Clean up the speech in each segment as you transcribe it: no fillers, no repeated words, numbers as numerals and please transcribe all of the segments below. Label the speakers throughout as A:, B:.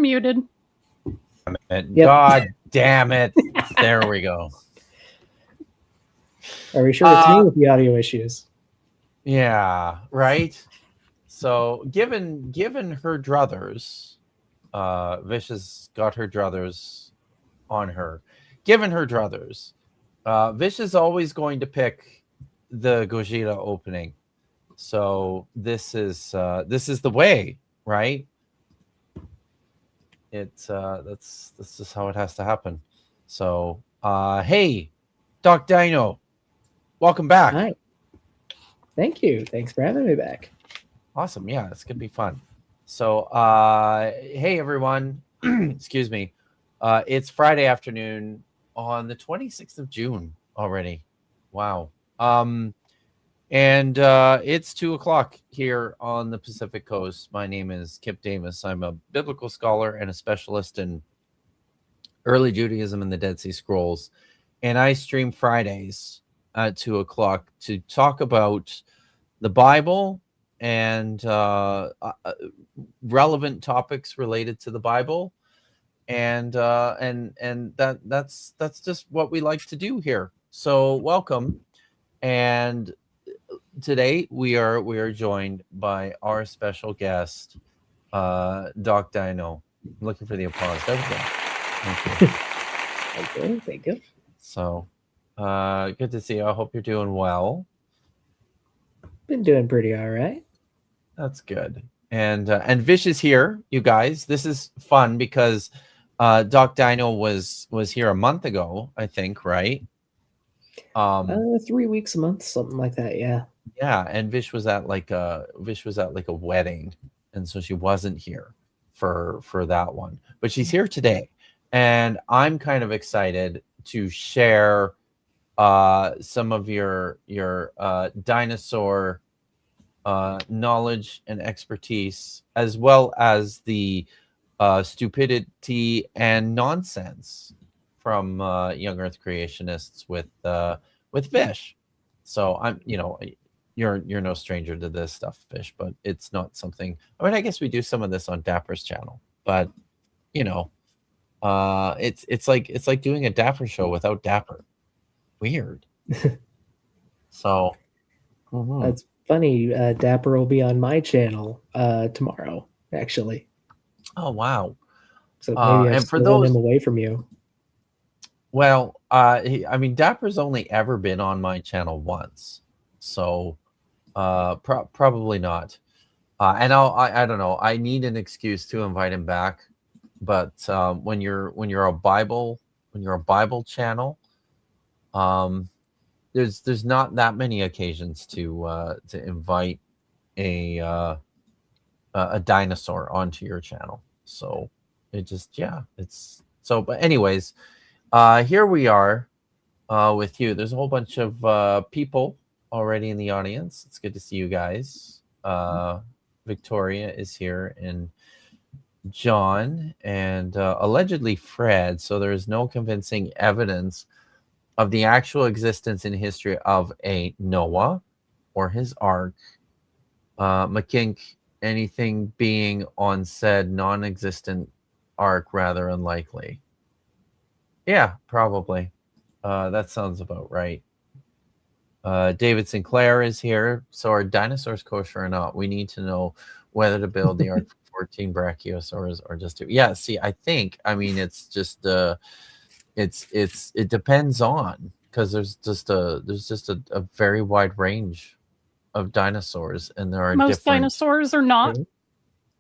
A: muted.
B: Yep. God damn it. There we go.
C: Are we sure it's me with the audio issues?
B: Yeah, right. So given her druthers, Vish has got her druthers on her. Given her druthers, Vish is always going to pick the Gogeta opening. So this is the way, right? It's that's just how it has to happen. So hey, Doc Dino, welcome back.
C: Hi. Thank you. Thanks for having me back.
B: Awesome. Yeah, it's gonna be fun. So hey everyone, excuse me. It's Friday afternoon on the 26th of June already. Wow. And it's 2:00 here on the Pacific Coast. My name is Kipp Davis. I'm a biblical scholar and a specialist in early Judaism and the Dead Sea Scrolls. And I stream Fridays at 2:00 to talk about the Bible and relevant topics related to the Bible. And that's just what we like to do here. So welcome. And today we are joined by our special guest, Doc Dino. I'm looking for the applause. There we go. Thank you.
C: Thank you.
B: So good to see you. I hope you're doing well.
C: Been doing pretty all right.
B: That's good. And Vish is here, you guys. This is fun because Doc Dino was here a month ago, I think, right?
C: 3 weeks a month, something like that. Yeah.
B: Yeah, and Vish was at like a wedding, and so she wasn't here for that one, but she's here today, and I'm kind of excited to share some of your dinosaur knowledge and expertise, as well as the stupidity and nonsense from young Earth creationists with Vish. So I'm, you're no stranger to this stuff, Vish, but it's not something. I mean, I guess we do some of this on Dapper's channel, but it's like doing a Dapper show without Dapper. Weird. So
C: That's funny. Dapper will be on my channel tomorrow, actually.
B: Oh wow!
C: So maybe I've stolen him away from you.
B: Well, I mean, Dapper's only ever been on my channel once, so probably not. And I don't know. I need an excuse to invite him back, but when you're a Bible channel, there's not that many occasions to invite a dinosaur onto your channel. So it just it's so. But anyways. Here we are with you. There's a whole bunch of people already in the audience. It's good to see you guys. Victoria is here, and John, and allegedly Fred. So there is no convincing evidence of the actual existence in history of a Noah or his ark. McKink, anything being on said non-existent ark rather unlikely. Yeah, probably. That sounds about right. David Sinclair is here. So are dinosaurs kosher or not? We need to know whether to build the Ark for 14 brachiosaurs or just 2. Yeah, see, I mean, it's just it depends on, because there's just a very wide range of dinosaurs, and there are
A: most dinosaurs are not.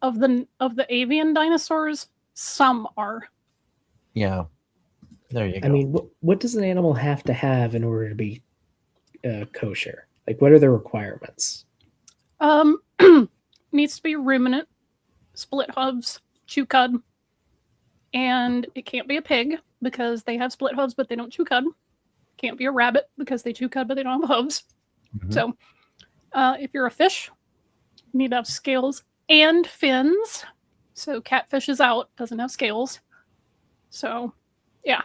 A: Of the avian dinosaurs, some are.
B: Yeah. There you go.
C: I mean, what does an animal have to have in order to be kosher? Like, what are the requirements?
A: Needs to be ruminant, split hooves, chew cud, and it can't be a pig because they have split hooves but they don't chew cud. Can't be a rabbit because they chew cud but they don't have hooves. Mm-hmm. So, if you're a fish, you need to have scales and fins. So catfish is out, doesn't have scales. So, yeah.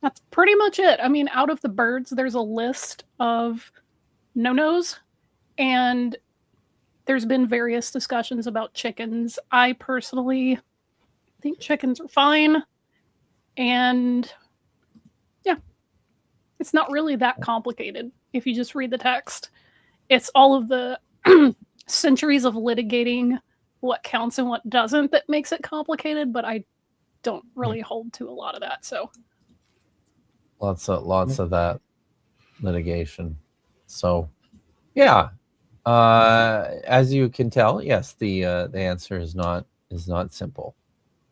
A: That's pretty much it. I mean, out of the birds, there's a list of no-nos, and there's been various discussions about chickens. I personally I think chickens are fine. And yeah, it's not really that complicated if you just read the text. It's all of the centuries of litigating what counts and what doesn't that makes it complicated, but I don't really hold to a lot of that. So
B: lots of that litigation. So yeah, as you can tell, yes, the answer is not simple.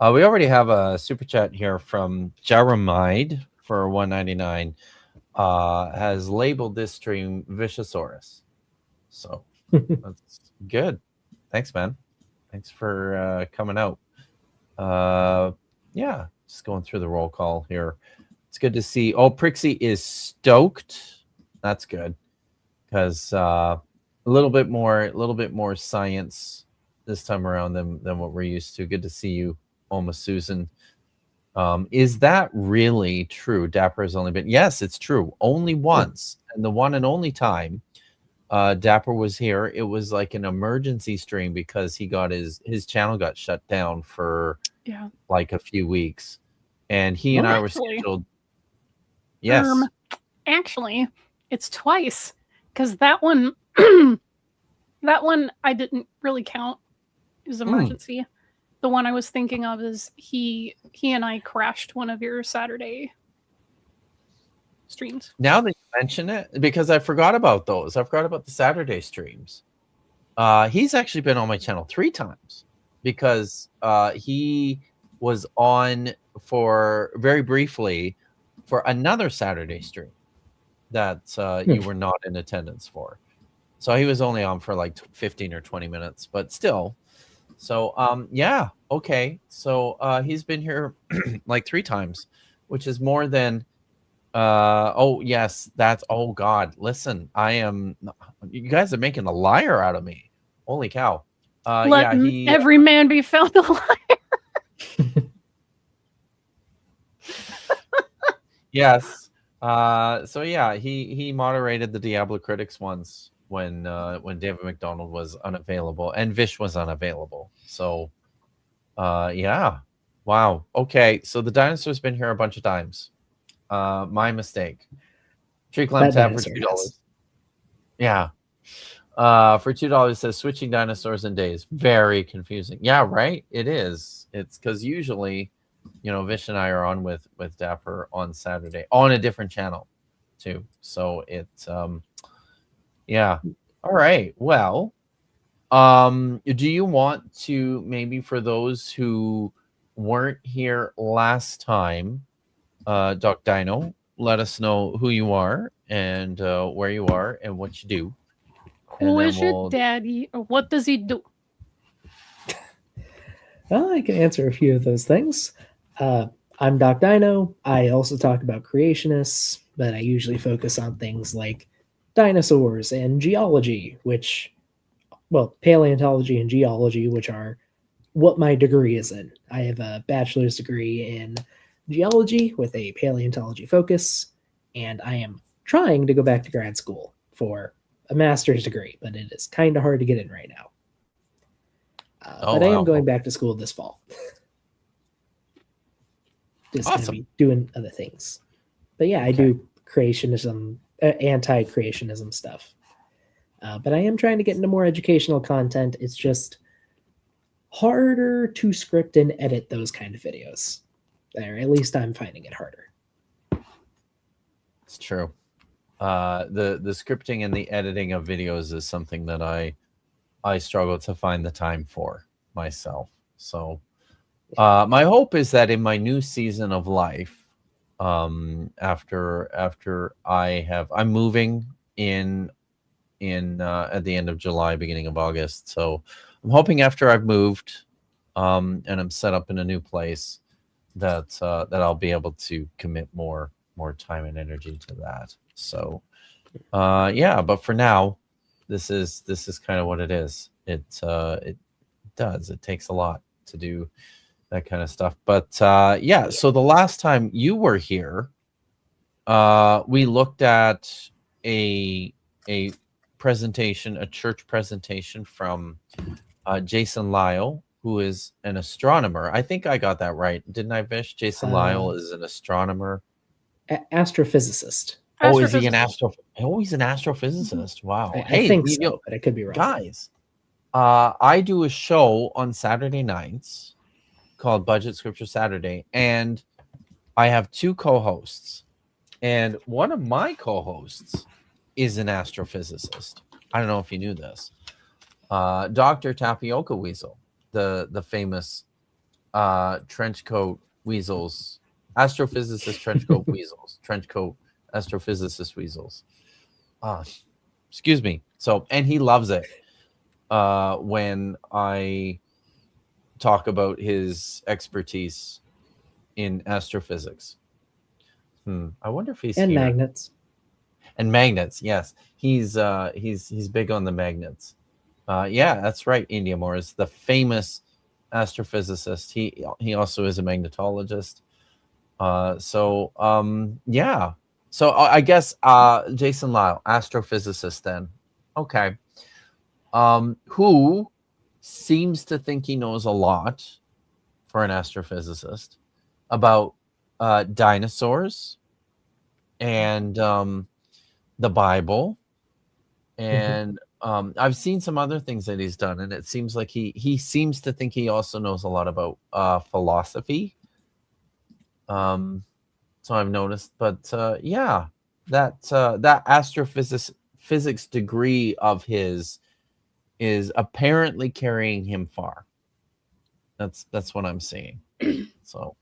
B: We already have a super chat here from Jeremide for 199. Has labeled this stream Viciosaurus. So that's good. Thanks, man. Thanks for coming out. Yeah, just going through the roll call here. It's good to see. Oh, Prixie is stoked. That's good, because a little bit more science this time around than what we're used to. Good to see you, Alma Susan. Is that really true? Dapper has only been, yes, it's true, only once, and the one and only time Dapper was here, it was like an emergency stream because he got his channel got shut down for like a few weeks, and he and I were scheduled. Yes,
A: actually, it's twice, because that one that one I didn't really count as emergency. The one I was thinking of is he and I crashed one of your Saturday streams.
B: Now that you mention it, because I forgot about those. I forgot about the Saturday streams. He's actually been on my channel 3 times, because he was on for very briefly for another Saturday stream that you were not in attendance for. So he was only on for like 15 or 20 minutes, but still. So yeah, okay. So he's been here like 3 times, which is more than oh yes, that's, oh god, listen, you guys are making a liar out of me. Holy cow.
A: Let every man be found a liar.
B: Yes. So yeah, he moderated the Diablo Critics ones when David McDonald was unavailable and Vish was unavailable. So yeah. Wow. Okay, so the dinosaur's been here a bunch of times. My mistake. Tree Clam Tab for $2. Yes. Yeah. For $2 says switching dinosaurs and days. Very confusing. Yeah, right. It is. It's because usually, Vish and I are on with Dapper on Saturday on a different channel too. So it's yeah. All right. Well, do you want to, maybe for those who weren't here last time, Doc Dino, let us know who you are and where you are and what you do.
A: Who is your daddy, or what does he do?
C: Well, I can answer a few of those things. I'm Doc Dino. I also talk about creationists, but I usually focus on things like dinosaurs and geology, paleontology and geology, which are what my degree is in. I have a bachelor's degree in geology with a paleontology focus, and I am trying to go back to grad school for a master's degree, but it is kind of hard to get in right now. But I am going back to school this fall. Just going to be doing other things. But yeah, I do creationism, anti-creationism stuff. But I am trying to get into more educational content. It's just harder to script and edit those kind of videos. Or at least I'm finding it harder.
B: It's true. The scripting and the editing of videos is something that I struggle to find the time for myself. So my hope is that in my new season of life, after I'm moving in at the end of July, beginning of August. So I'm hoping after I've moved and I'm set up in a new place that I'll be able to commit more time and energy to that. So yeah, but for now, this is kind of what it is. It takes a lot to do that kind of stuff. But yeah, so the last time you were here, we looked at a presentation, a church presentation from Jason Lyle who is an astronomer. I think I got that right, didn't I, Vish? Jason Lyle is an astronomer.
C: Astrophysicist.
B: Oh, is he an
A: Astrophysicist.
B: Oh, he's an astrophysicist. Wow.
C: I think so, but I could be wrong.
B: Guys, I do a show on Saturday nights called Budget Scripture Saturday, and I have 2 co-hosts, and one of my co-hosts is an astrophysicist. I don't know if you knew this. Dr. Tapioca Weasel, the famous trench coat weasels, astrophysicist trench coat weasels, trench coat astrophysicist weasels. Excuse me. So, and he loves it when I talk about his expertise in astrophysics. I wonder if he's
C: and
B: here.
C: magnets.
B: And magnets, yes. He's big on the magnets. Yeah, that's right. India Moore is the famous astrophysicist. He also is a magnetologist. Yeah. So I guess Jason Lyle, astrophysicist then. Okay. Who seems to think he knows a lot for an astrophysicist about dinosaurs and the Bible, and I've seen some other things that he's done, and it seems like he seems to think he also knows a lot about philosophy. So I've noticed, but yeah, that astrophysics degree of his is apparently carrying him far. That's what I'm seeing. So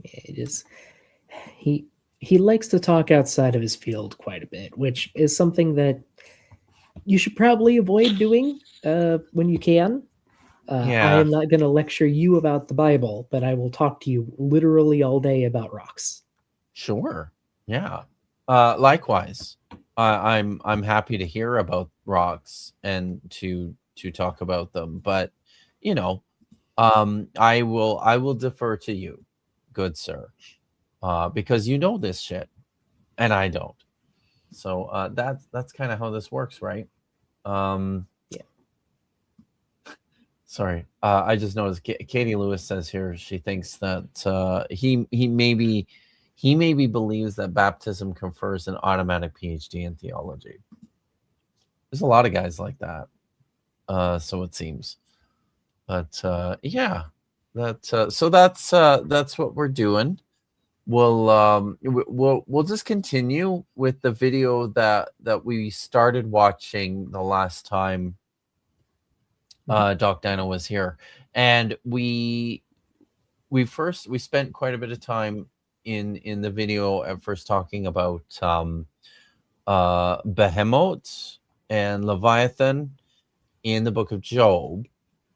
C: It is. He likes to talk outside of his field quite a bit, which is something that you should probably avoid doing when you can.
B: Yeah.
C: I am not going to lecture you about the Bible, but I will talk to you literally all day about rocks.
B: Sure. Yeah. Likewise, I'm happy to hear about rocks and to talk about them, but I will defer to you, good sir, because you know this shit and I don't. So that's kind of how this works, right? Yeah. Sorry, I just noticed Katie Lewis says here she thinks that he maybe believes that baptism confers an automatic PhD in theology. There's a lot of guys like that, so it seems. But yeah, so that's what we're doing. We'll just continue with the video that we started watching the last time Doc Dino was here, and we spent quite a bit of time in the video at first talking about Behemoth and Leviathan in the book of Job,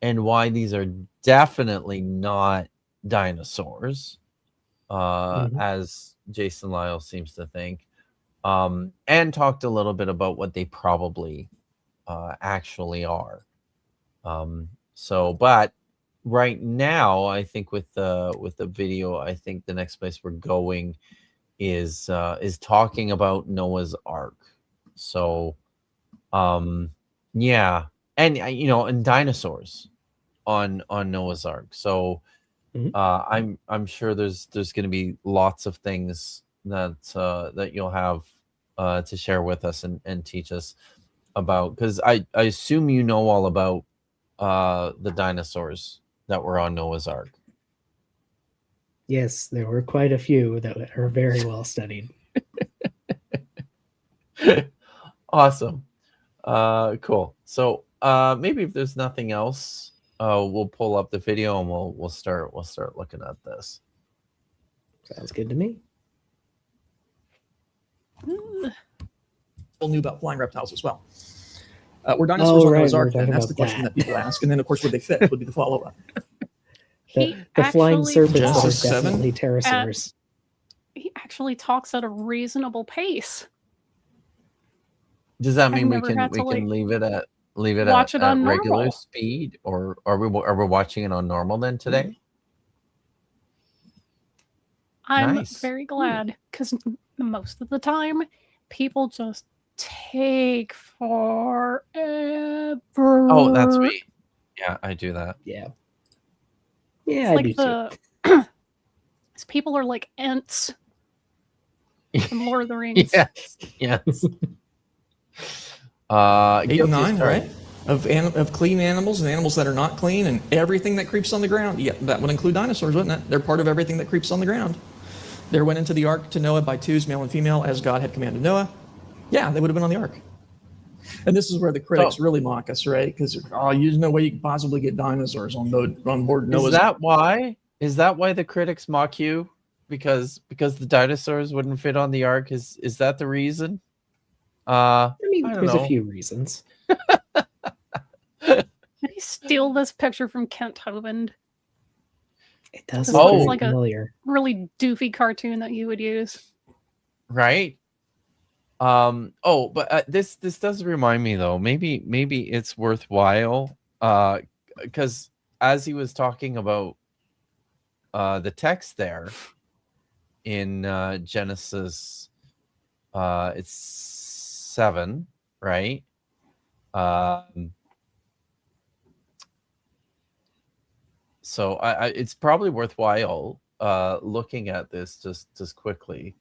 B: and why these are definitely not dinosaurs, as Jason Lyle seems to think, and talked a little bit about what they probably actually are. But right now, I think with the video, I think the next place we're going is talking about Noah's Ark. So, yeah, and and dinosaurs on Noah's Ark. So, I'm sure there's going to be lots of things that you'll have to share with us and teach us about, because I assume you know all about the dinosaurs that were on Noah's Ark.
C: Yes, there were quite a few that are very well studied.
B: Awesome. Cool. So maybe if there's nothing else, we'll pull up the video and we'll start looking at this.
C: Sounds good to me.
D: People knew about flying reptiles as well. Were dinosaurs on Noah's Ark? That's the question that people ask. And then, of course, would they fit? Would be the follow-up.
C: The flying serpents that are
D: Genesis 7?
C: definitely pterosaurs.
A: He actually talks at a reasonable pace.
B: Does that mean we
A: never
B: can
A: had to,
B: leave it at
A: watch it on
B: regular
A: normal.
B: speed, or are we watching it on normal then today?
A: I'm
B: Nice.
A: very glad, because most of the time people just take forever.
B: Oh, that's me. Yeah, I do that.
C: Yeah.
A: It's
C: Yeah, I do
A: like
C: too.
A: these people are like Ents from Lord of the Rings.
B: Yes. Yes.
D: 8 and
B: guilty as
D: 9,
B: charged.
D: right? Of clean animals and animals that are not clean and everything that creeps on the ground. Yeah, that would include dinosaurs, wouldn't it? They're part of everything that creeps on the ground. There went into the ark to Noah by twos, male and female, as God had commanded Noah. Yeah, they would have been on the ark. And this is where the critics really mock us, right? Because there's no way you can possibly get dinosaurs on board Noah's.
B: Is that why? Is that why the critics mock you? Because the dinosaurs wouldn't fit on the ark? Is that the reason?
C: I mean,
B: I don't
C: there's
B: know.
C: a few reasons.
A: Did he steal this picture from Kent Hovind?
C: It does
A: This
C: look
A: looks
C: very
A: like a
C: familiar.
A: really doofy cartoon that you would use.
B: Right? But this does remind me though. Maybe it's worthwhile. Because as he was talking about the text there in Genesis, it's 7, right? So it's probably worthwhile looking at this just quickly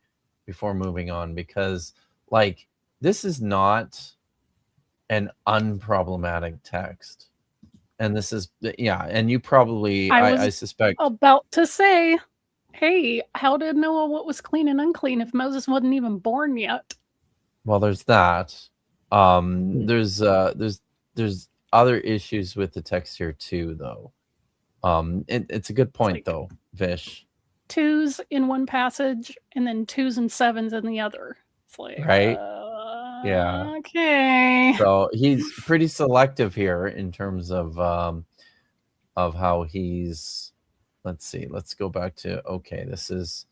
B: before moving on, because like this is not an unproblematic text, and this is and you probably I suspect
A: About to say, hey, how did Noah what was clean and unclean if Moses wasn't even born yet?
B: well there's that. There's other issues with the text here too though. It's a good point
A: like,
B: though, Vish.
A: 2s in one passage and then 2s and 7s in the other. It's like
B: Right? Yeah.
A: Okay.
B: So he's pretty selective here in terms of how he's. Let's see. Let's go back to this is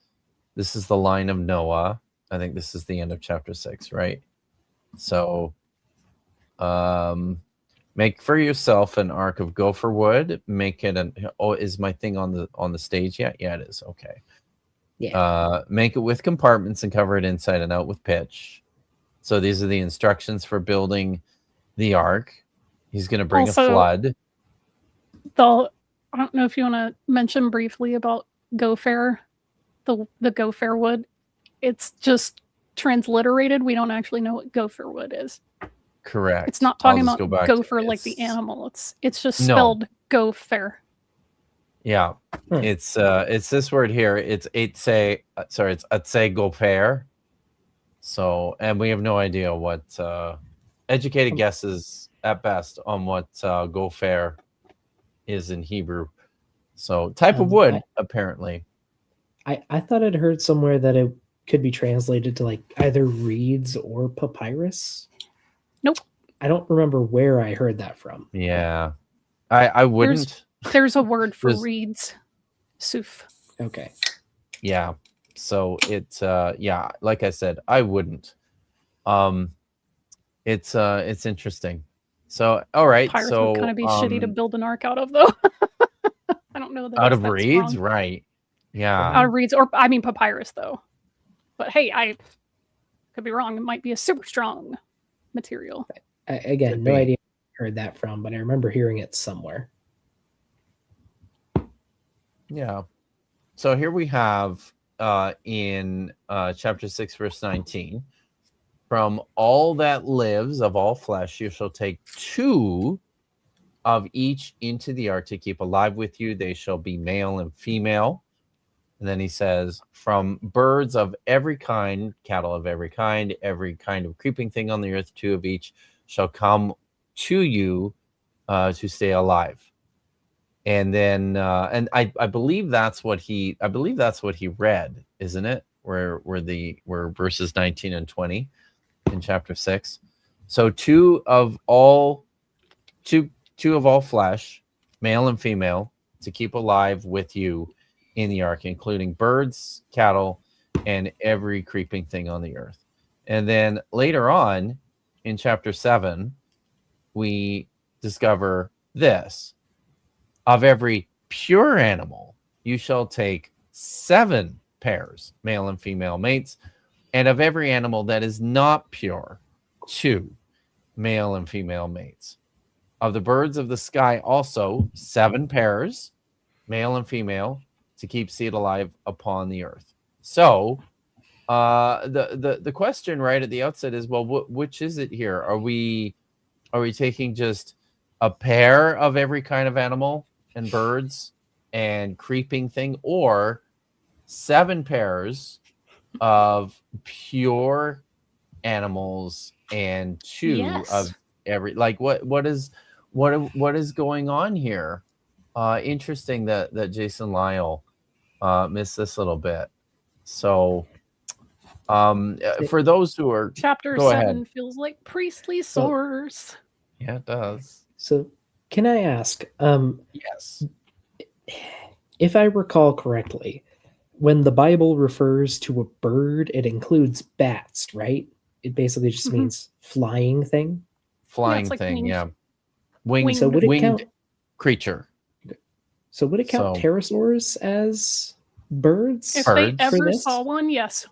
B: the line of Noah. I think this is the end of chapter 6, right? So make for yourself an ark of gopher wood. Make it is my thing on the stage yet? Yeah, it is. Okay.
C: Yeah.
B: Make it with compartments and cover it inside and out with pitch. So these are the instructions for building the ark. He's going to bring
A: Also,
B: a flood.
A: I don't know if you want to mention briefly about gopher, the gopher wood. It's just transliterated. We don't actually know what gopher wood is.
B: Correct.
A: It's not talking about gopher like the animal. It's just spelled gopher.
B: Yeah. It's this word here. It's atse gopher. So, and we have no idea what educated guesses at best on what gopher is in Hebrew. So, type of wood, apparently.
C: I thought I'd heard somewhere that it could be translated to like either reeds or papyrus.
A: Nope.
C: I don't remember where I heard that from.
B: Yeah. I wouldn't.
A: There's a word for reeds. Suf.
C: Okay.
B: Yeah. So it's like I said, I wouldn't. It's interesting. So all right.
A: Papyrus
B: so
A: would kind of be shitty to build an ark out of, though. I don't know that
B: out of
A: that's
B: reeds,
A: wrong.
B: right? Yeah.
A: Out of reeds, or I mean papyrus, though. But hey, I could be wrong. It might be a super strong material.
C: Again, no idea where I heard that from, but I remember hearing it somewhere.
B: Yeah. So here we have in chapter 6, verse 19, from all that lives of all flesh, you shall take 2 of each into the ark to keep alive with you. They shall be male and female. And then he says, from birds of every kind, cattle of every kind of creeping thing on the earth, 2 of each shall come to you to stay alive. And then, and I believe that's what he read, isn't it? Where verses 19 and 20 in chapter 6. So 2 of all flesh, male and female, to keep alive with you in the ark, including birds, cattle, and every creeping thing on the earth. And then later on in chapter 7, we discover this. Of every pure animal, you shall take 7 pairs, male and female mates, and of every animal that is not pure, 2 male and female mates. Of the birds of the sky, also 7 pairs, male and female, to keep seed alive upon the earth. So the question right at the outset is, well, which is it here? Are we taking just a pair of every kind of animal and birds and creeping thing, or 7 pairs of pure animals and 2
A: Yes.
B: of every, like, what is going on here? Interesting that Jason Lyle missed this little bit. So for those who are,
A: Chapter
B: go
A: 7
B: ahead.
A: feels like priestly source.
B: Yeah, it does.
C: So, can I ask,
B: Yes.
C: if I recall correctly, when the Bible refers to a bird, it includes bats, right? It basically just
A: Mhm.
C: means flying thing.
B: Flying
A: like
B: thing,
A: wings.
B: yeah. Winged,
C: So would it
B: winged
C: count?
B: creature.
C: So would it count
B: So-
C: pterosaurs as birds?
A: If
B: Birds.
A: they ever
C: this?
A: saw one, yes.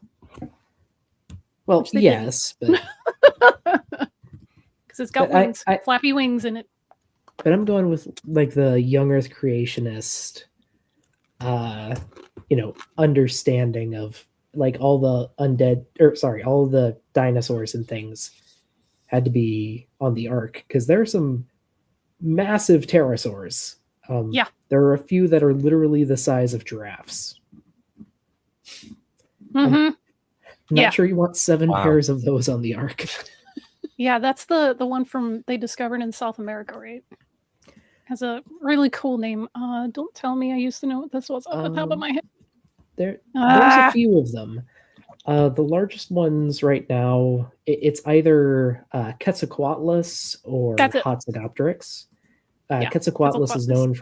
C: Well,
A: Which they didn't.
C: yes, but
A: Because it's got
C: But I-
A: wings,
C: I-
A: flappy wings in it.
C: but I'm going with like the young Earth creationist, understanding of like all the all the dinosaurs and things had to be on the ark because there are some massive pterosaurs.
A: Yeah.
C: There are a few that are literally the size of giraffes.
A: hmm
C: Not
A: Yeah.
C: sure you want 7
B: Wow.
C: pairs of those on the ark.
A: Yeah, that's the one from they discovered in South America, right? Has a really cool name. Don't tell me I used to know what this was off the top of my head.
C: There's
A: Ah.
C: a few of them. The largest ones right now, it's either Quetzalcoatlus or
A: That's it.
C: Hatzegopteryx.
A: Yeah,
C: Quetzalcoatlus is
A: Quetzalcoatlus.
C: known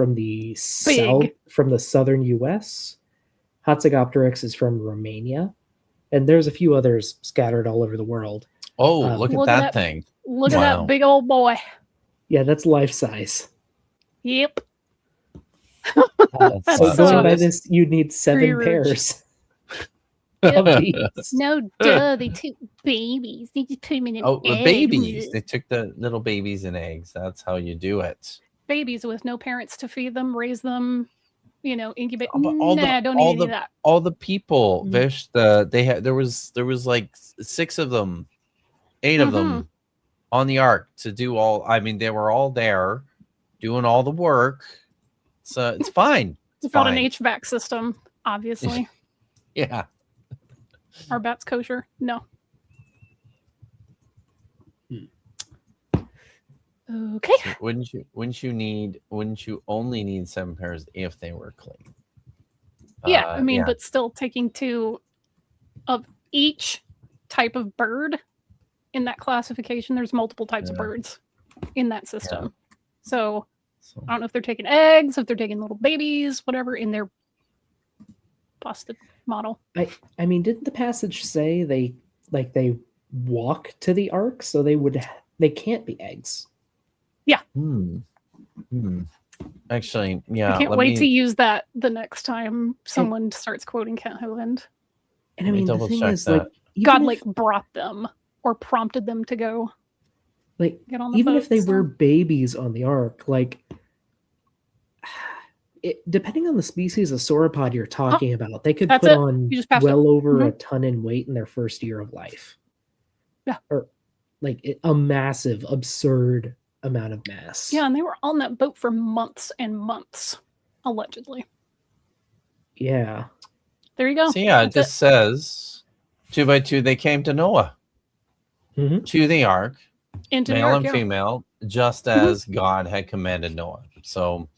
C: from the southern U.S. Hatzegopteryx is from Romania, and there's a few others scattered all over the world.
B: Oh, look at
A: Look at
B: that
A: that.
B: thing.
A: Look at
B: Wow.
A: that big old boy.
C: Yeah, that's life size.
A: Yep.
B: That's
C: So
A: That's,
C: going by
B: this-
C: this, you'd need 7
A: pretty rich.
C: pairs of these.
A: No, duh. They took babies. They just put them in an
B: Oh, the
A: egg.
B: babies. They took the little babies and eggs. That's how you do it.
A: Babies with no parents to feed them, raise them, incubate.
B: Oh, but all the-
A: Nah, don't
B: all
A: need any of that.
B: All the people,
C: Mhm.
B: Vish, there was like 6 of them, 8 of them on the ark to do all. I mean, they were all there doing all the work. So it's fine.
A: It's not an
B: fine.
A: HVAC system, obviously.
B: Yeah.
A: Are bats kosher? No. Okay.
B: So wouldn't you only need 7 pairs if they were clean?
A: Yeah, I mean,
B: yeah.
A: but still taking 2 of each type of bird in that classification. There's multiple types of
B: Yeah.
A: birds in that system. So
B: So-
A: I don't know if they're taking eggs, if they're taking little babies, whatever in their busted model.
C: I mean, didn't the passage say they walk to the ark, so they can't be eggs?
B: Hmm. Actually, yeah.
A: I can't
B: let
A: wait
B: me-
A: to use that the next time someone starts quoting Kent Hovind.
C: And I
B: Let me
C: mean, the
B: double
C: thing
B: check
C: is,
B: that.
C: like, even
A: God,
C: if-
A: like, brought them or prompted them to go
C: like
A: get on the
C: even
A: boat.
C: if they
A: so-
C: were babies on the ark, like depending on the species of sauropod you're talking about, they could
A: That's
C: put
A: it.
C: on
A: You just passed it.
C: well over a ton in weight in their first year of life.
A: Yeah.
C: Or like a massive, absurd amount of mass.
A: Yeah, and they were on that boat for months and months, allegedly.
C: Yeah.
A: There you go.
B: So yeah, it
A: That's
B: just says 2 by 2 they came to Noah,
C: Mhm.
B: to the ark,
A: Into
B: male
A: New York,
B: and
A: yeah.
B: female, just
A: Mhm.
B: as God had commanded Noah. So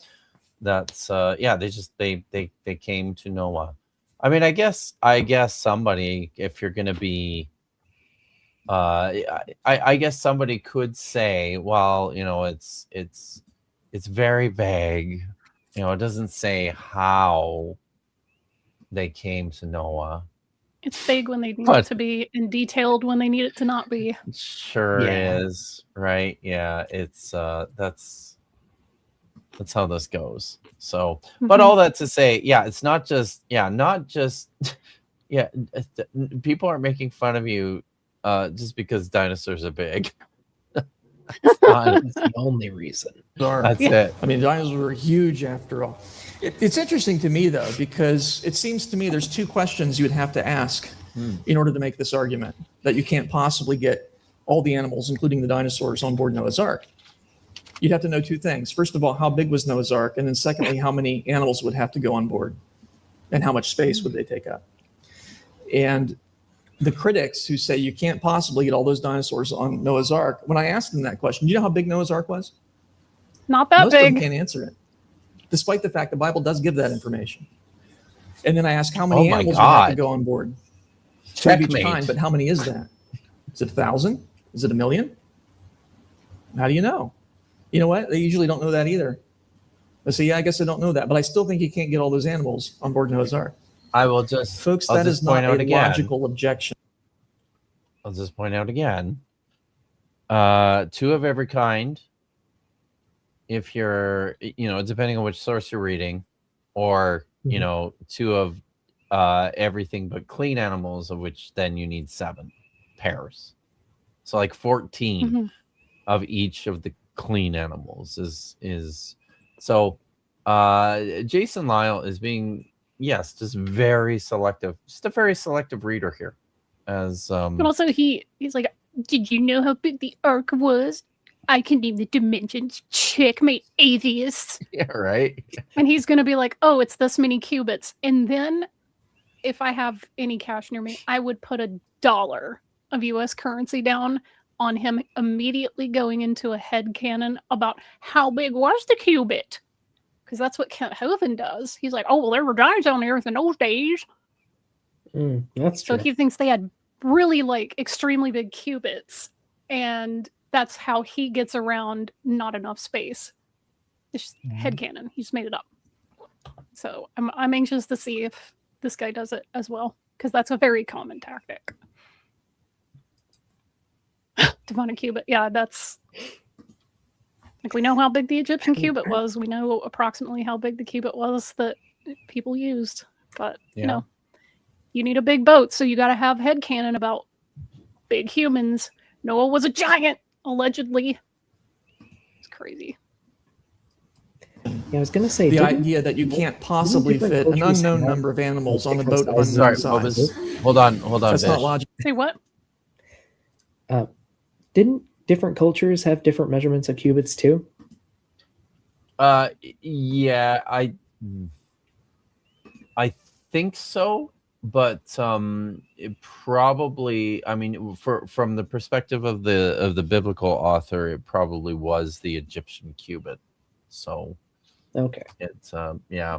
B: that's they came to Noah. I mean, I guess somebody, if you're gonna be I guess somebody could say, well, it's very vague. It doesn't say how they came to Noah.
A: It's vague when they need
B: But-
A: it to be and detailed when they need it to not be.
B: It sure
C: Yeah.
B: is, right? Yeah, it's that's how this goes. So, but
A: Mhm.
B: all that to say, yeah, it's not just people aren't making fun of you just because dinosaurs are big. That's not-
C: That's the only reason.
B: that's
A: Yeah.
B: it.
D: I mean, dinosaurs were huge after all. It's interesting to me, though, because it seems to me there's two questions you would have to ask in order to make this argument that you can't possibly get all the animals, including the dinosaurs, on board Noah's Ark. You'd have to know two things. First of all, how big was Noah's Ark? And then secondly, how many animals would have to go on board? And how much space would they take up? And the critics who say you can't possibly get all those dinosaurs on Noah's Ark, when I asked them that question, do you know how big Noah's Ark was?
A: Not that
D: Most of them
A: big.
D: can't answer it, despite the fact the Bible does give that information. And then I ask how many
B: Oh my
D: animals would have to
B: God.
D: go on board? Two of each
B: Checkmate.
D: kind, but how many is that? Is it 1,000? Is it 1,000,000? How do you know? You know what? They usually don't know that either. They say, yeah, I guess I don't know that, but I still think you can't get all those animals on board Noah's Ark.
B: I will just,
D: Folks,
B: I'll
D: that
B: just
D: is not
B: point out
D: a
B: again.
D: logical objection.
B: I'll just point out again. 2 of every kind. If you're, depending on which source you're reading, or
C: Mhm.
B: 2 of everything but clean animals, of which then you need 7 pairs. So like 14
A: Mhm.
B: of each of the clean animals is so. Jason Lyle is being, yes, just very selective, just a very selective reader here. As
A: But also he's like, did you know how big the ark was? I can name the dimensions. Checkmate, atheists.
B: yeah, right.
A: And he's gonna be like, oh, it's this many cubits. And then if I have any cash near me, I would put $1 of US currency down on him immediately going into a headcanon about how big was the cubit. Because that's what Kent Hovind does. He's like, oh, well, there were giants on the earth in those days.
C: That's
A: So
C: true.
A: he thinks they had really like extremely big cubits. And that's how he gets around not enough space. It's just headcanon. He just made it up. So I'm anxious to see if this guy does it as well. Because that's a very common tactic. Demonic cubit. Yeah, that's like we know how big the Egyptian cubit was. We know approximately how big the cubit was that people used. But
B: Yeah.
A: you need a big boat, so you gotta have headcanon about big humans. Noah was a giant, allegedly. It's crazy.
C: Yeah, I was gonna say
D: The
C: didn't-
D: idea that you can't possibly
C: different
D: fit an
C: cultures
D: unknown
C: have
D: number of animals on a
C: different
D: boat of
C: sizes?
D: unknown
B: Sorry,
D: size.
B: Bubba's- hold on,
D: That's not
B: Bish.
D: logical.
A: Say what?
C: didn't different cultures have different measurements of cubits too?
B: Yeah, I think so, but it probably, I mean, from the perspective of the biblical author, it probably was the Egyptian cubit. So
C: Okay.
B: it's yeah,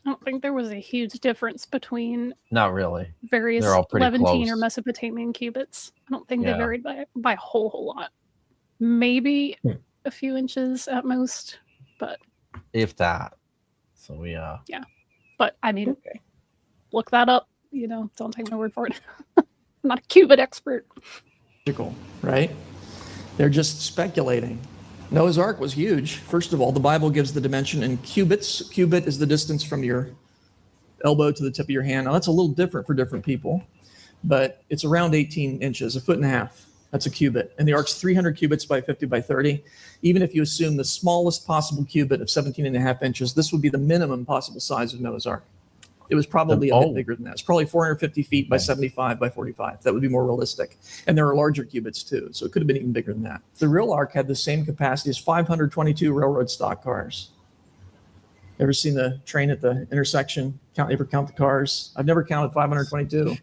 A: I don't think there was a huge difference between
B: not really.
A: various
B: They're all pretty
A: Levantine or
B: close.
A: Mesopotamian cubits. I don't think
B: Yeah.
A: they varied by a whole lot. Maybe
C: Hmm.
A: a few inches at most. But
B: If that. So yeah.
A: But I mean,
C: Okay.
A: look that up. Don't take my word for it. I'm not a cubit expert.
D: Logical, right? They're just speculating. Noah's Ark was huge. First of all, the Bible gives the dimension in cubits. Cubit is the distance from your elbow to the tip of your hand. Now, that's a little different for different people, but it's around 18 inches, 1.5 feet. That's a cubit. And the ark's 300 cubits by 50 by 30. Even if you assume the smallest possible cubit of 17.5 inches, this would be the minimum possible size of Noah's Ark. It was probably a bit bigger than that. It's probably 450 feet by 75 by 45. That would be more realistic. And there are larger cubits too, so it could have been even bigger than that. The real Ark had the same capacity as 522 railroad stock cars. Ever seen the train at the intersection? Ever count the cars? I've never counted 522.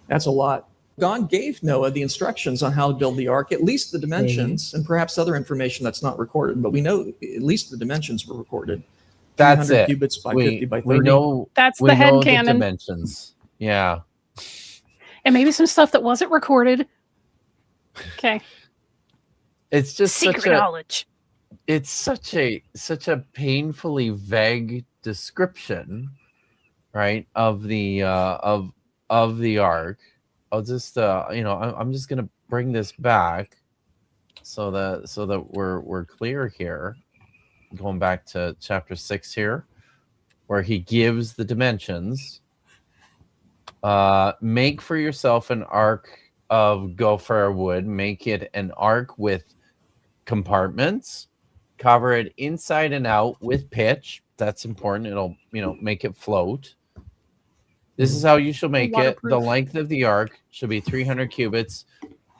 D: That's a lot. God gave Noah the instructions on how to build the ark, at least the dimensions, and perhaps other information that's not recorded, but we know at least the dimensions were recorded.
B: That's
D: 300
B: it.
D: cubits by 50 by 30.
B: We know
A: That's
B: we
A: the
B: know the
A: headcanon.
B: dimensions. Yeah.
A: And maybe some stuff that wasn't recorded. Okay.
B: It's just
A: Secret
B: such a
A: knowledge.
B: it's such a painfully vague description, right, of the ark. I'll just I'm just gonna bring this back so that we're clear here. Going back to chapter 6 here, where he gives the dimensions. Make for yourself an ark of gopher wood. Make it an ark with compartments. Cover it inside and out with pitch. That's important. It'll, make it float. This is how you shall make it. The
A: Waterproof.
B: length of the ark should be 300 cubits.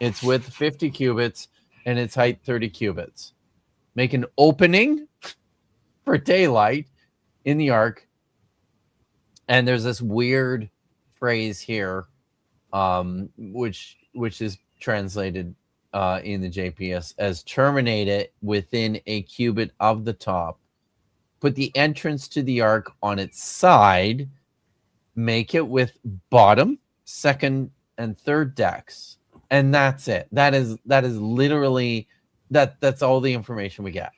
B: Its width 50 cubits, and its height 30 cubits. Make an opening for daylight in the ark. And there's this weird phrase here, which is translated in the JPS as terminate it within a cubit of the top. Put the entrance to the ark on its side. Make it with bottom, second, and third decks. And that's it. That is literally that's all the information we get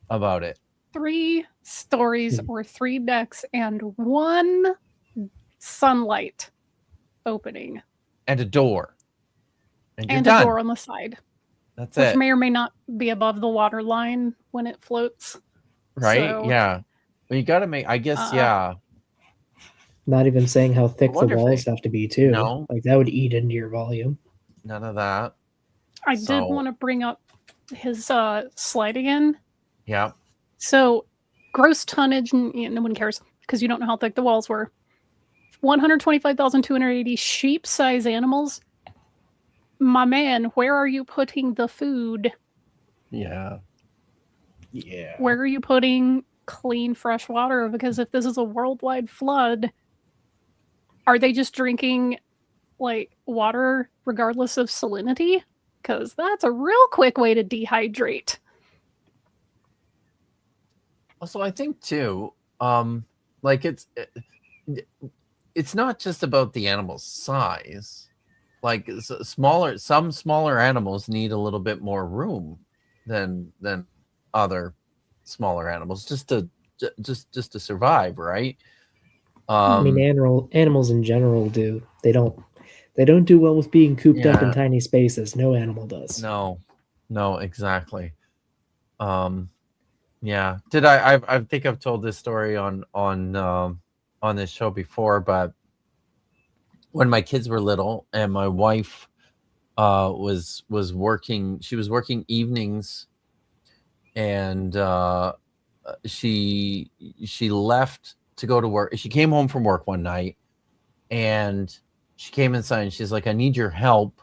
B: about it.
A: 3 stories or 3 decks and 1 sunlight opening.
B: And a door. And you're
A: And
B: done.
A: a door on the side.
B: That's
A: Which
B: it.
A: may or may not be above the water line when it floats.
B: Right?
A: So,
B: Yeah. Well, you got to make, I guess, yeah.
C: Not even saying how thick the
B: wonder if
C: walls
B: they-
C: have to be too.
B: No.
C: Like that would eat into your volume.
B: None of that.
A: I
B: So-
A: did want to bring up his slide again.
B: Yeah.
A: So, gross tonnage, and no one cares because you don't know how thick the walls were. 125,280 sheep-size animals. My man, where are you putting the food?
B: Yeah.
C: Yeah.
A: Where are you putting clean, fresh water? Because if this is a worldwide flood, are they just drinking like water regardless of salinity? Because that's a real quick way to dehydrate.
B: Also, I think too, like it's not just about the animal's size. Like some smaller animals need a little bit more room than other smaller animals just to survive, right?
C: I mean, animals in general do. They don't do well with being cooped up in
B: Yeah.
C: tiny spaces. No animal does.
B: No, exactly. Yeah. Did I think I've told this story on this show before, but when my kids were little and my wife was working, she was working evenings, and she left to go to work. She came home from work one night and she came inside and she's like, I need your help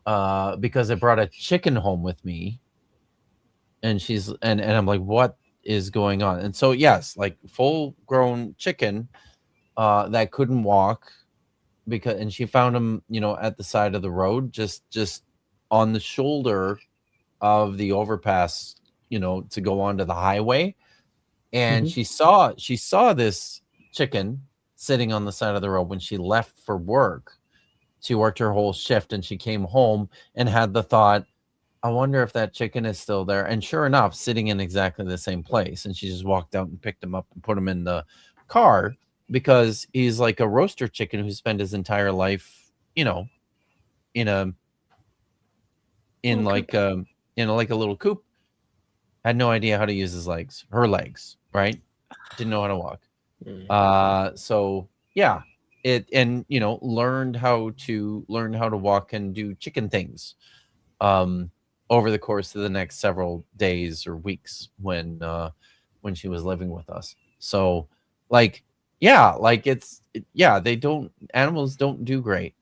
B: because I brought a chicken home with me. And she's and I'm like, what is going on? And so yes, like full grown chicken that couldn't walk, and she found him, at the side of the road, just on the shoulder of the overpass, to go onto the highway. And she saw this chicken sitting on the side of the road when she left for work. She worked her whole shift and she came home and had the thought, I wonder if that chicken is still there. And sure enough, sitting in exactly the same place. And she just walked out and picked him up and put him in the car because he's like a roaster chicken who spent his entire life, in like a little coop. Had no idea how to use her legs, right? Didn't know how to walk. So yeah, learned how to walk and do chicken things. Over the course of the next several days or weeks when she was living with us. So animals don't do great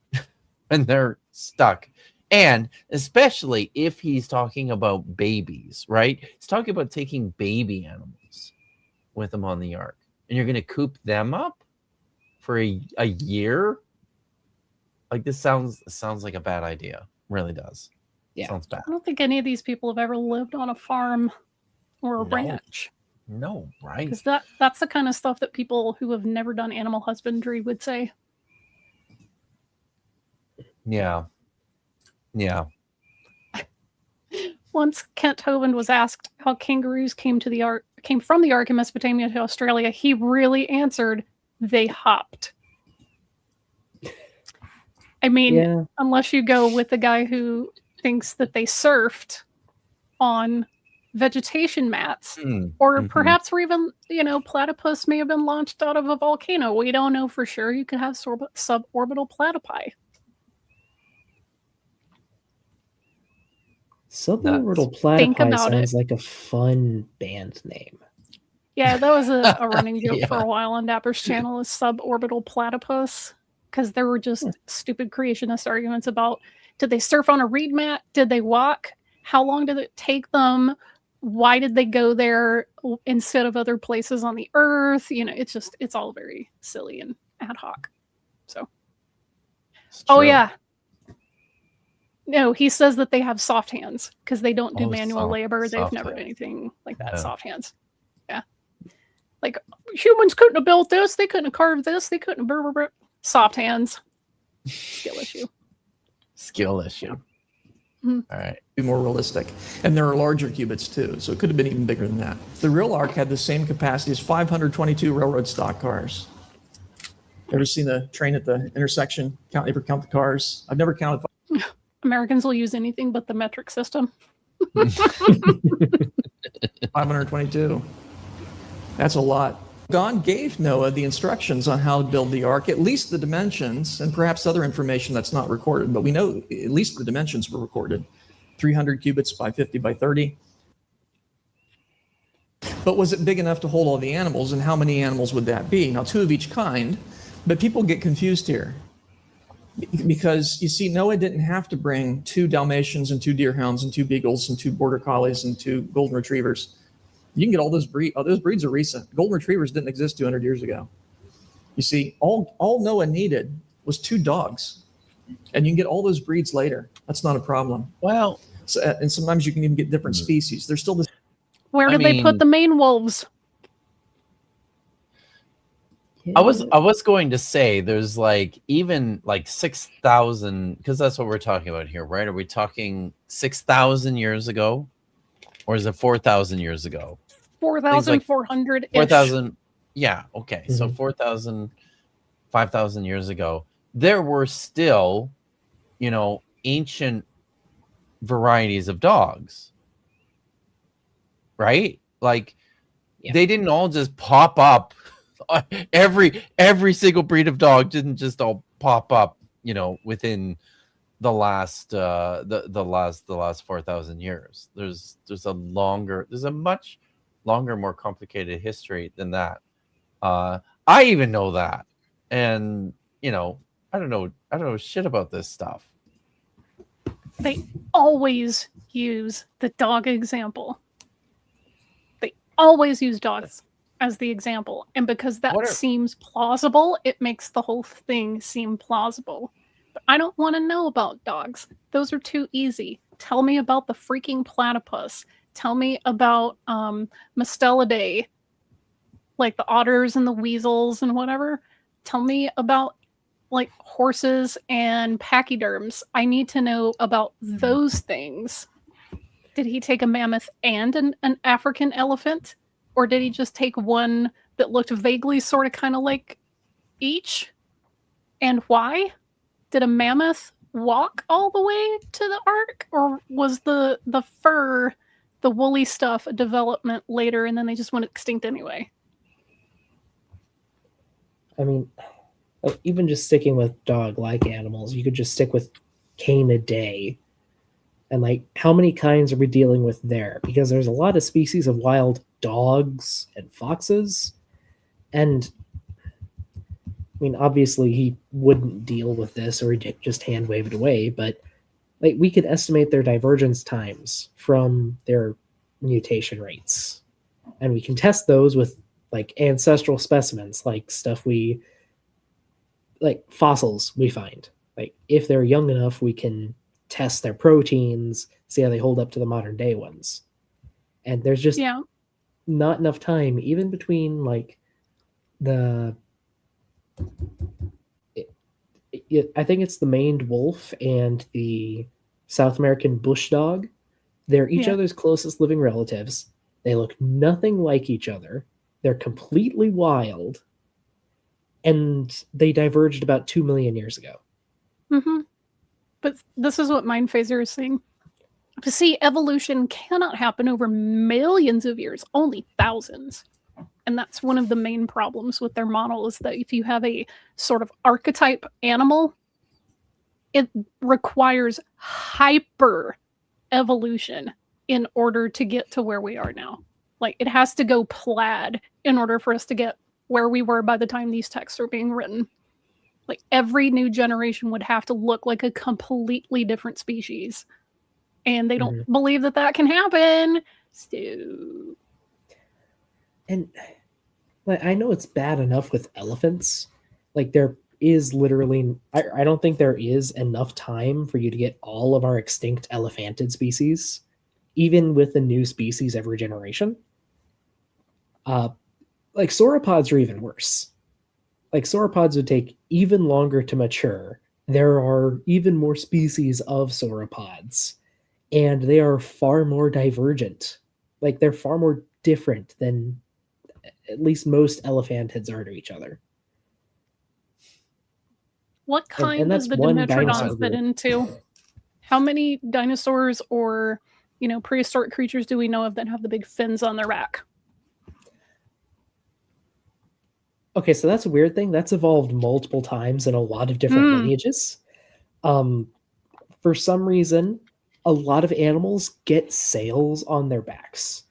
B: and they're stuck. And especially if he's talking about babies, right? He's talking about taking baby animals with him on the ark, and you're going to coop them up for a year. Like this sounds like a bad idea. Really does.
C: Yeah.
B: Sounds bad.
A: I don't think any of these people have ever lived on a farm or a
B: No.
A: ranch.
B: No, right?
A: Because that's the kind of stuff that people who have never done animal husbandry would say.
B: Yeah.
A: Once Kent Hovind was asked how kangaroos came from the ark in Mesopotamia to Australia, he really answered, they hopped. I mean, unless you go with the guy who thinks that they surfed on vegetation mats.
B: Mm,
A: Or
B: mhm.
A: perhaps we're even, platypus may have been launched out of a volcano. We don't know for sure. You could have suborbital platypi.
C: Suborbital
A: Think
C: platypi
A: about
C: sounds like a fun band name.
A: Yeah, that was a running joke for
B: Yeah.
A: a while on Dapper's channel, is suborbital platypus. Because there were just stupid creationist arguments about, did they surf on a reed mat? Did they walk? How long did it take them? Why did they go there instead of other places on the earth? It's all very silly and ad hoc. So,
B: It's
A: oh
B: true.
A: yeah. No, he says that they have soft hands because they don't do
B: Oh,
A: manual labor. They've
B: soft
A: never done
B: hands.
A: anything like that.
B: Yeah.
A: Soft hands. Yeah. Like, humans couldn't have built this. They couldn't have carved this. They couldn't have... Soft hands. Skill issue.
B: Skill issue.
A: Mhm.
B: All right.
D: Be more realistic. And there are larger qubits too, so it could have been even bigger than that. The real arc had the same capacity as 522 railroad stock cars. Ever seen a train at the intersection? Ever count the cars? I've never counted.
A: Americans will use anything but the metric system.
D: 522. That's a lot. God gave Noah the instructions on how to build the ark, at least the dimensions, and perhaps other information that's not recorded, but we know at least the dimensions were recorded. 300 cubits by 50 by 30. But was it big enough to hold all the animals, and how many animals would that be? Now, 2 of each kind, but people get confused here. Because, you see, Noah didn't have to bring 2 Dalmatians and 2 Deerhounds and 2 Beagles and 2 Border Collies and 2 Golden Retrievers. You can get all those breeds. Oh, those breeds are recent. Golden Retrievers didn't exist 200 years ago. You see, all Noah needed was 2 dogs. And you can get all those breeds later. That's not a problem.
B: Well,
D: So, and sometimes you can even get different species. They're still the
A: Where
B: I
A: did they put
B: mean-
A: the Maine wolves?
B: I was going to say there's even 6,000, because that's what we're talking about here, right? Are we talking 6,000 years ago, or is it 4,000 years ago?
A: 4,400
B: 4,000. Yeah. Okay. So
C: Mhm.
B: 4,000, 5,000 years ago, there were still, ancient varieties of dogs, right?
C: Yeah.
B: They didn't all just pop up. Every single breed of dog didn't just all pop up, within the last the last 4,000 years. There's a much longer, more complicated history than that. I even know that, and I don't know shit about this stuff.
A: They always use the dog example. They always use dogs as the example. And because that seems plausible, it makes the whole thing seem plausible. But I don't want to know about dogs. Those are too easy. Tell me about the freaking platypus. Tell me about Mustelidae, like the otters and the weasels and whatever. Tell me about horses and pachyderms. I need to know about those things. Did he take a mammoth and an African elephant? Or did he just take one that looked vaguely sort of kind of like each? And why? Did a mammoth walk all the way to the ark? Or was the fur, the woolly stuff, a development later and then they just went extinct anyway?
C: I mean, even just sticking with dog-like animals, you could just stick with Canidae. And how many kinds are we dealing with there? Because there's a lot of species of wild dogs and foxes. And I mean, obviously he wouldn't deal with this or he'd just hand wave it away, but we could estimate their divergence times from their mutation rates. And we can test those with ancestral specimens, stuff fossils we find. If they're young enough, we can test their proteins, see how they hold up to the modern day ones. And there's just not enough time, even between I think it's the maned wolf and the South American bush dog. They're each other's closest living relatives. They look nothing like each other. They're completely wild. And they diverged about 2 million years ago.
A: Mm-hmm. But this is what Mindphaser is saying. But see, evolution cannot happen over millions of years, only thousands. And that's one of the main problems with their model is that if you have a sort of archetype animal, it requires hyper evolution in order to get to where we are now. Like it has to go plaid in order for us to get where we were by the time these texts are being written. Like every new generation would have to look like a completely different species. And they don't believe that that can happen. So...
C: And like, I know it's bad enough with elephants. Like there is literally, I don't think there is enough time for you to get all of our extinct elephantid species, even with a new species every generation. Like sauropods are even worse. Like sauropods would take even longer to mature. There are even more species of sauropods, and they are far more divergent. Like they're far more different than at least most elephantids are to each other.
A: What kind
C: and
A: does
C: that's
A: the
C: one
A: Dimetrodons
C: dinosaur
A: fit
C: group.
A: into? How many dinosaurs or, prehistoric creatures do we know of that have the big fins on their back?
C: Okay, so that's a weird thing. That's evolved multiple times in a lot of different lineages. For some reason, a lot of animals get sails on their backs.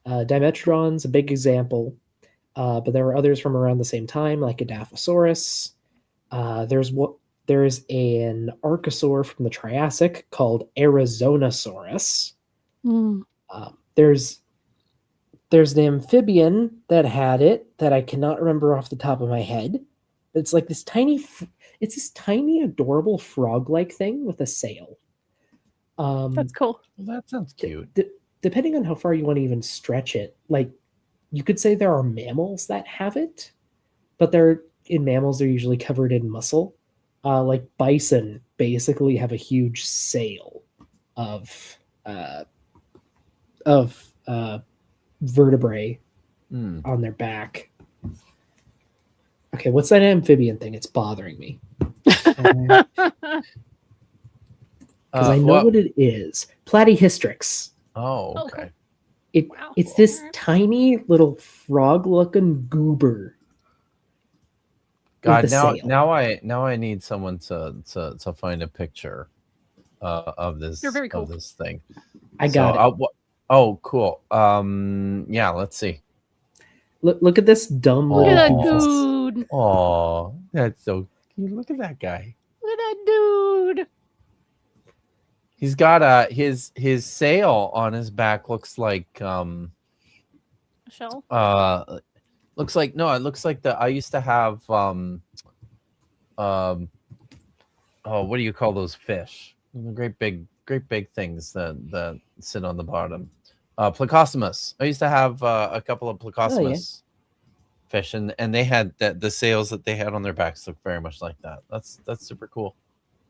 C: Dimetrodon's a big example, but there are others from around the same time, like a Dilophosaurus. There's an archosaur from the Triassic called Arizonasaurus. There's an amphibian that had it that I cannot remember off the top of my head. It's like this tiny, adorable frog-like thing with a sail.
A: That's cool.
B: Well, that sounds cute.
C: Depending on how far you want to even stretch it, like you could say there are mammals that have it, but they're usually covered in muscle. Like bison basically have a huge sail of vertebrae on their back. Okay, what's that amphibian thing? It's bothering me. Because I know what it is. Platyhystrix.
B: Oh, okay.
C: It's this tiny little frog-looking goober.
B: God, now I need someone to find a picture of this.
A: You're very cool.
B: Of this thing.
C: I got it.
B: Oh, cool. Yeah, let's see.
C: Look at this dumb
A: Look at that
C: little
A: dude.
B: Oh, that's so cute. Look at that guy.
A: Look at that dude.
B: He's got his sail on his back looks like
A: A shell?
B: looks like it looks like I used to have what do you call those fish? The great big things that sit on the bottom. Plecostomus. I used to have a couple of Plecostomus fish, and they had the sails that they had on their backs look very much like that. That's super cool.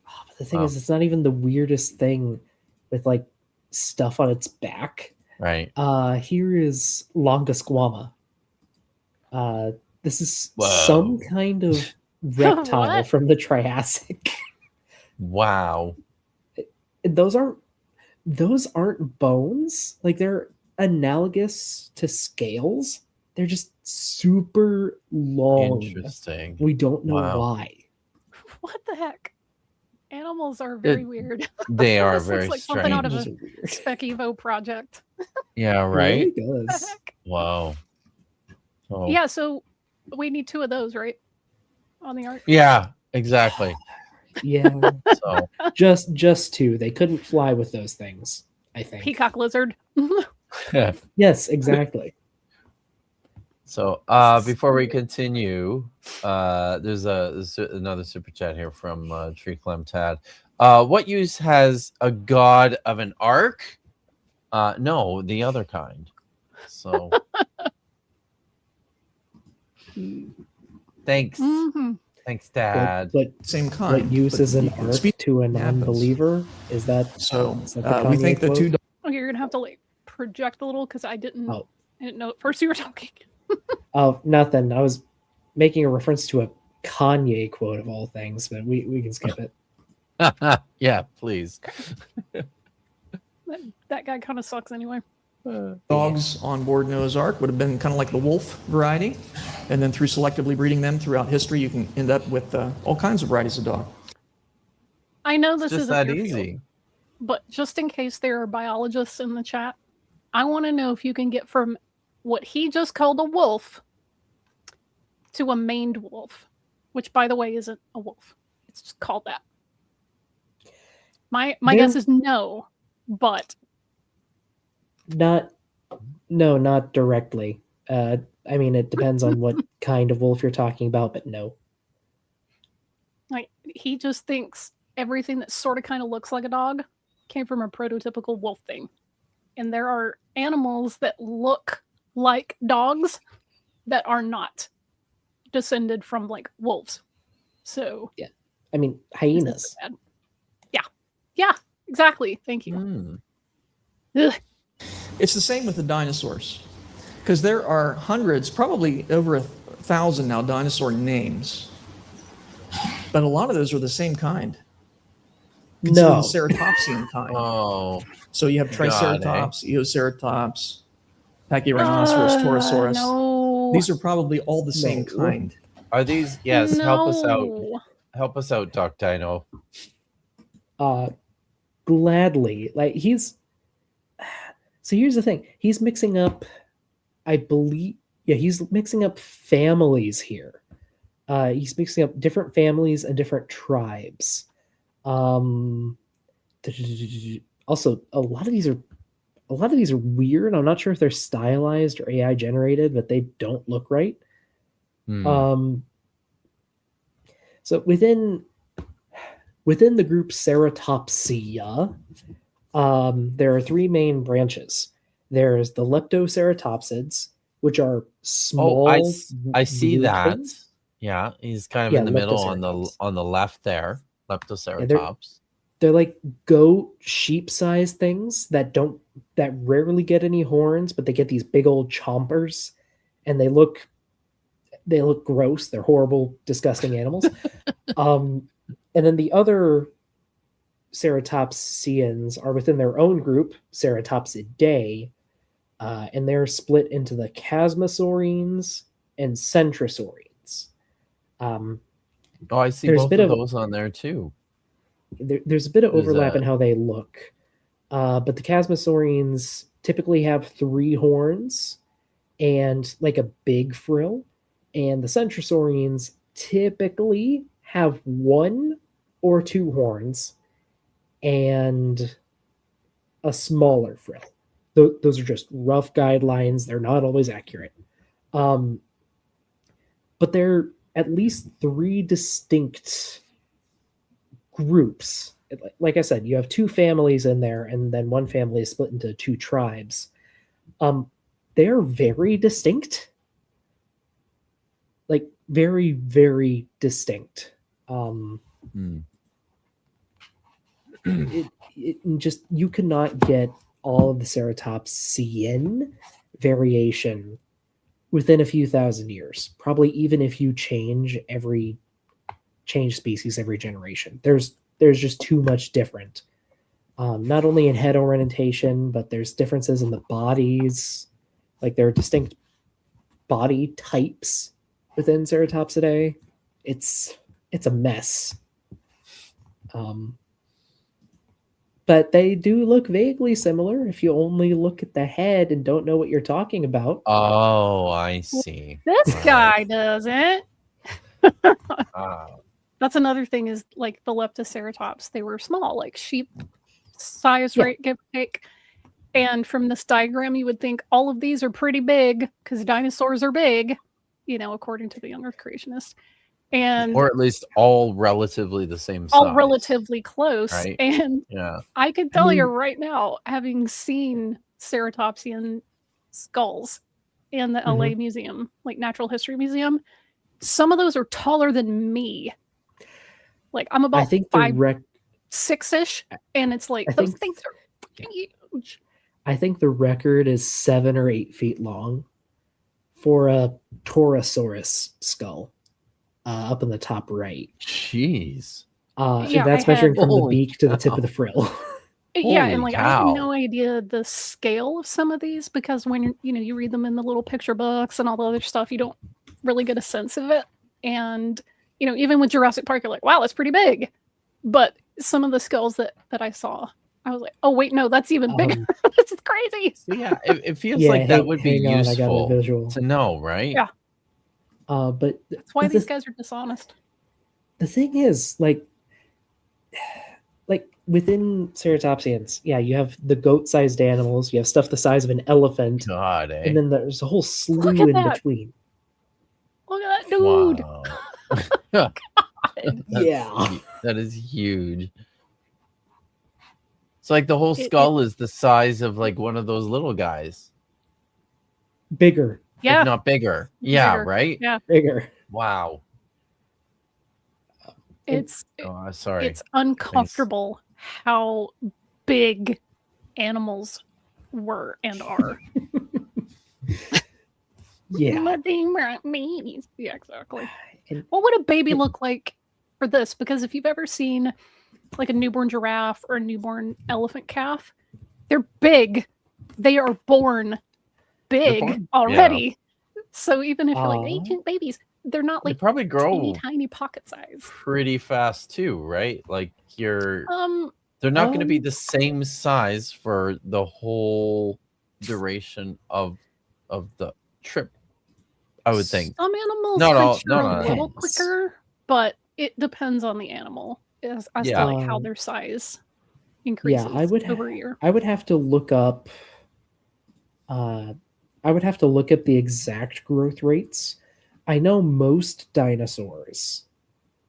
C: Oh, but the thing is, it's not even the weirdest thing with like stuff on its back.
B: Right.
C: Here is Longasquama. This is some kind of reptile from the Triassic.
B: Wow.
C: Those aren't bones. Like they're analogous to scales. They're just super long.
B: Interesting.
C: We don't know why.
A: What the heck? Animals are very weird.
B: They are
A: This
B: very
A: looks like
B: strange.
A: something out of a Spec Evo project.
B: Yeah, right.
C: It really does.
B: Wow. Oh.
A: Yeah, so we need 2 of those, right? On the arc.
B: Yeah, exactly.
C: Yeah.
B: So
C: just 2. They couldn't fly with those things, I think.
A: Peacock lizard.
C: Yes, exactly.
B: So before we continue, there's another super chat here from Tree Clem Tad. What use has a god of an ark? No, the other kind. So thanks. Thanks, Dad.
C: But
D: Same kind.
C: what use is an ark to a non-believer? Is that
D: So
C: is that the
D: we
C: Kanye
D: think the
C: quote?
D: two
A: Okay, you're gonna have to like project a little because I didn't know at first you were talking.
C: Oh, nothing. I was making a reference to a Kanye quote of all things, but we can skip it.
B: Yeah, please.
A: That guy kind of sucks anyway.
D: Dogs on board Noah's Ark would have been kind of like the wolf variety. And then through selectively breeding them throughout history, you can end up with all kinds of varieties of dog.
A: I know
B: It's
A: this
B: just
A: isn't
B: that
A: your field,
B: easy.
A: but just in case there are biologists in the chat, I want to know if you can get from what he just called a wolf to a maned wolf, which, by the way, isn't a wolf. It's just called that. My guess is no, but
C: Not directly. I mean, it depends on what kind of wolf you're talking about, but no.
A: like he just thinks everything that sort of kind of looks like a dog came from a prototypical wolf thing. And there are animals that look like dogs that are not descended from like wolves. So
C: I mean,
A: it's not
C: hyenas.
A: so bad. Yeah, exactly. Thank you.
B: Hmm.
A: Ugh.
D: It's the same with the dinosaurs, because there are hundreds, probably over 1,000 now, dinosaur names. But a lot of those are the same kind. Consider
C: No.
D: the ceratopsian kind.
B: Oh,
D: So you have
B: God,
D: Triceratops, Eoceratops, Pachyrhinoceros, Torosaurus.
A: No.
D: These are probably all the same
C: No.
D: kind.
B: are these? Yes, help us out.
A: No.
B: Help us out, Doc Dino.
C: Gladly. Like he's so here's the thing. He's mixing up, I believe, he's mixing up families here. He's mixing up different families and different tribes. Also, a lot of these are weird. I'm not sure if they're stylized or AI generated, but they don't look right.
B: Hmm.
C: So within the group Ceratopsia, there are three main branches. There's the Leptoceratopsids, which are small.
B: I see
C: weird
B: that.
C: things.
B: Yeah, he's kind of
C: Yeah,
B: in the middle on
C: Leptoceratops.
B: the left there. Leptoceratops.
C: They're like goat, sheep-sized things that rarely get any horns, but they get these big old chompers, and they look gross. They're horrible, disgusting animals. And then the other ceratopsians are within their own group, Ceratopsidae, and they're split into the Chasmosaurines and Centrosaurines.
B: Oh, I see
C: there's a
B: both
C: bit
B: of
C: of-
B: those on there too.
C: There's a bit of
B: There's
C: overlap
B: a-
C: in how they look, but the Chasmosaurines typically have 3 horns and like a big frill, and the Centrosaurines typically have 1 or 2 horns and a smaller frill. Those are just rough guidelines. They're not always accurate. But there are at least 3 distinct groups. Like I said, you have 2 families in there, and then one family is split into 2 tribes. They're very distinct. Like very, very distinct.
B: Hmm.
C: Just you cannot get all of the ceratopsian variation within a few thousand years. Probably even if you change species every generation. There's just too much different. Not only in head orientation, but there's differences in the bodies. Like there are distinct body types within Ceratopsidae. It's a mess. But they do look vaguely similar if you only look at the head and don't know what you're talking about.
B: Oh, I see.
A: This
B: Right.
A: guy doesn't.
B: Ah.
A: That's another thing is like the Leptoceratops. They were small, like sheep size,
C: Yeah.
A: right? Give or take. And from this diagram, you would think all of these are pretty big because dinosaurs are big, according to the young Earth creationist. And
B: Or at least all relatively the same size.
A: all relatively close.
B: right?
A: And
B: Yeah.
A: I could tell you
C: mean-
A: right now, having seen ceratopsian skulls in the LA museum, like Natural History Museum, some of those are taller than me. Like I'm about
C: I think the
A: 6-ish, and it's like
C: I
A: those
C: think-
A: things are huge.
C: I think the record is 7 or 8 feet long for a Torosaurus skull up in the top right.
B: Jeez.
A: Yeah,
C: That's
A: I
C: measuring
A: had-
C: from the
B: Holy
C: beak to the tip
B: cow.
C: of the frill.
A: Yeah, and
B: Holy
A: like I have
B: cow.
A: no idea the scale of some of these because when you read them in the little picture books and all the other stuff, you don't really get a sense of it. And even with Jurassic Park, you're like, wow, that's pretty big. But some of the scales that I saw, I was like, oh wait, no, that's even bigger. This is crazy.
B: So yeah, it feels
C: Yeah,
B: like that would be
C: hang on, I got a
B: useful
C: visual.
B: to know, right?
A: Yeah.
C: But
A: That's why
C: the,
A: these guys are dishonest.
C: the thing is, like within ceratopsians, yeah, you have the goat-sized animals, you have stuff the size of an elephant,
B: God, eh?
C: and then there's a whole slew
A: Look at
C: in
A: that.
C: between.
A: Look at that dude.
B: Wow.
C: Yeah.
B: That is huge. It's like the whole
A: It-
B: skull is the size of like one of those little guys,
C: Bigger.
A: Yeah.
B: if not bigger. Yeah,
A: Bigger.
B: right?
A: Yeah.
C: Bigger.
B: Wow.
A: It's
B: Oh, sorry.
A: it's uncomfortable how big animals were and are.
C: Yeah.
A: But they weren't babies. Yeah, exactly.
C: And-
A: What would a baby look like for this? Because if you've ever seen like a newborn giraffe or a newborn elephant calf, they're big. They are born big
B: born-
A: already. So even if you're like, they
C: Aw.
A: took babies, they're not
B: They
A: like
B: probably grow
A: teeny tiny pocket size.
B: pretty fast too, right? Like they're not going to be
C: Um,
B: the same size for the whole duration of the trip, I would think.
A: Some animals
B: Not
A: could
B: all-
A: chew a
B: not all.
A: little
C: Depends.
A: quicker, but it depends on the animal as
B: Yeah.
A: to like how their size increases over a year.
C: I would have to look up the exact growth rates. I know most dinosaurs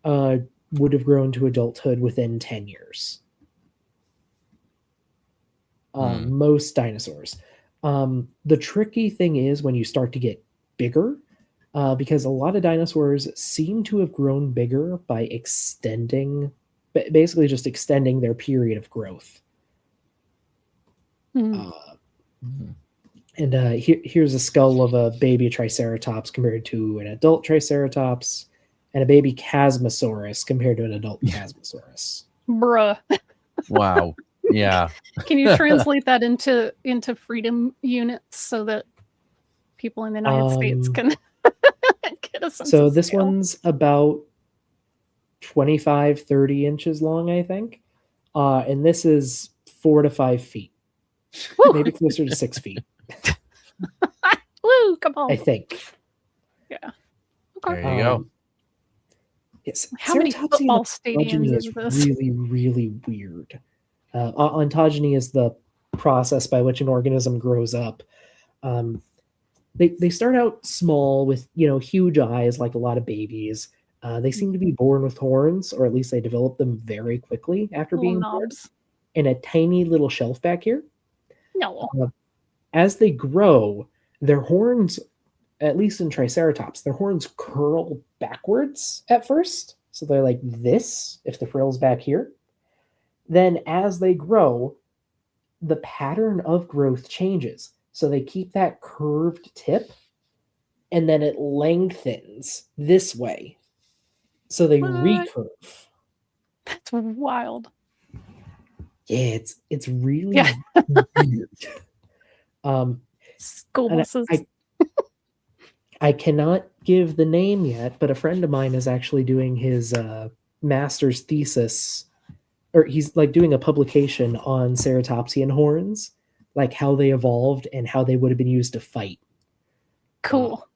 C: would have grown to adulthood within 10 years. Most dinosaurs. The tricky thing is when you start to get bigger, because a lot of dinosaurs seem to have grown bigger by basically just extending their period of growth.
A: Hmm.
C: And here's a skull of a baby Triceratops compared to an adult Triceratops, and a baby Chasmosaurus compared to an adult Chasmosaurus.
A: Bruh.
B: Wow. Yeah.
A: Can you translate that into freedom units so that people in the United States can get a sense
C: So
A: of
C: this
A: scale?
C: one's about 25-30 inches long, I think. And this is 4 to 5 feet.
A: Woo!
C: Maybe closer to 6 feet,
A: Woo, come on.
C: I think.
A: Okay.
B: There you go.
C: Yes.
A: How many
C: Ceratopsian
A: football
C: ontogeny
A: stadiums is this?
C: really, really weird. Ontogeny is the process by which an organism grows up. They start out small with huge eyes like a lot of babies. They seem to be born with horns, or at least they develop them very quickly after
A: Little
C: being born,
A: knobs.
C: and a tiny little shelf back here.
A: No.
C: As they grow, their horns, at least in Triceratops, their horns curl backwards at first. So they're like this, if the frill's back here. Then as they grow, the pattern of growth changes. So they keep that curved tip, and then it lengthens this way. So they
A: What?
C: recurve.
A: That's wild.
C: Yeah, it's really
A: Yeah.
C: weird.
A: School
C: And
A: buses.
C: I cannot give the name yet, but a friend of mine is actually doing his master's thesis, or he's like doing a publication on ceratopsian horns, like how they evolved and how they would have been used to fight.
A: Cool.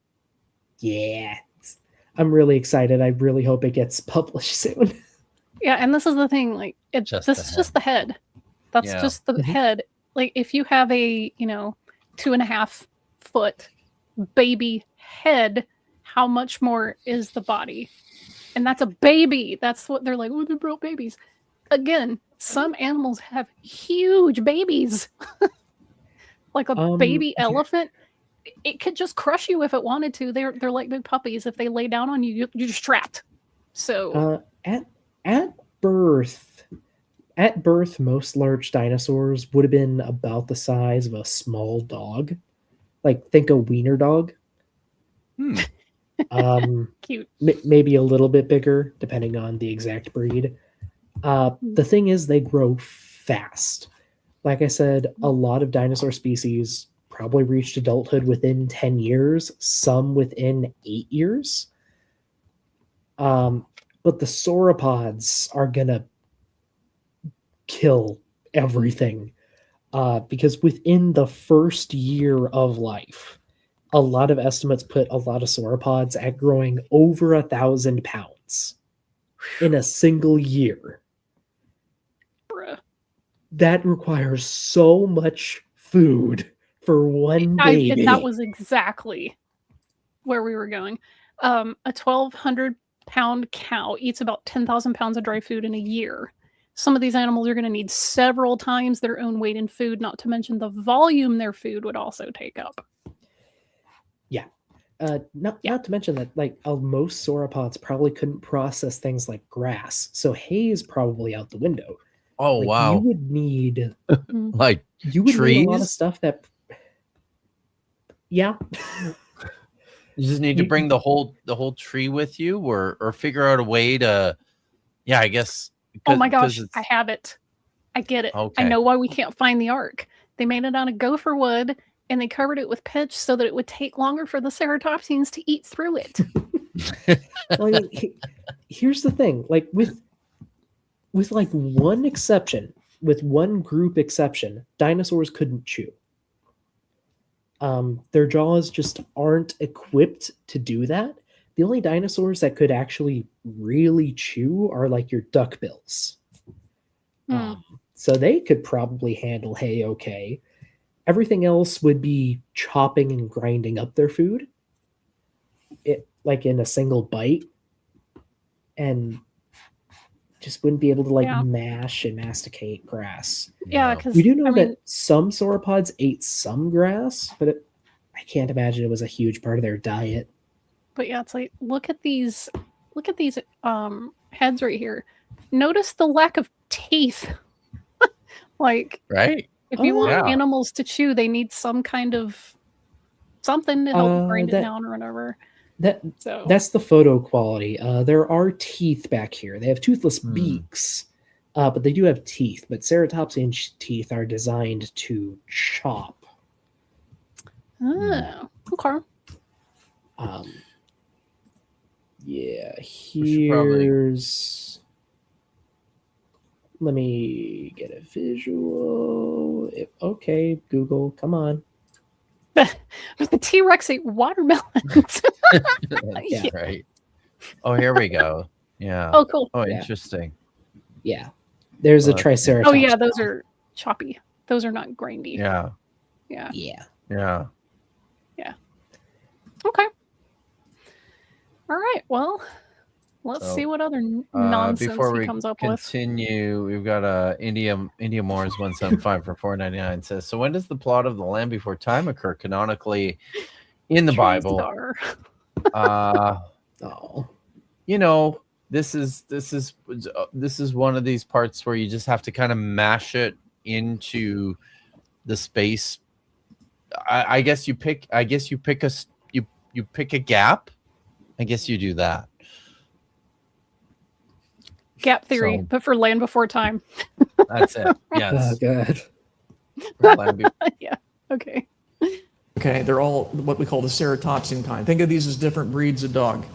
C: Yeah, I'm really excited. I really hope it gets published soon.
A: Yeah, and this is the thing, like
B: Just
A: this
B: the
A: is just the head. That's
B: Yeah.
A: just the
C: Mhm.
A: head. Like if you have a 2.5 foot baby head, how much more is the body? And that's a baby. That's what they're like, oh, they're real babies. Again, some animals have huge babies. Like a baby
C: yeah.
A: elephant, it could just crush you if it wanted to. They're like big puppies. If they lay down on you, you're just trapped. So
C: At birth, most large dinosaurs would have been about the size of a small dog. Like think a wiener dog.
A: cute.
C: Maybe a little bit bigger, depending on the exact breed. The thing is, they grow fast. Like I said, a lot of dinosaur species probably reached adulthood within 10 years, some within 8 years. But the sauropods are going to kill everything because within the first year of life, a lot of estimates put a lot of sauropods at growing over 1,000 pounds in a single year.
A: Bruh.
C: That requires so much food for one baby.
A: That was exactly where we were going. A 1,200-pound cow eats about 10,000 pounds of dry food in a year. Some of these animals are going to need several times their own weight in food, not to mention the volume their food would also take up.
C: Not to mention that most sauropods probably couldn't process things like grass, so hay is probably out the window.
B: Oh wow!
C: You would need
B: like
C: need a lot of
B: trees?
C: stuff that. Yeah.
B: You just need to bring the whole tree with you, or figure out a way to. Yeah, I guess.
A: Oh my gosh, I have it. I get it.
B: Okay.
A: I know why we can't find the ark. They made it out of gopher wood, and they covered it with pitch so that it would take longer for the ceratopsians to eat through it.
C: Well, I mean, here's the thing: like with one exception, with one group exception, dinosaurs couldn't chew. Their jaws just aren't equipped to do that. The only dinosaurs that could actually really chew are like your duckbills. So they could probably handle hay okay. Everything else would be chopping and grinding up their food, like in a single bite, and just wouldn't be able to mash and masticate grass.
A: Yeah, because
C: we do know that some sauropods ate some grass, but I can't imagine it was a huge part of their diet.
A: But yeah, it's like look at these heads right here. Notice the lack of teeth.
B: Right.
A: If you want animals to chew, they need some kind of something to help grind it down or whatever.
C: That's the photo quality. There are teeth back here. They have toothless beaks, but they do have teeth. But ceratopsian teeth are designed to chop.
A: Oh, okay.
C: Yeah, here's... Let me get a visual. Okay, Google, come on.
A: The T-Rex ate watermelons.
B: Yeah, right. Oh, here we go. Yeah.
A: Oh, cool.
B: Oh,
C: Yeah.
B: interesting.
C: Yeah. There's a Triceratops.
A: Oh, yeah, those are choppy. Those are not grindy.
B: Yeah.
A: Yeah.
C: Yeah.
B: Yeah.
A: Okay. All right. Well, let's see what other nonsense
B: before
A: he
B: we
A: comes up with.
B: continue, we've got India Moore's 175 for 4.99 says, so when does the plot of The Land Before Time occur canonically in the Bible? You know, this is one of these parts where you just have to kind of mash it into the space. I guess you pick a gap. I guess you do that.
A: Gap theory,
B: So-
A: but for Land Before Time.
B: That's it.
C: Oh,
B: Yes.
C: God.
A: Yeah. Okay.
D: Okay, they're all what we call the ceratopsian kind. Think of these as different breeds of dog.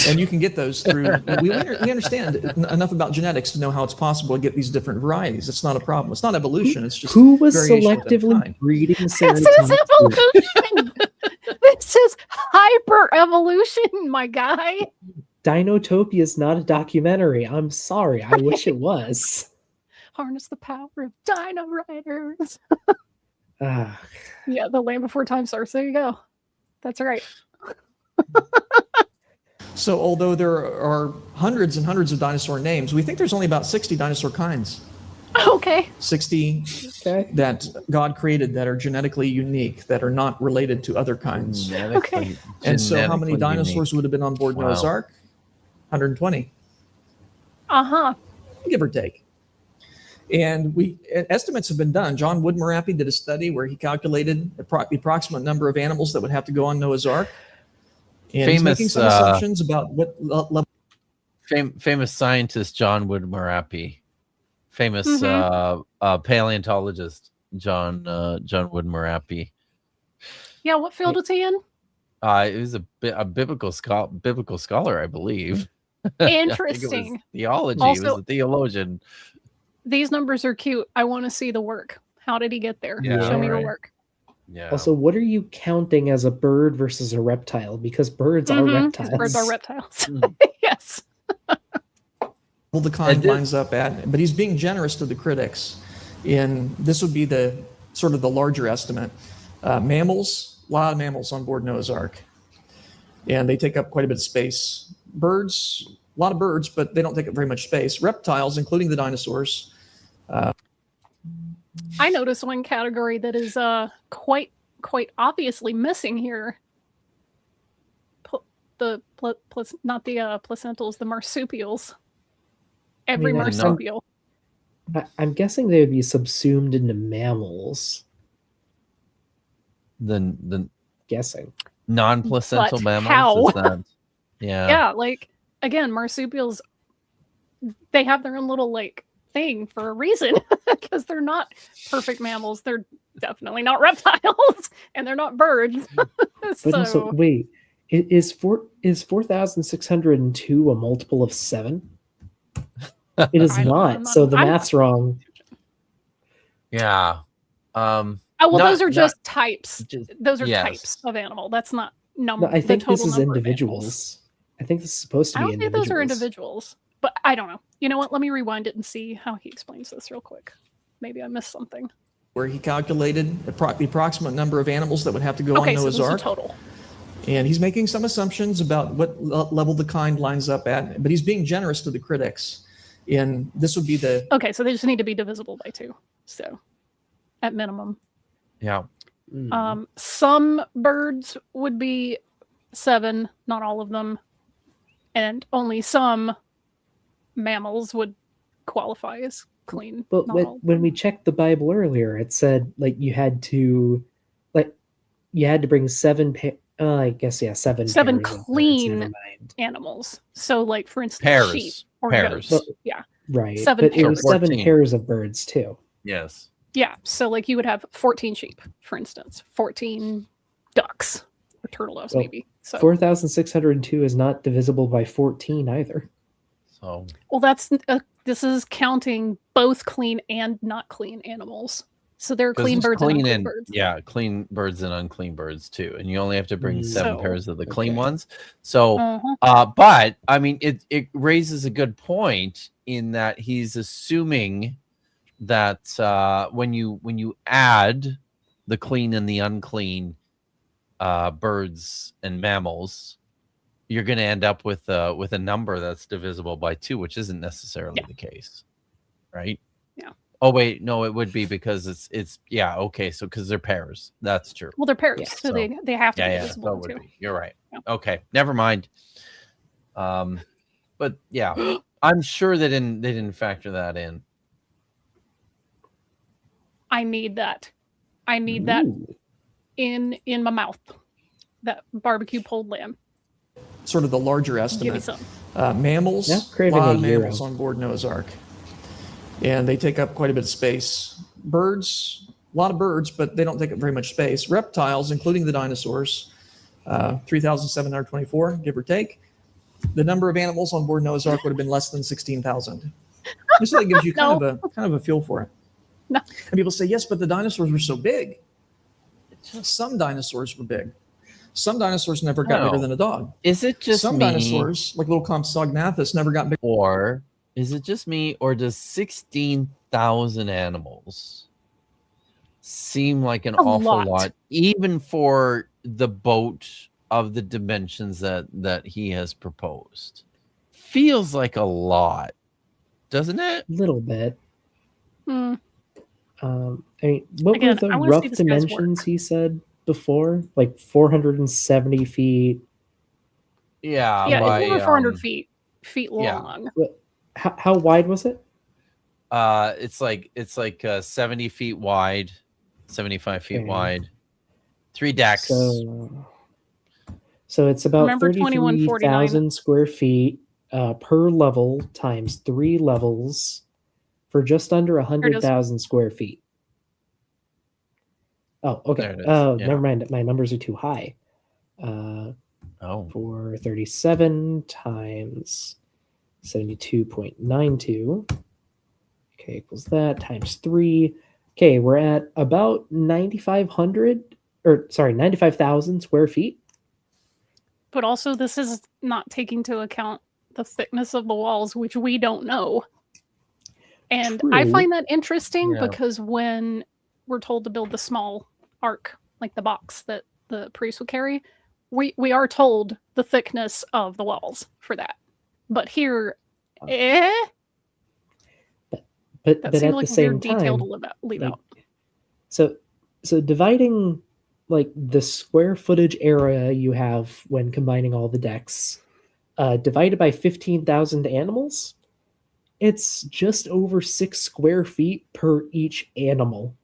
D: And you can get those through. We understand enough about genetics to know how it's possible to get these different varieties. It's not a problem. It's not evolution. It's just
C: Who was
D: variation within
C: selectively
D: kind.
C: breeding
A: This is
C: ceratopsians?
A: evolution. This is hyper evolution, my guy.
C: Dinotopia is not a documentary. I'm sorry. I wish it was.
A: Harness the power of Dino Riders.
C: Ah,
A: Yeah, the Land Before Time source. There you go. That's right.
D: So although there are hundreds and hundreds of dinosaur names, we think there's only about 60 dinosaur kinds.
A: Okay.
D: 60
C: okay.
D: that God created that are genetically unique, that are not related to other kinds.
A: Okay.
D: And so how many
B: Genetically
D: dinosaurs would have been on board
B: Wow.
D: Noah's Ark? 120,
A: Uh-huh.
D: give or take. And estimates have been done. John Woodmarappy did a study where he calculated the approximate number of animals that would have to go on Noah's Ark. And he's making some assumptions about what level.
B: Famous scientist John Woodmarappy famous paleontologist John Woodmore-Appy.
A: Yeah, what field was he in?
B: He was a biblical scholar, I believe. I think it was
A: Interesting.
B: theology.
A: Also-
B: He was a theologian.
A: These numbers are cute. I want to see the work. How did he get there?
B: Yeah,
A: Show me your
B: right.
A: work.
B: Yeah.
C: Also, what are you counting as a bird versus a reptile? Because birds are
A: Mhm, 'cause
C: reptiles.
A: birds are reptiles.
B: Mm.
A: Yes.
D: Well, the kind
B: And this-
D: lines up at, but he's being generous to the critics. And this would be the sort of the larger estimate. Mammals, a lot of mammals on board Noah's Ark. And they take up quite a bit of space. Birds, a lot of birds, but they don't take up very much space. Reptiles, including the dinosaurs.
A: I noticed one category that is quite obviously missing here. Not the placentals, the marsupials. Every
C: mean,
A: marsupial.
C: I'm guessing they would be subsumed into mammals.
B: The
C: Guessing.
B: non-placental
A: But
B: mammals.
A: how?
B: Is that? Yeah.
A: Yeah, like again, marsupials, they have their own little like thing for a reason because they're not perfect mammals. They're definitely not reptiles, and they're not birds.
C: But also, wait, is 4,602 a multiple of 7? It is
A: I'm
C: not.
A: not-
C: So the
A: I'm-
C: math's wrong.
B: Yeah.
A: Oh well,
B: Not-
A: those are
B: not-
A: just types.
B: just-
A: Those are
B: yes.
A: types of animal. That's not
C: No,
A: number.
C: I think this is
A: number of animals.
C: individuals. I think this is supposed to
A: I
C: be
A: don't think
C: individuals.
A: those are individuals, but I don't know. You know what? Let me rewind it and see how he explains this real quick. Maybe I missed something.
D: Where he calculated the approximate number of animals that would have to go
A: Okay,
D: on
A: so
D: Noah's
A: this is
D: Ark.
A: total.
D: And he's making some assumptions about what level the kind lines up at, but he's being generous to the critics. And this would be the
A: Okay, so they just need to be divisible by 2. So, at minimum.
B: Yeah.
C: Mm.
A: Some birds would be 7, not all of them, and only some mammals would qualify as clean.
C: But
A: not all of
C: when
A: them.
C: we checked the Bible earlier, it said you had to bring 7 I guess 7
A: 7
C: pairs of birds,
A: clean
C: never mind.
A: animals. So, like for instance,
B: Pairs.
A: sheep or
B: Pairs.
A: goats. Yeah,
C: Right.
A: 7
C: but it was
A: pairs.
C: 7
B: 14.
C: pairs of birds too.
B: Yes.
A: yeah. So, like you would have 14 sheep, for instance, 14 ducks or turtle doves,
C: Well,
A: maybe. So,
C: 4,602 is not divisible by 14 either.
B: So
A: well, this is counting both clean and not clean animals. So there are
B: 'cause
A: clean
B: there's
A: birds and
B: clean
A: unclean birds.
B: yeah, clean birds and unclean birds too, and you only have to bring 7
A: So-
B: pairs of the clean
C: okay.
B: ones. So,
A: Uh-huh.
B: but I mean, it raises a good point in that he's assuming that when you add the clean and the unclean birds and mammals, you're going to end up with a number that's divisible by 2, which isn't necessarily
A: Yeah.
B: the case, right?
A: Yeah.
B: Oh wait, no, it would be because it's yeah, okay, so because they're pairs, that's true.
A: Well, they're pairs,
C: Yeah,
A: so
B: so-
A: they have to be
B: Yeah,
A: divisible
B: so it
A: in
B: would
A: 2.
B: be. You're right.
A: Yeah.
B: Okay, never mind. But yeah, I'm sure they didn't factor that in.
A: I need that. I need that
C: Ooh.
A: in my mouth. That barbecue pulled lamb.
D: sort of the larger
A: Give me
D: estimate.
A: some.
D: Mammals,
C: Now
D: a
C: craving
D: lot
C: a
D: of mammals
C: gyro.
D: on board Noah's Ark. And they take up quite a bit of space. Birds, a lot of birds, but they don't take up very much space. Reptiles, including the dinosaurs, 3,724, give or take. The number of animals on board Noah's Ark would have been less than 16,000. Just so that gives you kind of a feel for it.
A: No.
D: And people say, yes, but the dinosaurs were so big. Some dinosaurs were big. Some dinosaurs never got
B: No.
D: bigger than a dog.
B: Is it just
D: Some
B: me,
D: dinosaurs, like little Compsognathus, never got bigger.
B: or is it just me, or does 16,000 animals seem like an awful lot, even for the boat of the dimensions that he has proposed? Feels like a lot, doesn't it?
C: Little bit.
A: Hmm.
C: I mean, what
A: Again,
C: were the
A: I wanna
C: rough
A: see this guy's
C: dimensions
A: work.
C: he said before? Like 470 feet.
B: Yeah,
A: Yeah,
B: by,
A: it's over 400 feet
B: yeah.
A: long.
C: How wide was it?
B: It's like 70 feet wide, 75 feet
C: Okay.
B: wide, 3 decks.
C: So it's about
A: Remember 2149?
C: 33,000 square feet per level times 3 levels. for just under
A: it is.
C: 100,000 square feet. Oh, okay.
B: There it is,
C: Oh,
B: yeah.
C: never mind. My numbers are too high.
B: Oh,
C: 437 times 72.92. Okay, equals that times 3. Okay, we're at about 95,000 square feet.
A: But also, this is not taking into account the thickness of the walls, which we don't know. And I
C: True.
A: find that interesting
B: Yeah.
A: because when we're told to build the small ark, like the box that the priest would carry, we are told the thickness of the walls for that. But here,
C: But
A: that
C: but
A: seemed
C: at
A: like
C: the
A: a
C: same
A: weird detail to
C: time,
A: leave
C: like,
A: out.
C: so dividing like the square footage area you have when combining all the decks, divided by 15,000 animals, it's just over 6 square feet per each animal.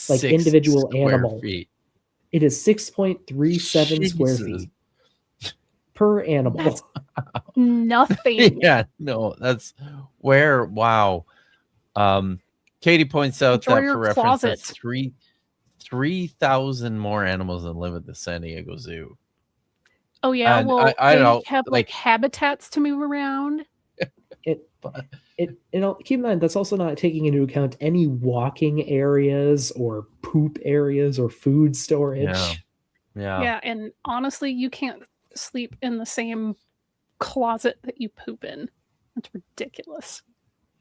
C: Like
B: 6
C: individual
B: square
C: animal.
B: feet.
C: It is 6.37 square
B: Jesus.
C: feet per animal.
A: That's nothing.
B: Yeah, no, that's where. Wow. Katie points out
A: Enjoy
B: that
A: your
B: for reference, that's
A: closet.
B: 3,000 more animals than live at the San Diego Zoo.
A: Oh yeah,
B: And
A: well
B: I
A: they
B: don't
A: have like habitats to move around.
C: Keep in mind that's also not taking into account any walking areas or poop areas or food storage.
B: Yeah.
A: Yeah, and honestly, you can't sleep in the same closet that you poop in. That's ridiculous.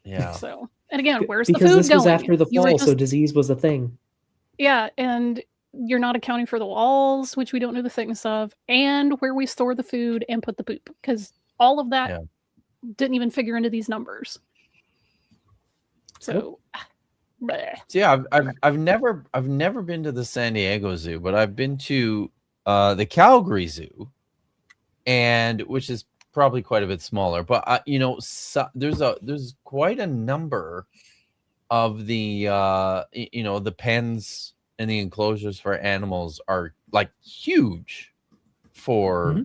B: Yeah.
A: So, and again, where's the
C: Because
A: food
C: this
A: going?
C: was after the
A: You were
C: fall, so
A: just-
C: disease was a thing.
A: yeah, and you're not accounting for the walls, which we don't know the thickness of, and where we store the food and put the poop, because all of that
B: Yeah.
A: didn't even figure into these numbers. So, bleh.
B: So yeah, I've never been to the San Diego Zoo, but I've been to the Calgary Zoo, and which is probably quite a bit smaller. But there's quite a number of the the pens and the enclosures for animals are like huge for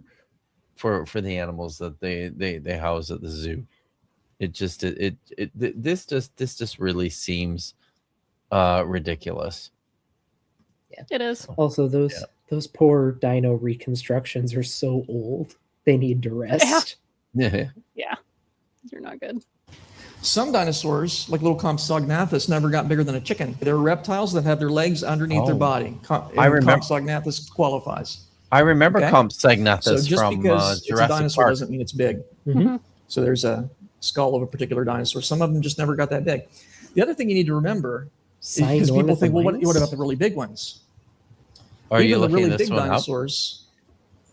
B: the animals that they house at the zoo. This just really seems ridiculous.
A: It is.
C: Also, those poor dino reconstructions are so old. They need to rest.
B: Yeah.
A: Yeah, you're not good.
D: Some dinosaurs, like little Compsognathus, never got bigger than a chicken. They're reptiles that have their legs underneath their
B: Oh.
D: body.
B: I remember-
D: Compsognathus qualifies.
B: I remember
D: Okay.
B: Compsognathus
D: So just
B: from
D: because it's a
B: Jurassic
D: dinosaur
B: Park.
D: doesn't mean it's big.
C: Mhm.
D: So there's a skull of a particular dinosaur. Some of them just never got that big. The other thing you need to remember is because people think, well, what about the really big ones?
B: Are you
D: Even the
B: looking
D: really
B: this
D: big
B: one up?
D: dinosaurs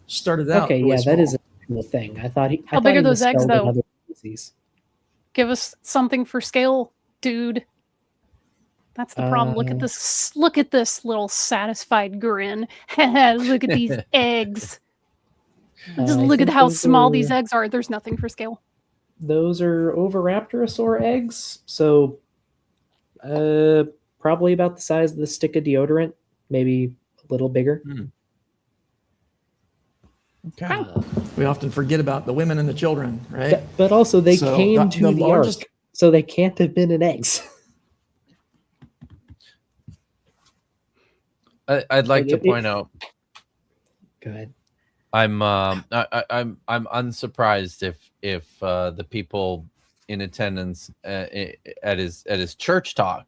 D: started out
C: Okay,
D: really
C: yeah,
D: small.
C: that is a cool thing. I thought
A: How big are those eggs,
C: misspelled
A: though?
C: another species.
A: Give us something for scale, dude. That's the problem. Look at this. Look at this little satisfied grin. Look at these eggs. Just
C: I
A: look at
C: think
A: how
C: those
A: small
C: are-
A: these eggs are. There's nothing for scale.
C: Those are Oviraptorosaur eggs, so probably about the size of the stick of deodorant, maybe a little bigger.
B: Okay.
D: We often forget about the women and the children, right?
C: But also they
D: So
C: came
D: the
C: to the
D: largest-
C: ark, so they can't have been in eggs.
B: I'd like to
C: It-
B: point out
C: Go ahead.
B: I'm unsurprised if the people in attendance at his church talk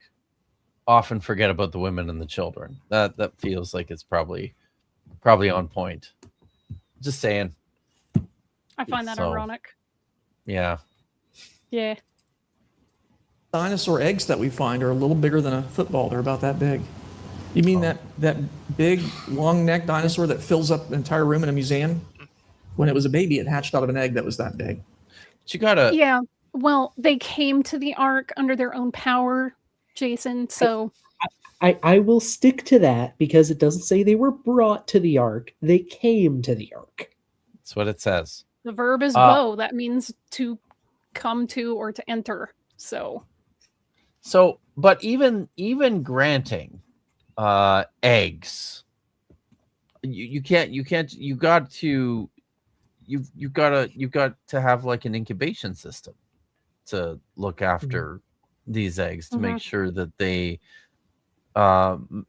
B: often forget about the women and the children. That feels like it's probably on point. Just saying.
A: I find that
B: So-
A: ironic.
B: Yeah.
A: Yeah.
D: Dinosaur eggs that we find are a little bigger than a football. They're about that big. You mean that big, long-necked dinosaur that fills up the entire room in a museum? When it was a baby, it hatched out of an egg that was that big.
B: But you gotta.
A: Yeah. Well, they came to the ark under their own power, Jason. So
C: I will stick to that because it doesn't say they were brought to the ark. They came to the ark.
B: That's what it says.
A: the verb is go. That means to come to or to enter. So
B: But even granting eggs, you've got to have like an incubation system to look after these eggs to make
A: Mhm.
B: sure that they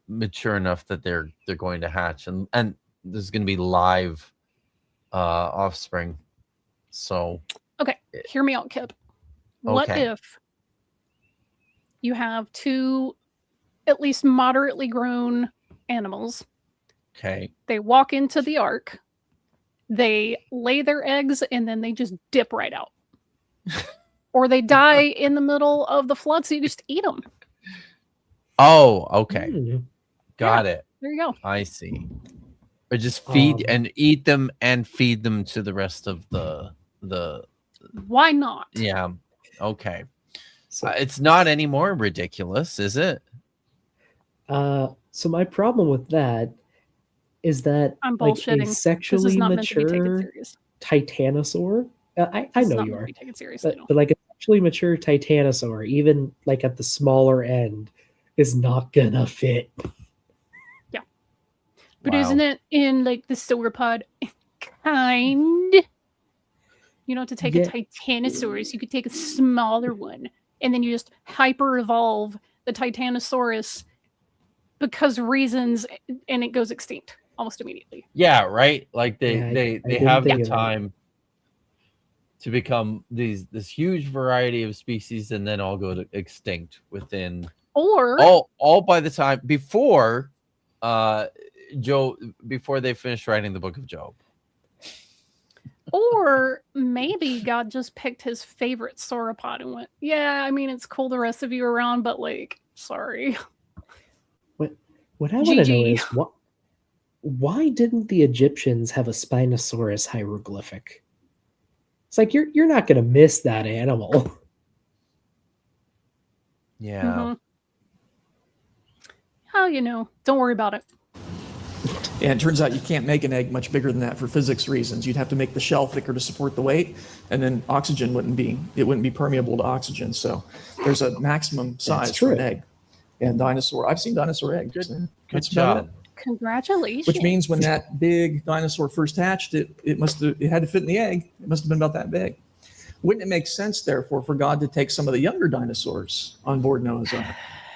B: mature enough that they're going to hatch, and there's going to be live offspring. So
A: Okay, hear me out, Kipp. What
B: Okay.
A: if you have two at least moderately grown animals?
B: okay,
A: They walk into the ark, they lay their eggs, and then they just dip right out. Or they die in the middle of the flood, so you just eat them.
B: oh, okay,
C: Hmm.
B: got it.
A: There you go.
B: I see. Or just feed and eat them and feed them to the rest of the
A: Why not?
B: yeah. Okay.
C: So,
B: It's not any more ridiculous, is it?
C: so my problem with that is that
A: I'm
C: like
A: bullshitting.
C: a
A: This is
C: sexually
A: not meant to be taken
C: mature
A: serious.
C: titanosaur. I
A: This is
C: know
A: not
C: you
A: meant to
C: are,
A: be taken seriously.
C: but,
A: No.
C: but like a sexually mature titanosaur, even like at the smaller end, is not gonna fit.
A: But
B: Wow.
A: isn't it in like the sauropod kind? You don't have to take
C: Yeah.
A: a Titanosaurus. You could take a smaller one, and then you just hyper evolve the Titanosaurus because reasons, and it goes extinct almost immediately.
B: Yeah, right. Like
C: Yeah, I
B: they
C: didn't
B: have the
C: think of that.
B: time to become this huge variety of species and then all go to extinct within
A: Or
B: all by the time before before they finish writing the book of Job.
A: or maybe God just picked his favorite sauropod and went, yeah, I mean it's cool the rest of you around, but like, sorry.
C: What I want to know
A: GG.
C: is why didn't the Egyptians have a Spinosaurus hieroglyphic? It's like you're not gonna miss that animal.
B: Yeah.
A: Mhm. Oh, you know, don't worry about it.
D: And it turns out you can't make an egg much bigger than that for physics reasons. You'd have to make the shell thicker to support the weight, and then oxygen wouldn't be permeable to oxygen. So there's a maximum size for an
C: true.
D: egg. And I've seen dinosaur eggs.
B: Good
D: That's about
B: job.
D: it.
A: Congratulations.
D: Which means when that big dinosaur first hatched, it had to fit in the egg. It must have been about that big. Wouldn't it make sense, therefore, for God to take some of the younger dinosaurs on board Noah's Ark?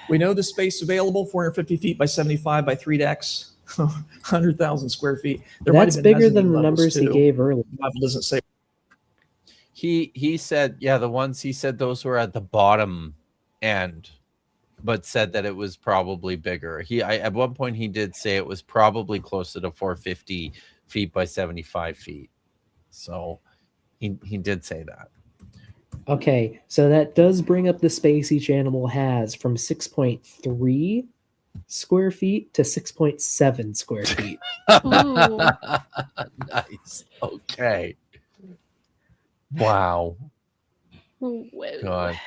D: We know the space available, 450 feet by 75 by 3 decks, 100,000 square feet. There might
C: That's
D: have been
C: bigger than
D: mezzanine
C: the
D: levels,
C: numbers he
D: too.
C: gave earlier.
D: The Bible doesn't say.
B: He said, yeah, the ones he said those were at the bottom end, but said that it was probably bigger. At one point he did say it was probably closer to 450 feet by 75 feet. So he did say that.
C: Okay, so that does bring up the space each animal has from 6.3 square feet to 6.7 square feet.
A: Ooh.
B: Nice. Okay. Wow.
A: Whoa.
B: God.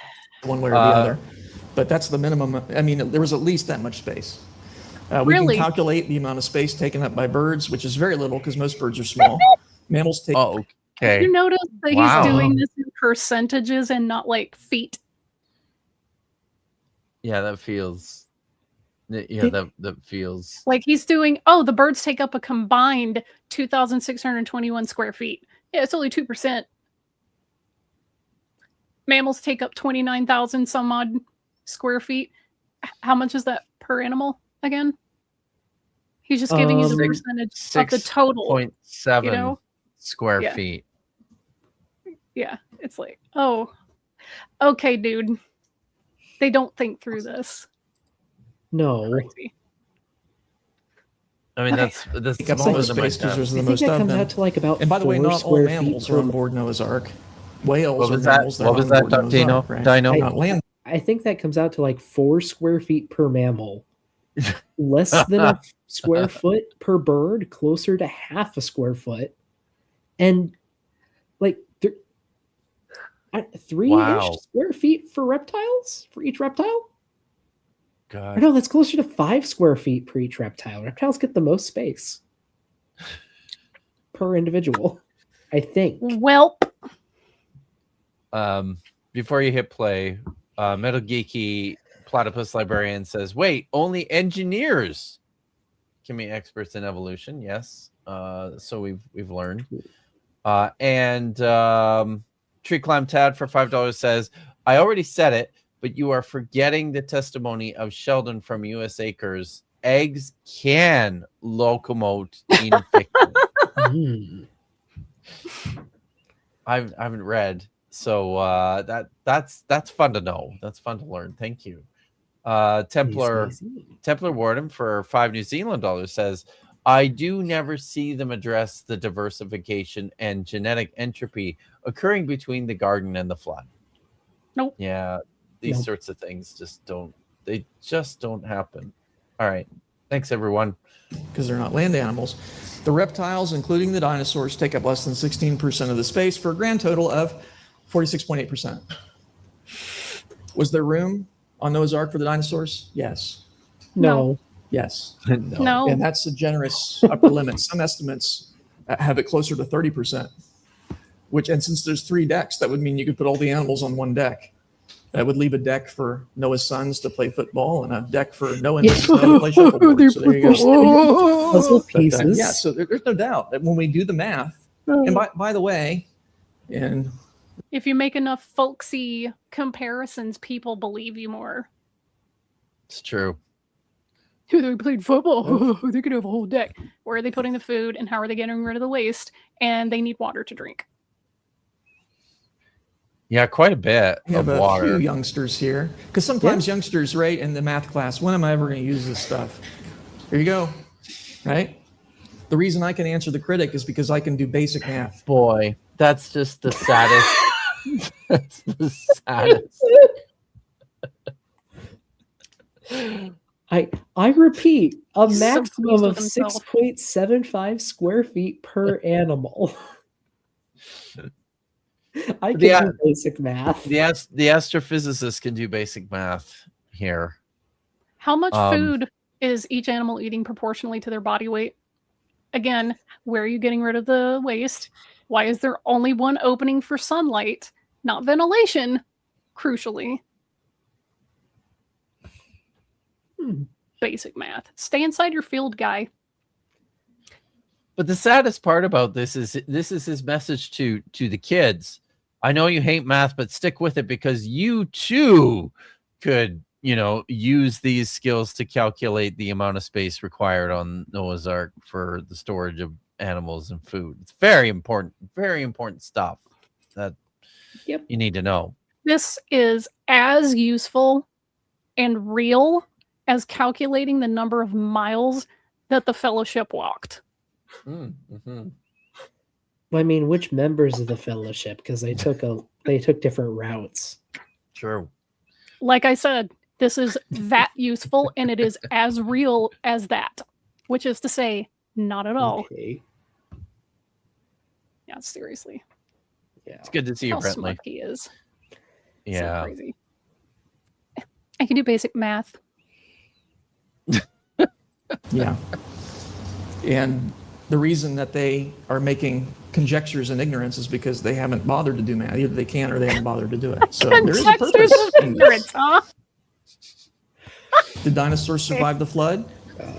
D: One way or the other. But that's the minimum. I mean, there was at least that much space. We
A: Really?
D: can calculate the amount of space taken up by birds, which is very little because most birds are small. Mammals take.
B: Oh,
A: Did
B: okay.
A: you notice that
B: Wow.
A: he's doing this in percentages and not like feet?
B: Yeah, that feels. Yeah, that feels.
A: Like he's doing, oh, the birds take up a combined 2,621 square feet. Yeah, it's only 2%. Mammals take up 29,000 some odd square feet. How much is that per animal again? He's just giving you the percentage of the total.
B: 6.7
A: you know?
B: square
A: Yeah.
B: feet.
A: Yeah, it's like, oh, okay, dude. They don't think through this.
C: No,
A: Crazy.
B: I mean,
A: Okay.
B: that's
D: Take up all
B: smaller
D: the
B: than my
D: space because
B: desk.
D: there's
C: I
D: the
C: think
D: most
C: that
D: of
C: comes
D: them.
C: out to like about
D: And by the way,
C: 4
D: not all
C: square
D: mammals
C: feet
D: are
C: per.
D: on board Noah's Ark. Whales
B: What
D: are
B: was that?
D: mammals that
B: What
D: are
B: was
D: on
B: that,
D: board Noah's
B: Dino?
D: Ark, right?
B: Dino?
D: Not land.
C: I think that comes out to like 4 square feet per mammal, less than a square foot per bird, closer to half a square foot, and like 3-ish
B: Wow.
C: square feet for reptiles for each reptile. Or
B: God.
C: no, that's closer to 5 square feet per each reptile. Reptiles get the most space per individual, I think.
A: Well,
B: Before you hit play, Metal Geeky Platypus Librarian says, "Wait, only engineers can be experts in evolution." Yes, so we've learned. And Tree Climb Tad for $5 says, "I already said it, but you are forgetting the testimony of Sheldon from US Acres. Eggs can locomote in fiction.
C: Mm.
B: I haven't read, so that's fun to know. That's fun to learn. Thank you. Templar Warden for $5 New Zealand dollars says, I do never see them address the diversification and genetic entropy occurring between the garden and the flood.
A: Nope.
B: Yeah, these sorts of things just don't happen. All right. Thanks, everyone.
D: Because they're not land animals. The reptiles, including the dinosaurs, take up less than 16% of the space for a grand total of 46.8%. Was there room on Noah's Ark for the dinosaurs? Yes.
C: No.
D: Yes.
A: No.
D: And that's a generous upper limit. Some estimates have it closer to 30%. And since there's 3 decks, that would mean you could put all the animals on one deck. That would leave a deck for Noah's sons to play football and a deck for Noah and his son to play shuffleboard. So there you go.
C: Puzzle pieces.
D: Yeah, so there's no doubt that when we do the math, and by the way, and
A: If you make enough folksy comparisons, people believe you more.
B: It's true.
A: They played football. They could have a whole deck. Where are they putting the food, and how are they getting rid of the waste? And they need water to drink.
B: Yeah, quite a bit
D: we have
B: of
D: a
B: water.
D: few youngsters here. Because sometimes youngsters, right, in the math class, when am I ever going to use this stuff? Here you go, right? The reason I can answer the critic is because I can do basic math.
B: Boy, that's just the saddest. That's the saddest.
C: I repeat, a
A: He's so
C: maximum
A: pleased
C: of
A: with himself.
C: 6.75 square feet per animal. I can
B: Yeah.
C: do basic math.
B: The astrophysicist can do basic math here.
A: How much food is each animal eating proportionally to their body weight? Again, where are you getting rid of the waste? Why is there only one opening for sunlight, not ventilation, crucially? Basic math. Stay inside your field, guy.
B: But the saddest part about this is his message to the kids. I know you hate math, but stick with it because you too could, use these skills to calculate the amount of space required on Noah's Ark for the storage of animals and food. It's very important stuff that you need to know.
A: This is as useful and real as calculating the number of miles that the Fellowship walked.
B: Mm-hmm.
C: I mean, which members of the Fellowship? Because they took different routes.
B: True.
A: Like I said, this is that useful, and it is as real as that, which is to say, not at all.
C: Okay.
A: Yeah, seriously.
C: Yeah.
B: It's good to see you,
A: How
B: Brentley.
A: smart he is.
B: Yeah.
A: So crazy. I can do basic math.
D: Yeah. And the reason that they are making conjectures and ignorance is because they haven't bothered to do math. Either they can't or they haven't bothered to do it. So there is a
A: Conjectures
D: purpose
A: of
D: in this.
A: ignorance, huh?
D: Did dinosaurs survive the flood?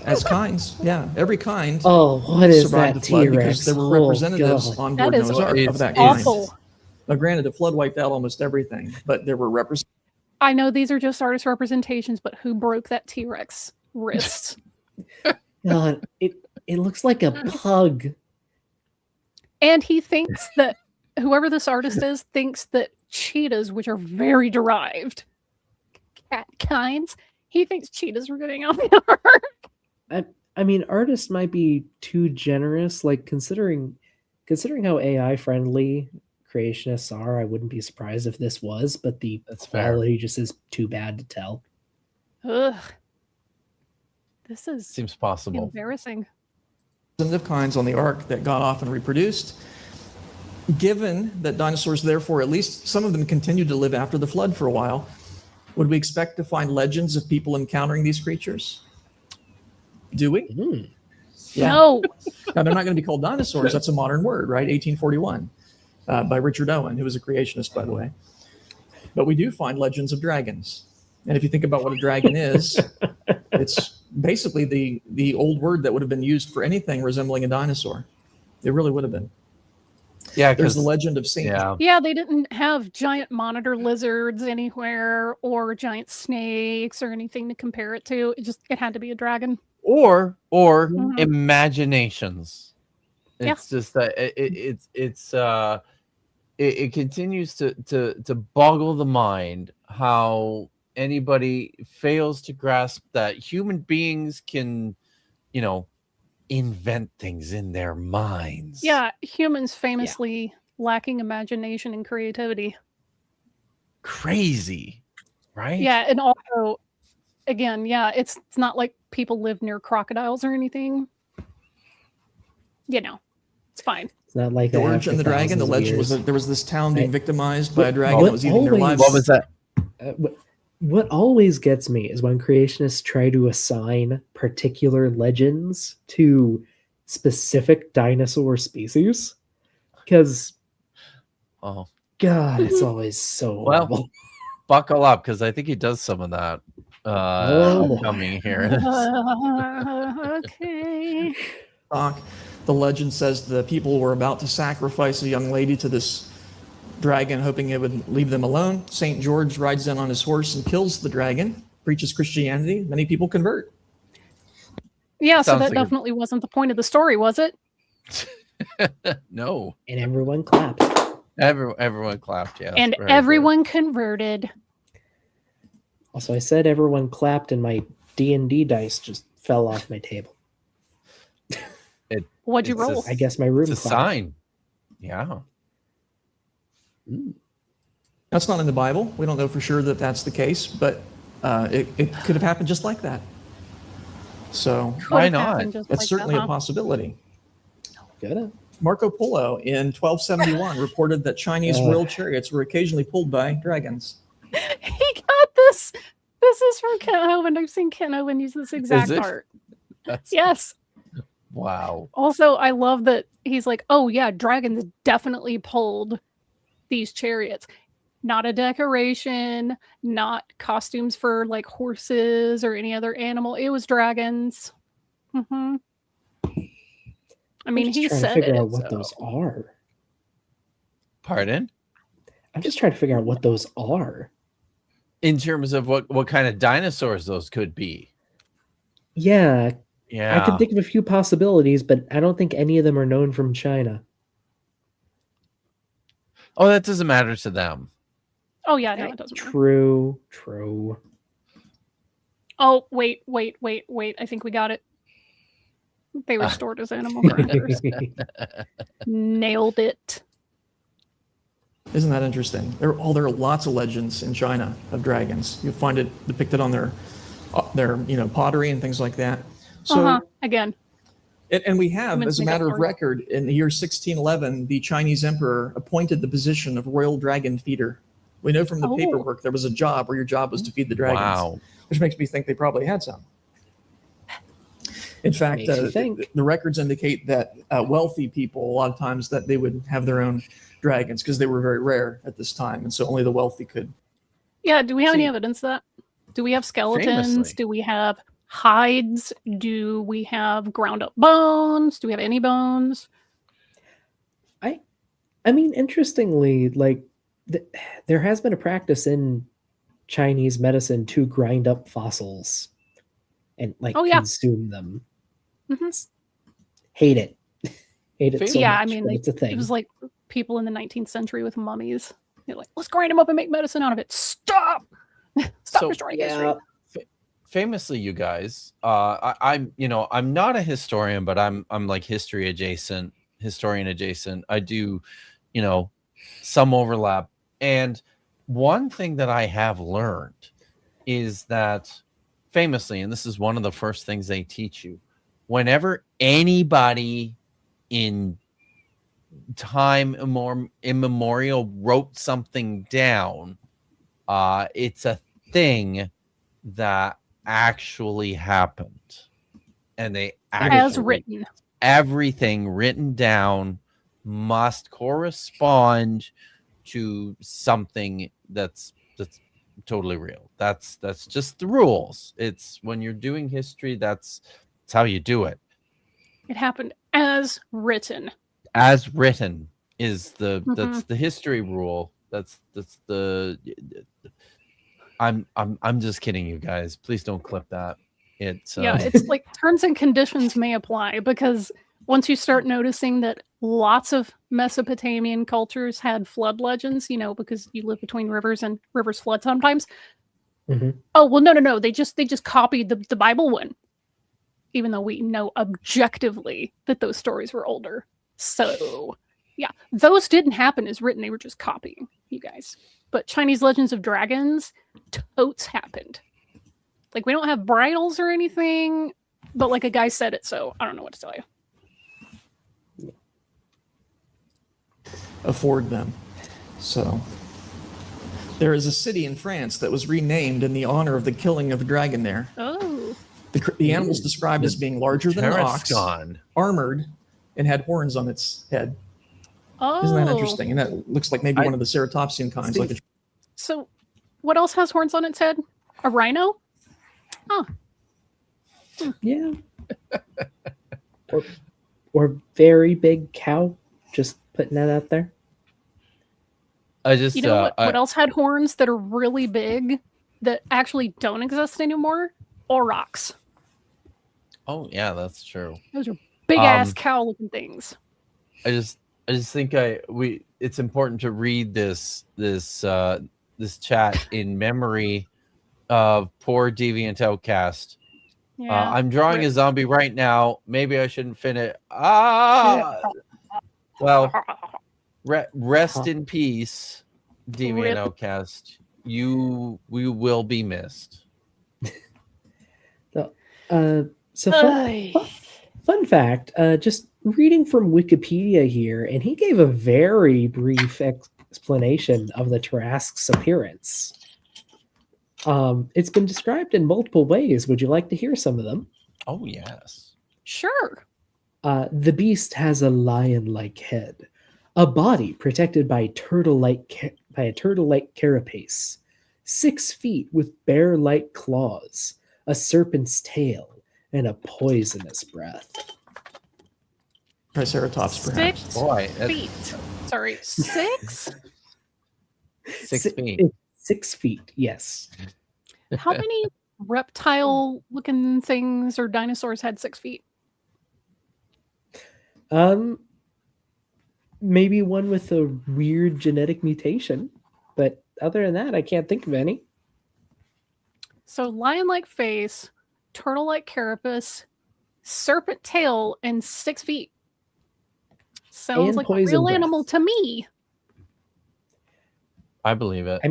D: As kinds, yeah. Every kind
C: Oh, what is
D: survived
C: that
D: the flood
C: T-Rex?
D: because there were
C: Oh,
D: representatives
C: God.
D: on
A: That
D: board
A: is
D: Noah's Ark of
B: it's
D: that kind.
A: awful.
D: Now, granted, the flood wiped out almost everything, but there were representatives.
A: I know these are just artist representations, but who broke that T-Rex wrist?
C: God, it looks like a pug.
A: And he thinks that whoever this artist is thinks that cheetahs, which are very derived cat kinds, he thinks cheetahs were getting on the ark.
C: I mean, artists might be too generous. Like considering how AI friendly creationists are, I wouldn't be surprised if this was. But the
B: That's fair.
C: quality just is too bad to tell.
A: Ugh. This is
B: Seems possible.
A: embarrassing.
D: Kinds on the ark that got off and reproduced. Given that dinosaurs, therefore, at least some of them continued to live after the flood for a while, would we expect to find legends of people encountering these creatures? Do we?
C: Hmm.
D: Yeah.
A: No.
D: Now, they're not going to be called dinosaurs. That's a modern word, right? 1841 by Richard Owen, who was a creationist, by the way. But we do find legends of dragons. And if you think about what a dragon is, it's basically the old word that would have been used for anything resembling a dinosaur. It really would have been.
B: Yeah,
D: There's
B: because
D: the legend of Saint.
B: yeah,
A: Yeah, they didn't have giant monitor lizards anywhere or giant snakes or anything to compare it to. It had to be a dragon.
B: or
A: Mhm.
B: imaginations.
A: Yeah.
B: It's just that it continues to boggle the mind how anybody fails to grasp that human beings can, invent things in their minds.
A: Yeah, humans famously lacking imagination and creativity.
B: Crazy, right?
A: Yeah, and also, again, yeah, it's not like people live near crocodiles or anything. It's fine.
C: It's not like they have
D: George
C: for
D: and the dragon. The
C: thousands of
D: legend was
C: years.
D: that there was this town being
C: I-
D: victimized by a
C: what-
D: dragon
C: what
D: that was eating their
C: always-
D: lives.
B: What was that?
C: What always gets me is when creationists try to assign particular legends to specific dinosaur species. Because,
B: Oh,
C: God, it's always so
B: Well,
C: horrible.
B: buckle up, because I think he does some of that
C: Oh, boy.
B: coming here.
A: Okay.
D: The legend says the people were about to sacrifice a young lady to this dragon, hoping it would leave them alone. St. George rides in on his horse and kills the dragon, preaches Christianity. Many people convert.
A: Yeah, so
B: Sounds
A: that
B: like a-
A: definitely wasn't the point of the story, was it?
B: No,
C: And everyone clapped.
B: everyone clapped. Yeah,
A: And
B: very good.
A: everyone converted.
C: Also, I said everyone clapped, and my D&D dice just fell off my table.
A: What'd you
B: It's
A: roll?
C: I guess my room
B: It's a
C: clapped.
B: sign. Yeah.
D: That's not in the Bible. We don't know for sure that that's the case, but it could have happened just like that. So
A: Could
B: Why
A: have
B: not?
A: happened just
D: it's
A: like
D: certainly
A: that,
D: a
A: huh?
D: possibility.
C: Good.
D: Marco Polo in 1271 reported that Chinese royal chariots were occasionally pulled by dragons.
A: He got this. This is from Ken Owen. I've seen Ken Owen use this exact
B: it?
A: art.
B: That's
A: Yes.
B: wow.
A: Also, I love that he's like, oh yeah, dragons definitely pulled these chariots. Not a decoration, not costumes for like horses or any other animal. It was dragons. I mean,
C: I'm just
A: he
C: trying to
A: said
C: figure
A: it.
C: out what
A: so-
C: those are.
B: Pardon?
C: I'm just trying to figure out what those are.
B: In terms of what kind of dinosaurs those could be.
C: Yeah,
B: Yeah.
C: I could think of a few possibilities, but I don't think any of them are known from China.
B: Oh, that doesn't matter to them.
A: Oh yeah, no, it doesn't matter.
C: True.
A: Oh, wait. I think we got it. They were stored as animal predators. Nailed it.
D: Isn't that interesting? There are lots of legends in China of dragons. You'll find it depicted on their pottery and things like that. So,
A: Again.
D: and we have,
A: Humans
D: as a
A: make up
D: matter of
A: for it.
D: record, in the year 1611, the Chinese emperor appointed the position of royal dragon feeder. We know from the
A: Oh.
D: paperwork there was a job where your job was to feed the dragons,
B: Wow.
D: which makes me think they probably had some. In fact,
C: Makes you think.
D: the records indicate that wealthy people, a lot of times, that they would have their own dragons because they were very rare at this time, and so only the wealthy could.
A: Yeah, do we have any
B: See-
A: evidence of that? Do we have skeletons?
B: Famously.
A: Do we have hides? Do we have ground up bones? Do we have any bones?
C: I mean, interestingly, like there has been a practice in Chinese medicine to grind up fossils and like
A: Oh, yeah.
C: consume them.
A: Mhm.
C: Hate it. Hate it so
A: Yeah,
C: much,
A: I mean,
C: but it's a thing.
A: It was like people in the 19th century with mummies. They're like, let's grind them up and make medicine out of it. Stop! Stop
B: So-
A: destroying
C: yeah,
A: history.
B: Famously, you guys, I'm not a historian, but I'm like historian adjacent. I do, some overlap. And one thing that I have learned is that famously, and this is one of the first things they teach you, whenever anybody in time immemorial wrote something down, it's a thing that actually happened, and they
A: As
B: actually,
A: written.
B: everything written down must correspond to something that's totally real. That's just the rules. It's when you're doing history, that's how you do it.
A: It happened as written.
B: As written is the
A: Mhm.
B: that's the history rule. That's the. I'm just kidding, you guys. Please don't clip that. It's
A: Yeah, it's like terms and conditions may apply, because once you start noticing that lots of Mesopotamian cultures had flood legends, because you live between rivers and rivers flood sometimes.
C: Mhm.
A: Oh, well, no. They just copied the Bible one, even though we know objectively that those stories were older. So, yeah, those didn't happen as written. They were just copying, you guys. But Chinese legends of dragons totes happened. Like, we don't have bridles or anything, but like a guy said it, so I don't know what to tell you.
D: Afford them. So there is a city in France that was renamed in the honor of the killing of a dragon there.
A: Oh.
D: The animal's described as being larger than an ox,
B: Tarascon.
D: armored, and had horns on its head.
A: Oh.
D: Isn't that interesting? And that looks like maybe one of the ceratopsian kinds. Like
A: So, what else has horns on its head? A rhino? Oh.
C: Yeah. or very big cow. Just putting that out there.
B: I just
A: You know what else had horns that are really big that actually don't exist anymore? Aurochs.
B: Oh yeah, that's true.
A: Those are big ass cow looking things.
B: I just think it's important to read this chat in memory of poor deviant outcast.
A: Yeah.
B: I'm drawing
A: Rip.
B: a zombie right now. Maybe I shouldn't finish. Well, rest in peace, deviant
A: Rip.
B: outcast. We will be missed.
C: So fun fact, just reading from Wikipedia here, and he gave a very brief explanation of the Tarrasque's appearance. It's been described in multiple ways. Would you like to hear some of them?
B: Oh yes.
A: Sure.
C: The beast has a lion-like head, a body protected by a turtle-like carapace, 6 feet with bear-like claws, a serpent's tail, and a poisonous breath.
D: Triceratops, perhaps.
A: 6
B: Boy,
A: feet. Sorry, 6?
B: 6 feet.
C: 6 feet, yes.
A: How many reptile-looking things or dinosaurs had 6 feet?
C: Maybe one with a weird genetic mutation, but other than that, I can't think of any.
A: So lion-like face, turtle-like carapace, serpent tail, and 6 feet. Sounds
C: And
A: like a
C: poison
A: real
C: breath.
A: animal to me.
B: I believe it.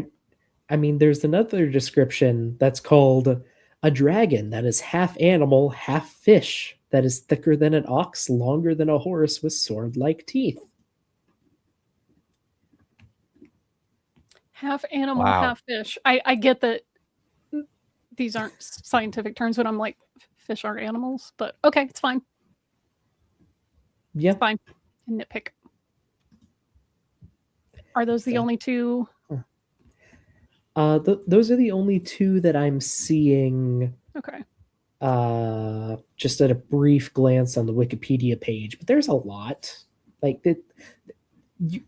C: I mean, there's another description that's called a dragon that is half animal, half fish, that is thicker than an ox, longer than a horse, with sword-like teeth.
A: Half animal,
B: Wow.
A: half fish. I get that these aren't scientific terms, but I'm like, fish aren't animals. But okay, it's fine.
C: Yeah.
A: Fine. Nitpick. Are those the
C: So-
A: only two?
C: Those are the only two that I'm seeing
A: Okay.
C: just at a brief glance on the Wikipedia page, but there's a lot. Like that,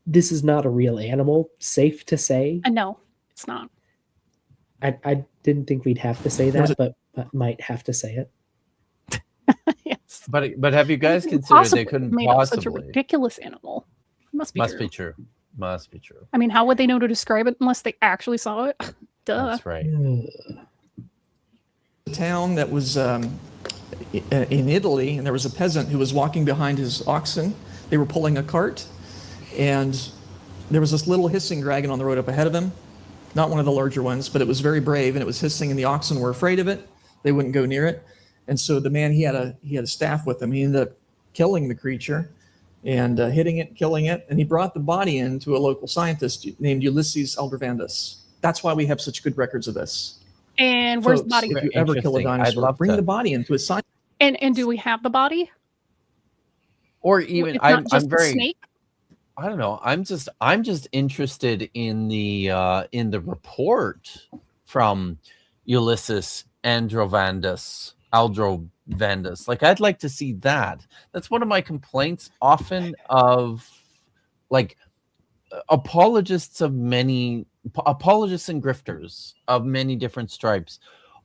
C: this is not a real animal, safe to say.
A: No, it's not.
C: I didn't think we'd have to say that, but might have to say it.
A: Yes.
B: But have you guys
A: Couldn't
B: considered
A: possibly
B: they couldn't
A: made up such a
B: possibly?
A: ridiculous animal. Must be
B: Must
A: true.
B: be true. Must be true.
A: I mean, how would they know to describe it unless they actually saw it? Duh.
B: That's right.
D: A town that was in Italy, and there was a peasant who was walking behind his oxen. They were pulling a cart, and there was this little hissing dragon on the road up ahead of him. Not one of the larger ones, but it was very brave, and it was hissing, and the oxen were afraid of it. They wouldn't go near it. And so the man, he had a staff with him. He ended up killing the creature and hitting it, killing it. And he brought the body in to a local scientist named Ulysses Aldrovandus. That's why we have such good records of this.
A: And where's the
D: Folks,
A: body?
D: if you ever kill a
B: Interesting. I'd
D: dinosaur,
B: love
D: bring
B: to-
D: the body into a scientist.
A: And do we have the body?
B: Or even
A: It's not
B: I'm
A: just the
B: very
A: snake?
B: I don't know. I'm just interested in the report from Ulysses Aldrovandus. Like, I'd like to see that. That's one of my complaints often of like apologists and grifters of many different stripes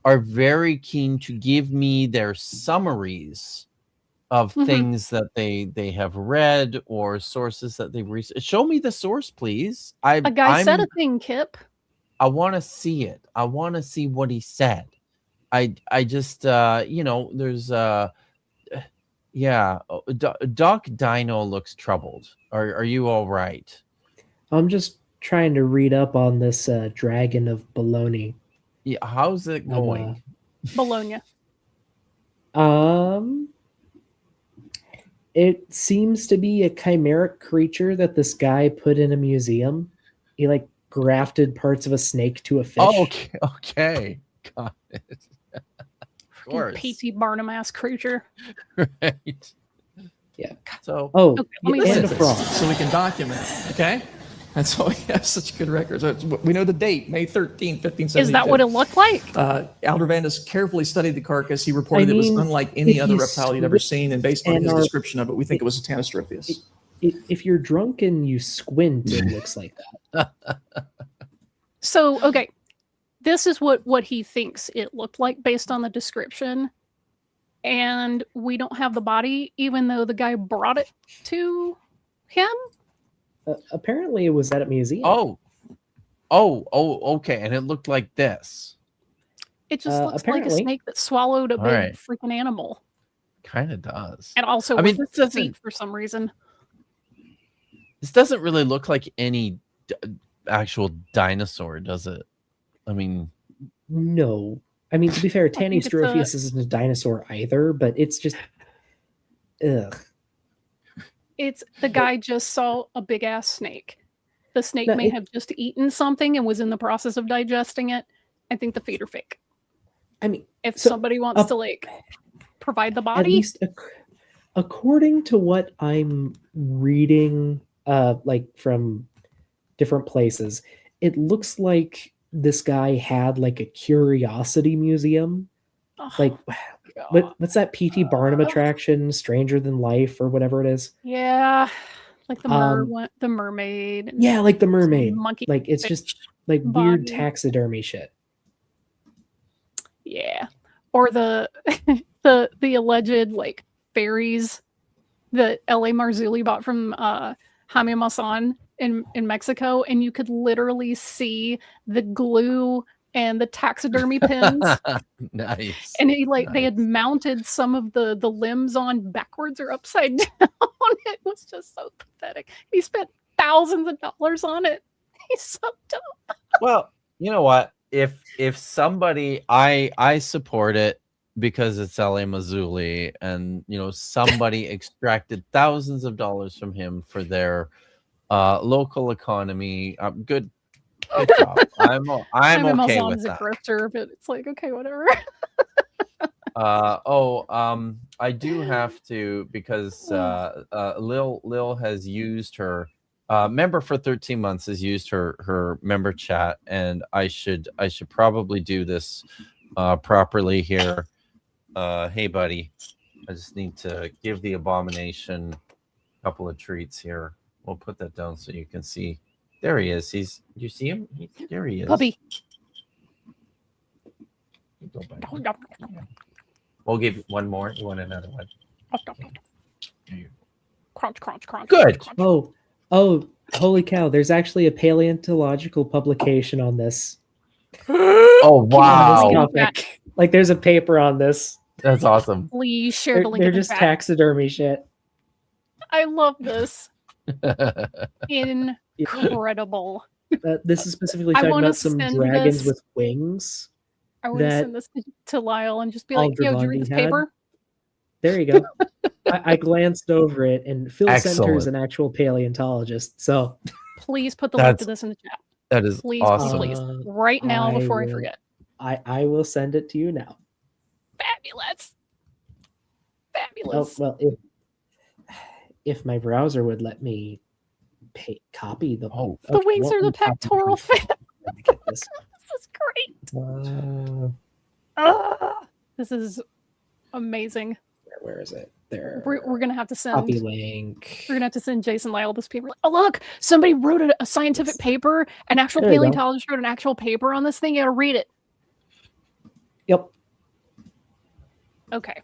B: are very keen to give me their summaries of
A: Mhm.
B: things that they have read or sources that they've researched. Show me the source, please.
A: A guy said a thing, Kipp.
B: I want to see it. I want to see what he said. I just there's yeah, Doc Dino looks troubled. Are you all right?
C: I'm just trying to read up on this dragon of baloney.
B: Yeah, how's it going?
A: Bologna.
C: It seems to be a chimeric creature that this guy put in a museum. He like grafted parts of a snake to a fish.
B: Oh, okay. Got it. Of course.
A: P.T. Barnum ass creature.
B: Right.
C: Yeah.
B: So
A: Okay, let me
C: and
A: listen
C: a
A: to
C: frog.
D: So we can document it, okay? And so we have such good records. We know the date, May 13, 1572.
A: Is that what it looked like?
D: Aldrovandus carefully studied the carcass. He reported it was unlike any
C: if
D: other
C: you
D: reptile he'd ever seen, and based on
C: and
D: his
C: are-
D: description of it, we think it was a Tanistropheus.
C: If you're drunk and you squint, it looks like that.
A: So, okay, this is what he thinks it looked like based on the description, and we don't have the body, even though the guy brought it to him.
C: Apparently, it was at a museum.
B: okay, and it looked like this.
A: It just looks like a
C: apparently.
A: snake that swallowed a
B: All
A: big
B: right.
A: freaking animal,
B: Kind of does.
A: and also
B: I mean,
A: with
B: this
A: feet
B: doesn't
A: for some reason.
B: this doesn't really look like any actual dinosaur, does it? I mean,
C: No. I mean, to be fair,
A: think it's
C: Tanistropheus isn't a dinosaur either, but it's just. Ugh.
A: It's the guy just saw a big ass snake. The snake
C: No,
A: may
C: it-
A: have just eaten something and was in the process of digesting it. I think the feet are fake.
C: I mean,
A: If
C: So,
A: somebody wants to like provide the
C: at
A: body,
C: least according to what I'm reading, like from different places, it looks like this guy had like a curiosity museum.
A: oh,
C: Like,
A: God.
C: what's that P.T. Barnum attraction, Stranger Than Life, or whatever it is?
A: Yeah, like the
C: Um,
A: the mermaid. And
C: Yeah, like the mermaid.
A: monkey.
C: Like it's
A: fish
C: just like weird
A: body.
C: taxidermy shit.
A: Yeah, or the the alleged like fairies that L.A. Marzulli bought from Jaime Maussan in Mexico, and you could literally see the glue and the taxidermy pins.
B: nice.
A: And they had
B: Nice.
A: mounted some of the limbs on backwards or upside down. It was just so pathetic. He spent thousands of dollars on it. He's so dumb.
B: Well, you know what? If somebody, I support it because it's L.A. Mazzulli, and somebody extracted thousands of dollars from him for their local economy. Good job. I'm
A: Jaime
B: okay
A: Maussan
B: with
A: is a
B: that.
A: grifter, but it's like, okay, whatever.
B: I do have to, because Lil has used her member for 13 months, has used her member chat, and I should probably do this properly here. Hey buddy, I just need to give the abomination a couple of treats here. We'll put that down so you can see. There he is. You see him? There he is.
A: Puppy.
B: Go back. We'll give you one more. You want another one?
A: Crunch, crunch, crunch.
B: Good.
A: crunch.
C: Oh, holy cow! There's actually a paleontological publication on this.
B: Oh
C: On
B: wow,
C: this topic. Like, there's a paper on this.
B: that's awesome.
A: Please share
C: They're,
A: the link
C: they're
A: in the
C: just
A: chat.
C: taxidermy shit.
A: I love this. Incredible.
C: This is specifically
A: I
C: talking
A: wanna
C: about some
A: send
C: dragons
A: this-
C: with wings.
A: I want to
C: That
A: send this to Lyle and just be like, yo, did you read this
C: Aldrovandi had.
A: paper?
C: There you go. I glanced over it, and Phil Center is
B: Excellent.
C: an actual paleontologist. So
A: Please put the link to
B: That's
A: this in the chat.
B: That is
A: Please,
B: awesome.
A: please. Right now before I
C: will-
A: forget.
C: I will send it to you now.
A: Fabulous.
C: Oh,
A: Fabulous.
C: well, if my browser would let me copy the.
B: Oh.
A: The wings
C: what
A: are the
C: would copy
A: pectoral
C: the-
A: fin.
C: Let me get this.
A: This is great.
C: Uh,
A: This is amazing.
C: where is it? There.
A: We're gonna have to send.
C: Copy link.
A: We're gonna have to send Jason Lyle this paper. Oh look, somebody wrote a scientific paper. An actual
C: There you go.
A: paleontologist wrote an actual paper on this thing. You gotta read it.
C: Yep.
A: Okay,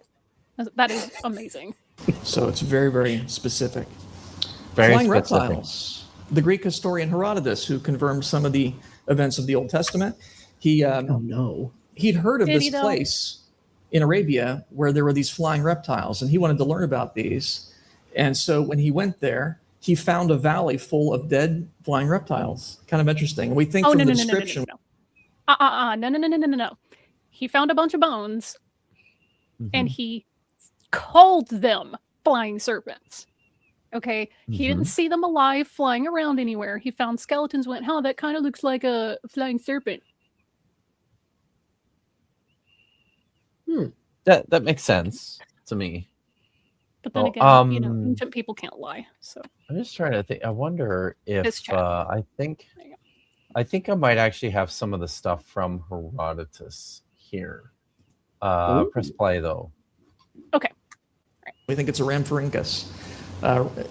A: that is amazing.
D: So it's very, very specific.
B: Very
D: Flying
B: specific.
D: reptiles. The Greek historian Herodotus, who confirmed some of the events of the Old Testament, he
C: Oh no.
D: he'd heard of
A: Did he
D: this
A: though?
D: place in Arabia where there were these flying reptiles, and he wanted to learn about these. And so when he went there, he found a valley full of dead flying reptiles. Kind of interesting. We think
A: Oh
D: from
A: no
D: the
A: no no no no
D: description.
A: no. He found a bunch of bones and
B: Mhm.
A: he called them flying serpents. Okay, he didn't see them alive flying around anywhere. He found skeletons. Went, "Huh, that kind of looks like a flying serpent."
B: That makes sense to me.
A: But then
B: Well,
A: again, you know, ancient people can't lie. So
B: I'm just trying to think. I wonder
A: This
B: if
A: chat.
B: I think I might actually have some of the stuff from Herodotus here. Press play though.
D: We think it's a Rhamphorhynchus.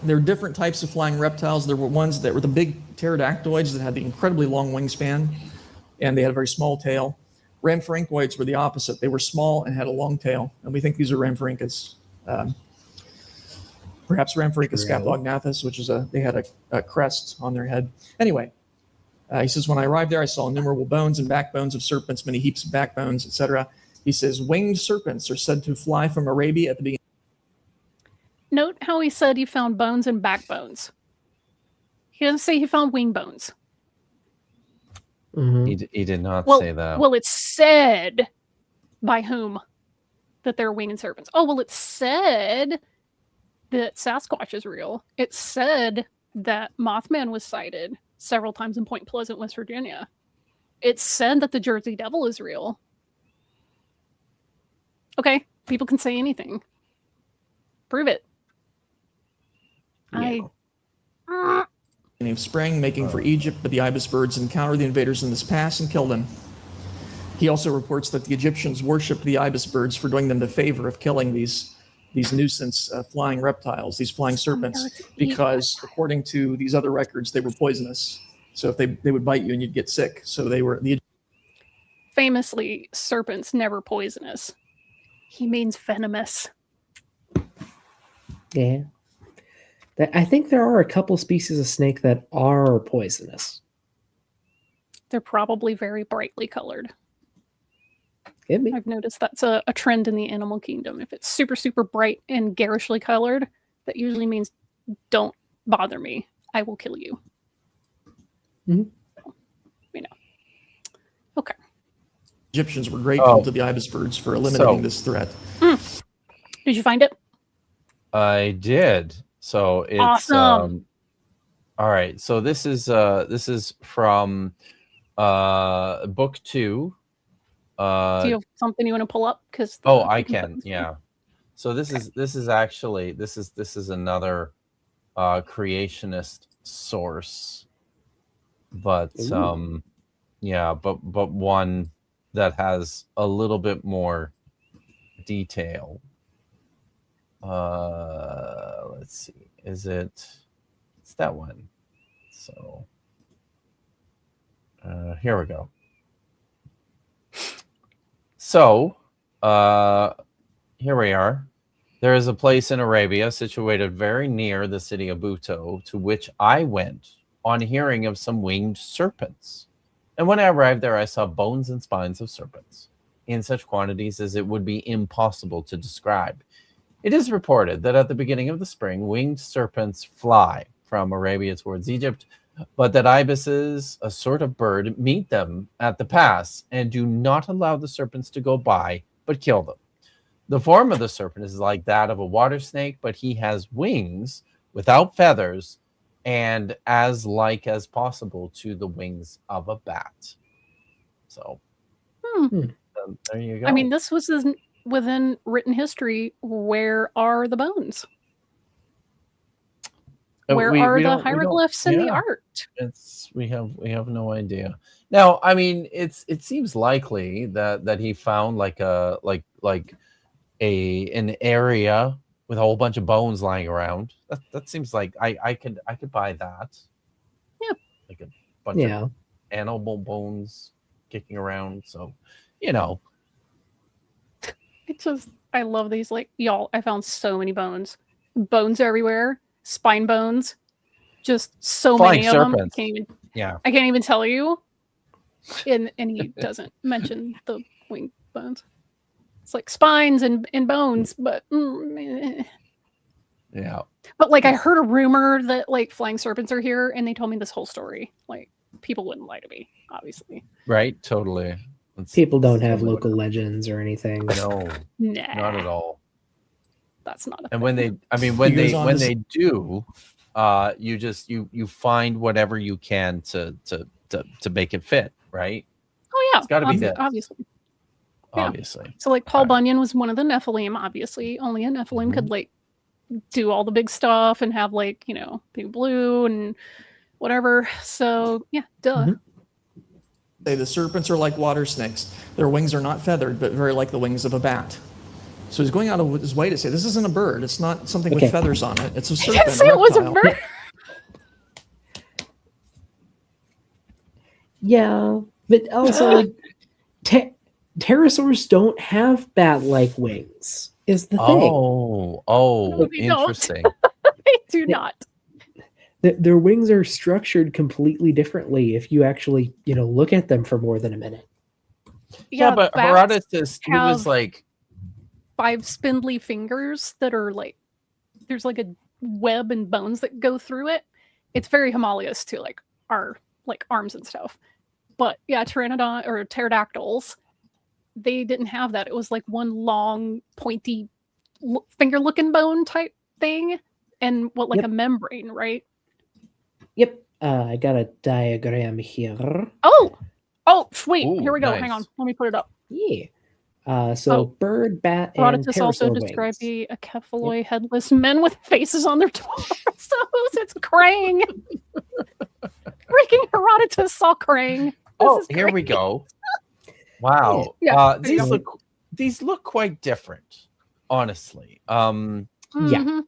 D: There are different types of flying reptiles. There were ones that were the big pterodactyloids that had the incredibly long wingspan, and they had a very small tail. Rhamphorhynchoids were the opposite. They were small and had a long tail, and we think these are Rhamphorhynchus. Perhaps Rhamphorhynchus
C: Really?
D: scapolognathus, which is they had a crest on their head. Anyway, he says, when I arrived there, I saw innumerable bones and backbones of serpents, many heaps of backbones, etc. He says, winged serpents are said to fly from Arabia at the beginning.
A: note how he said he found bones and backbones. He doesn't say he found wing bones.
C: Mhm.
B: He did not
A: Well,
B: say that.
A: well, it's said by whom that they're winged serpents. Oh, well, it's said that Sasquatch is real. It's said that Mothman was sighted several times in Point Pleasant, West Virginia. It's said that the Jersey Devil is real. Okay, people can say anything. Prove it.
C: Yeah.
D: Of spring, making for Egypt, but the ibis birds encountered the invaders in this pass and killed them. He also reports that the Egyptians worshipped the ibis birds for doing them the favor of killing these nuisance flying reptiles, these flying serpents, because according to these other records, they were poisonous. So if they would bite you and you'd get sick. So they were the
A: Famously, serpents never poisonous. He means venomous.
C: Yeah. I think there are a couple species of snake that are poisonous.
A: They're probably very brightly colored.
C: Could be.
A: I've noticed that's a trend in the animal kingdom. If it's super, super bright and garishly colored, that usually means don't bother me. I will kill you.
C: Mhm.
A: So, you know. Okay.
D: Egyptians were grateful to the ibis birds for eliminating this threat.
A: Did you find it?
B: I did. So it's
A: Awesome.
B: all right. So this is from book 2.
A: Do you have something you want to pull up? Because
B: I can. Yeah. So this is actually this is another creationist source, but yeah, but one that has a little bit more detail. Let's see. It's that one. So here we go. So here we are. There is a place in Arabia situated very near the city of Buto, to which I went on hearing of some winged serpents. And when I arrived there, I saw bones and spines of serpents in such quantities as it would be impossible to describe. It is reported that at the beginning of the spring, winged serpents fly from Arabia towards Egypt, but that ibises, a sort of bird, meet them at the pass and do not allow the serpents to go by, but kill them. The form of the serpent is like that of a water snake, but he has wings without feathers and as like as possible to the wings of a bat. So there you go.
A: I mean, this was within written history. Where are the bones? Where are the hieroglyphs and the art?
B: We have no idea. Now, I mean, it seems likely that he found like an area with a whole bunch of bones lying around. That seems like I could buy that.
A: Yeah.
B: Like a bunch
C: Yeah.
B: of animal bones kicking around. So, you know,
A: It's just, I love these. Like, y'all, I found so many bones. Bones everywhere. Spine bones. Just so
B: Flying
A: many of them.
B: serpents.
A: I can't even tell you. And he doesn't mention the wing bones. It's like spines and bones, but
B: yeah.
A: But like I heard a rumor that like flying serpents are here, and they told me this whole story. Like people wouldn't lie to me, obviously.
B: Right. Totally.
C: People don't have
A: totally
C: local legends or anything.
B: No,
A: Nah,
B: not at all.
A: that's not a
B: And
A: thing.
B: when they, I mean,
D: He goes on
B: when
D: to
B: they do, you just you find whatever you can to make it fit, right?
A: Oh yeah,
B: It's got to be this,
A: obviously. Yeah.
B: obviously.
A: So like Paul
B: Right.
A: Bunyan was one of the Nephilim, obviously. Only a Nephilim could like do all the big stuff and have like, you know, big blue and whatever. So yeah, duh.
C: Mhm.
D: Say the serpents are like water snakes. Their wings are not feathered, but very like the wings of a bat. So he's going out of his way to say this isn't a bird. It's not something
C: Okay.
D: with feathers on it. It's a
A: I
D: serpent.
A: didn't say it was a
D: reptile.
A: bird.
C: Yeah, but also like pterosaurs don't have bat-like wings. Is the thing.
B: Oh,
A: No, they don't.
B: interesting.
A: They do not.
C: Their wings are structured completely differently if you actually, look at them for more than a minute.
B: Yeah, but
A: bats
B: Herodotus, he was
A: have
B: like,
A: 5 spindly fingers that are like, there's like a web and bones that go through it. It's very homologous to like our like arms and stuff. But yeah, pteranodon or pterodactyls, they didn't have that. It was like one long pointy finger looking bone type thing and like
C: Yep.
A: a membrane, right?
C: Yep. I got a diagram here.
A: Oh, sweet.
B: Ooh,
A: Here we go.
B: nice.
A: Hang on. Let me put it up.
C: Yeah.
A: Oh.
C: Bird, bat, and
A: Herodotus also
C: pterosaur
A: described
C: wings.
A: the acephaloi headless men with faces on their torsos. It's Krang. Freaking Herodotus saw Krang.
B: oh, here we go. Wow.
A: Yeah, there you
B: These look quite different, honestly.
C: Yeah.
A: Mhm.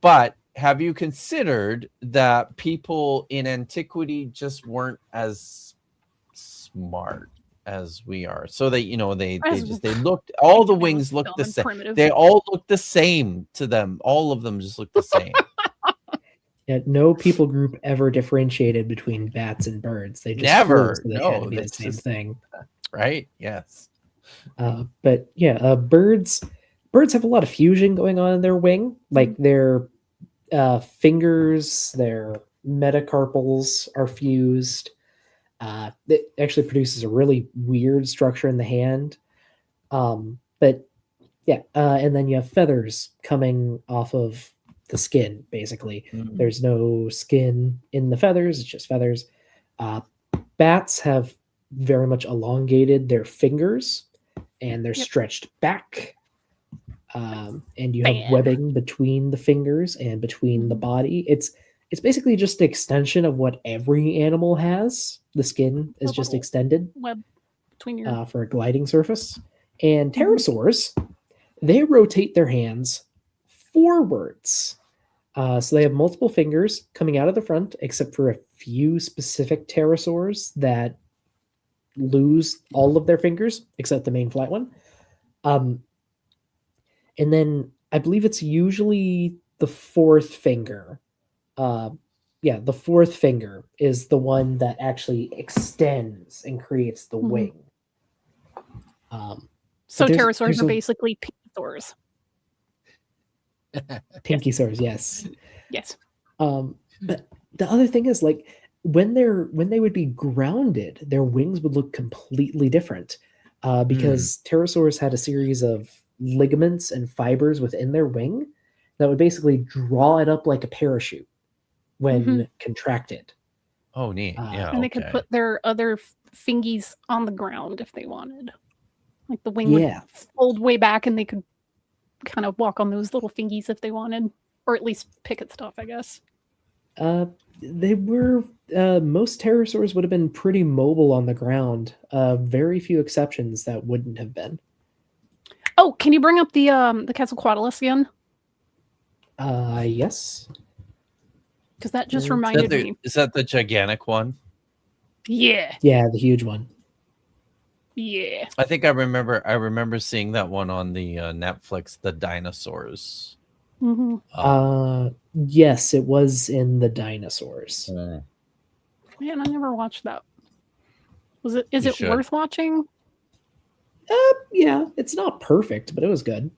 B: But have you considered that people in antiquity just weren't as smart as we are? So they looked, all the wings looked the
A: Dumb and
B: same.
A: primitive.
B: They all look the same to them. All of them just look the same.
C: Yeah, no people group ever differentiated between bats and birds. They just
B: Never.
C: flew, so they
B: No,
C: had to be the
B: it's
C: same
B: just-
C: thing.
B: Right? Yes.
C: But yeah, birds have a lot of fusion going on in their wing. Like their fingers, their metacarpals are fused. It actually produces a really weird structure in the hand. But yeah, and then you have feathers coming off of the skin, basically.
B: Mhm.
C: There's no skin in the feathers, it's just feathers. Bats have very much elongated their fingers and they're
A: Yep.
C: stretched back. And you have
A: Man.
C: webbing between the fingers and between the body. It's basically just an extension of what every animal has. The skin is just
A: little
C: extended
A: Web between your
C: for a gliding surface. And
A: Mhm.
C: pterosaurs, they rotate their hands forwards. So they have multiple fingers coming out of the front, except for a few specific pterosaurs that lose all of their fingers, except the main flat one. And then I believe it's usually the fourth finger. The fourth finger is the one that actually extends and creates the
A: Mhm.
C: wing.
A: so
C: there's-
A: pterosaurs
C: there's
A: are
C: a-
A: basically pinkysaurs.
C: Pinky saurs, yes.
A: Yes.
C: But the other thing is, like, when they would be grounded, their wings would look completely different, because pterosaurs had a series of ligaments and fibers within their wing that would basically draw it up like a parachute when contracted.
B: Oh, neat. Yeah.
A: And they could
B: okay.
A: put their other fingies on the ground if they wanted. Like the wing
C: Yeah.
A: would fold way back and they could kind of walk on those little fingies if they wanted. Or at least pick at stuff, I guess.
C: They were most pterosaurs would have been pretty mobile on the ground. Very few exceptions that wouldn't have been.
A: Oh, can you bring up the Quetzalcoatlus again?
C: Yes.
A: Because that just
C: Is that
A: reminded me.
B: Is that the gigantic one?
A: Yeah.
C: Yeah, the huge one.
A: Yeah.
B: I think I remember seeing that one on the Netflix, the dinosaurs.
A: hmm
C: Yes, it was in the dinosaurs.
B: Mm.
A: Man, I never watched that. Is
B: You
A: it
B: should.
A: worth watching?
C: Yeah, it's not perfect, but it was good.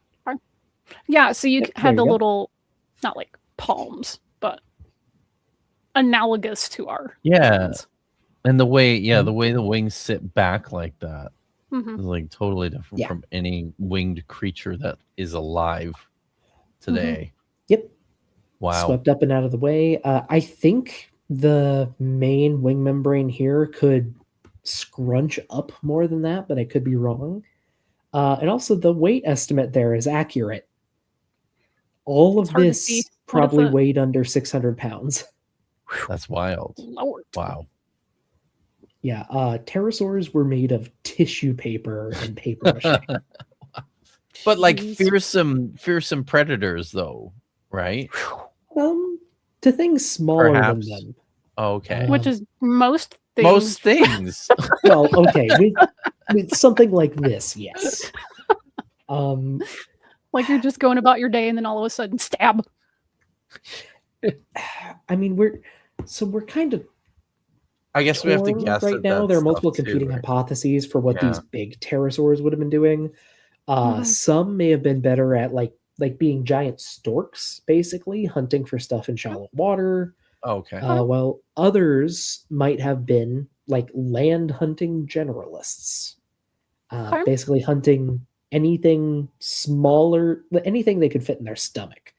A: Yeah, so you
C: Yep,
A: had
C: there
A: the
C: you go.
A: little, not like palms, but analogous to our
B: Yeah.
A: hands.
B: And the way the wings sit back like that
A: Mhm.
B: is like totally different
C: Yeah.
B: from any winged creature that is alive today.
C: Yep.
B: Wow.
C: Swept up and out of the way. I think the main wing membrane here could scrunch up more than that, but I could be wrong. And also, the weight estimate there is accurate. All
A: It's
C: of
A: hard to see.
C: this
A: What if
C: probably
A: the-
C: weighed under 600 pounds.
B: That's wild.
A: Lord.
B: Wow.
C: Yeah, pterosaurs were made of tissue paper and paper mache.
B: But like
A: Jeez.
B: fearsome predators though, right?
C: To things smaller
B: Perhaps.
C: than them.
B: Okay.
A: Which is most things.
B: Most things.
C: Well, okay, with something like this, yes.
A: Like you're just going about your day and then all of a sudden stab.
C: I mean, we're kind of
B: I guess we have to
C: torn
B: guess
C: right
B: at
C: now.
B: that
C: There are multiple
B: stuff, too,
C: competing
B: right?
C: hypotheses for what these
B: Yeah.
C: big pterosaurs would have been doing.
A: Mhm.
C: Some may have been better at like being giant storks, basically hunting for stuff in shallow water.
B: Okay.
C: While others might have been like land hunting generalists,
A: Okay.
C: basically hunting anything smaller, anything they could fit in their stomach.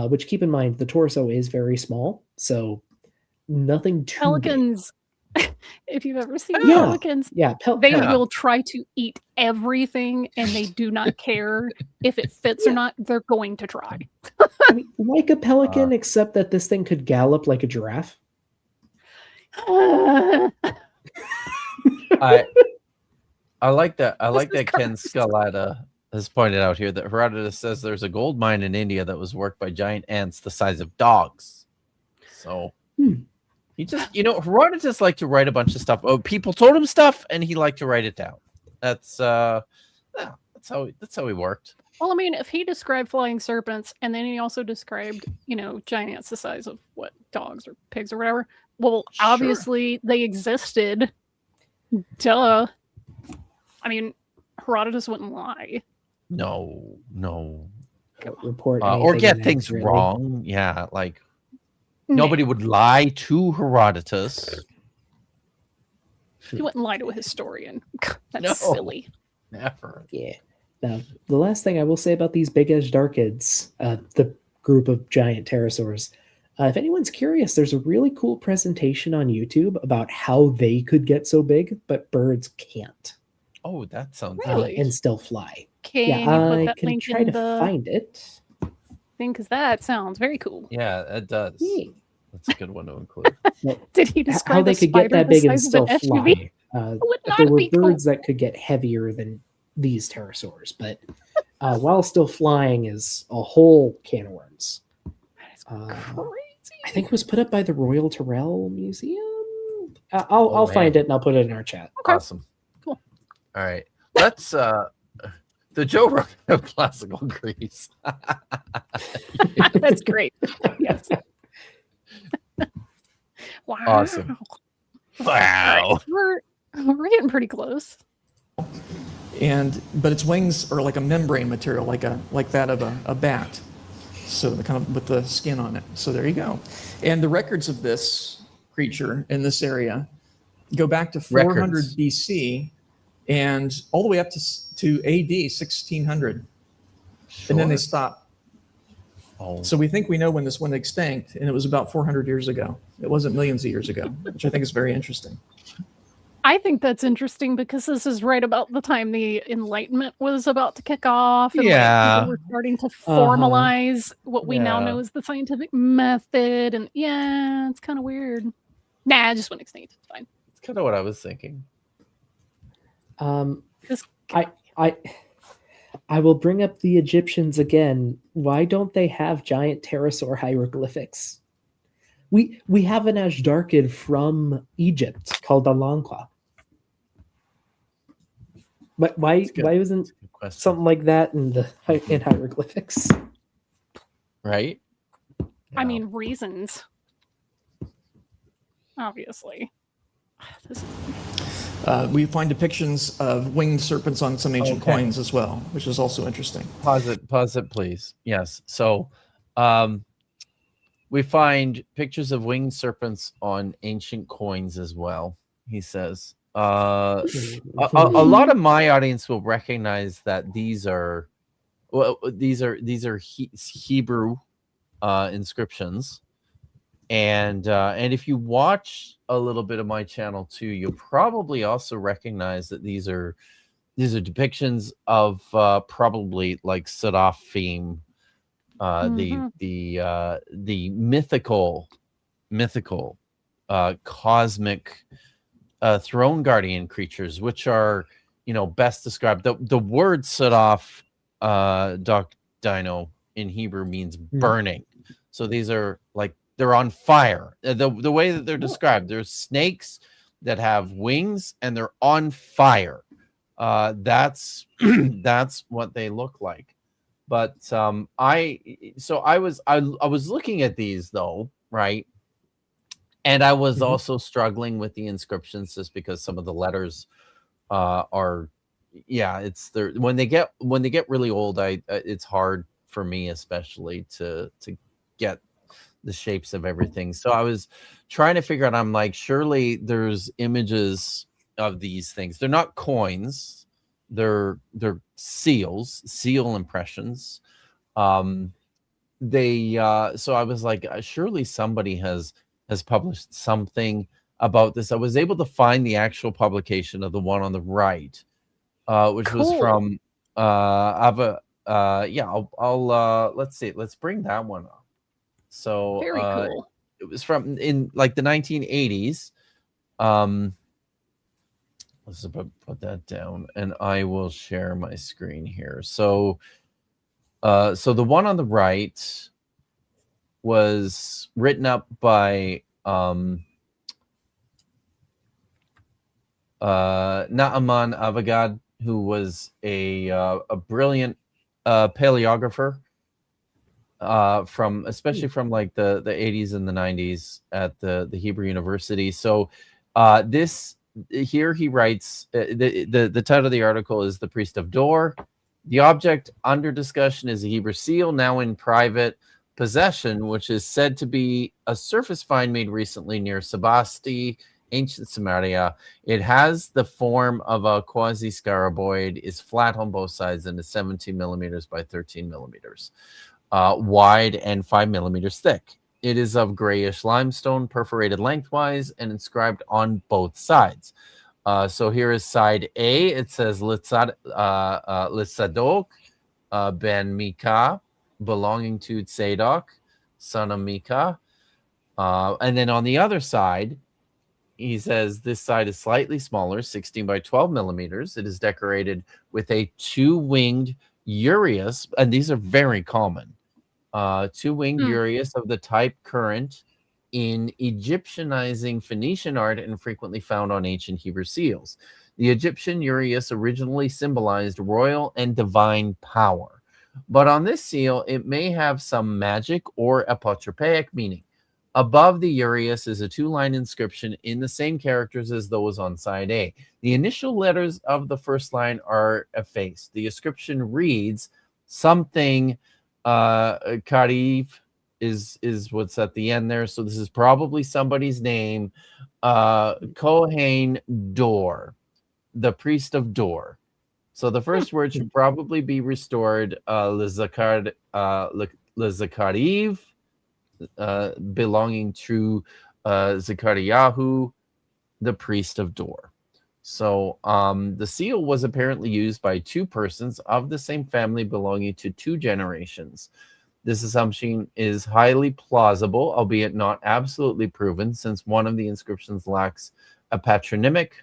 C: Which, keep in mind, the torso is very small, so nothing too big.
A: Pelicans. If you've ever seen
C: Yeah.
A: pelicans,
C: Yeah,
A: they
B: Yeah.
A: will try to eat everything and they do not care if it fits or
C: Yeah.
A: not. They're going to try.
C: I mean, like a pelican, except that this thing could gallop like a giraffe.
B: I like that. I like
A: is
B: that Ken
A: cursed.
B: Scalata has pointed out here that Herodotus says there's a gold mine in India that was worked by giant ants the size of dogs. So he just, Herodotus liked to write a bunch of stuff. Oh, people told him stuff, and he liked to write it down. That's how he worked.
A: Well, I mean, if he described flying serpents and then he also described, giant ants the size of what, dogs or pigs or whatever, well,
B: Sure.
A: obviously they existed. Duh. I mean, Herodotus wouldn't lie.
B: No.
C: Report
B: Or
C: anything
B: get things
C: inaccurately.
B: wrong. Yeah, like
A: No,
B: nobody would lie to Herodotus.
A: he wouldn't lie to a historian. That's
B: No.
A: silly.
B: Never.
C: Yeah. Now, the last thing I will say about these big edged archids, the group of giant pterosaurs, if anyone's curious, there's a really cool presentation on YouTube about how they could get so big, but birds can't.
B: Oh, that sounds
A: Really?
C: And still fly.
A: Can
C: Yeah,
A: you put
C: I
A: that
C: can
A: link
C: try
A: in
C: to
A: the
C: find it.
A: thing? Because that sounds very cool.
B: Yeah, it does.
C: Yeah.
B: That's a good one to include.
A: Did he describe
C: How they
A: a
C: could get
A: spider
C: that
A: the
C: big and
A: size of
C: still
A: an SUV?
C: fly.
A: Would
C: There
A: not
C: were
A: be cool.
C: birds that could get heavier than these pterosaurs, but while still flying is a whole can of worms.
A: That is
C: I
A: crazy.
C: think it was put up by the Royal Tyrrell Museum. I'll find
B: man.
C: it and I'll put it in our chat.
A: Okay.
B: Awesome.
A: Cool.
B: All right. Let's the Joe Rogan of classical Greece.
A: That's great. Yes. Wow.
B: Awesome. Wow.
A: We're getting pretty close.
D: But its wings are like a membrane material, like that of a bat. So the kind of with the skin on it. So there you go. And the records of this creature in this area go back to 400
B: Records.
D: BC and all the way up to AD 1600. And then they stop.
B: Oh.
D: So we think we know when this went extinct, and it was about 400 years ago. It wasn't millions of years ago, which I think is very interesting.
A: I think that's interesting because this is right about the time the Enlightenment was about to kick off. And
B: Yeah.
A: people were starting to formalize what we now
B: Yeah.
A: know as the scientific method. And yeah, it's kind of weird. Nah, it just went extinct. It's fine.
B: It's kind of what I was thinking.
A: Just
C: I I will bring up the Egyptians again. Why don't they have giant pterosaur hieroglyphics? We have an Ashdarkid from Egypt called the Longclaw. But why
B: That's good.
C: why isn't
B: Good question.
C: something like that in hieroglyphics?
B: Right?
A: I
B: Yeah.
A: mean, reasons. Obviously. This is
D: We find depictions of winged serpents on some ancient
B: Okay.
D: coins as well, which is also interesting.
B: Pause it, please. Yes. So, we find pictures of winged serpents on ancient coins as well. He says. A lot of my audience will recognize that these are Hebrew inscriptions, and if you watch a little bit of my channel too, you'll probably also recognize that these are depictions of probably like Seraphim, the mythical cosmic throne guardian creatures, which are best described. The word Seraph, Doc Dino, in Hebrew means burning. So these are like they're on fire. The way that they're described, there's snakes that have wings and they're on fire. That's that's what they look like. But I was looking at these though, right? And I was also struggling with the inscriptions just because some of the letters are, it's there when they get really old. It's hard for me especially to get the shapes of everything. So I was trying to figure out. I'm like, surely there's images of these things. They're not coins. They're seal impressions. So I was like, surely somebody has published something about this. I was able to find the actual publication of the one on the right, which was from Ava. I'll let's see. Let's bring that one up. So
A: very cool.
B: It was from in like the 1980s. Let's put that down, and I will share my screen here. So so the one on the right was written up by Naaman Avagad, who was a brilliant paleographer especially from like the 80s and the 90s at the Hebrew University. So this here he writes the title of the article is The Priest of Dor. The object under discussion is a Hebrew seal now in private possession, which is said to be a surface find made recently near Sebasti, ancient Samaria. It has the form of a quasi-scaraboid, is flat on both sides, and is 17 millimeters by 13 millimeters wide and 5 millimeters thick. It is of grayish limestone, perforated lengthwise, and inscribed on both sides. So here is side A. It says Litzadok ben Mika, belonging to Tzadok, son of Mika. And then on the other side, he says this side is slightly smaller, 16 by 12 millimeters. It is decorated with a two-winged uraeus, and these are very common. Two-winged uraeus of the type current in Egyptianizing Phoenician art and frequently found on ancient Hebrew seals. The Egyptian uraeus originally symbolized royal and divine power, but on this seal, it may have some magic or apotropaic meaning. Above the uraeus is a two-line inscription in the same characters as those on side A. The initial letters of the first line are effaced. The inscription reads something Karif is what's at the end there. So this is probably somebody's name. Kohen Dor, the priest of Dor. So the first word should probably be restored. Lezakariv, belonging to Zechariah, the priest of Dor. So the seal was apparently used by two persons of the same family belonging to two generations. This assumption is highly plausible, albeit not absolutely proven, since one of the inscriptions lacks a patronymic.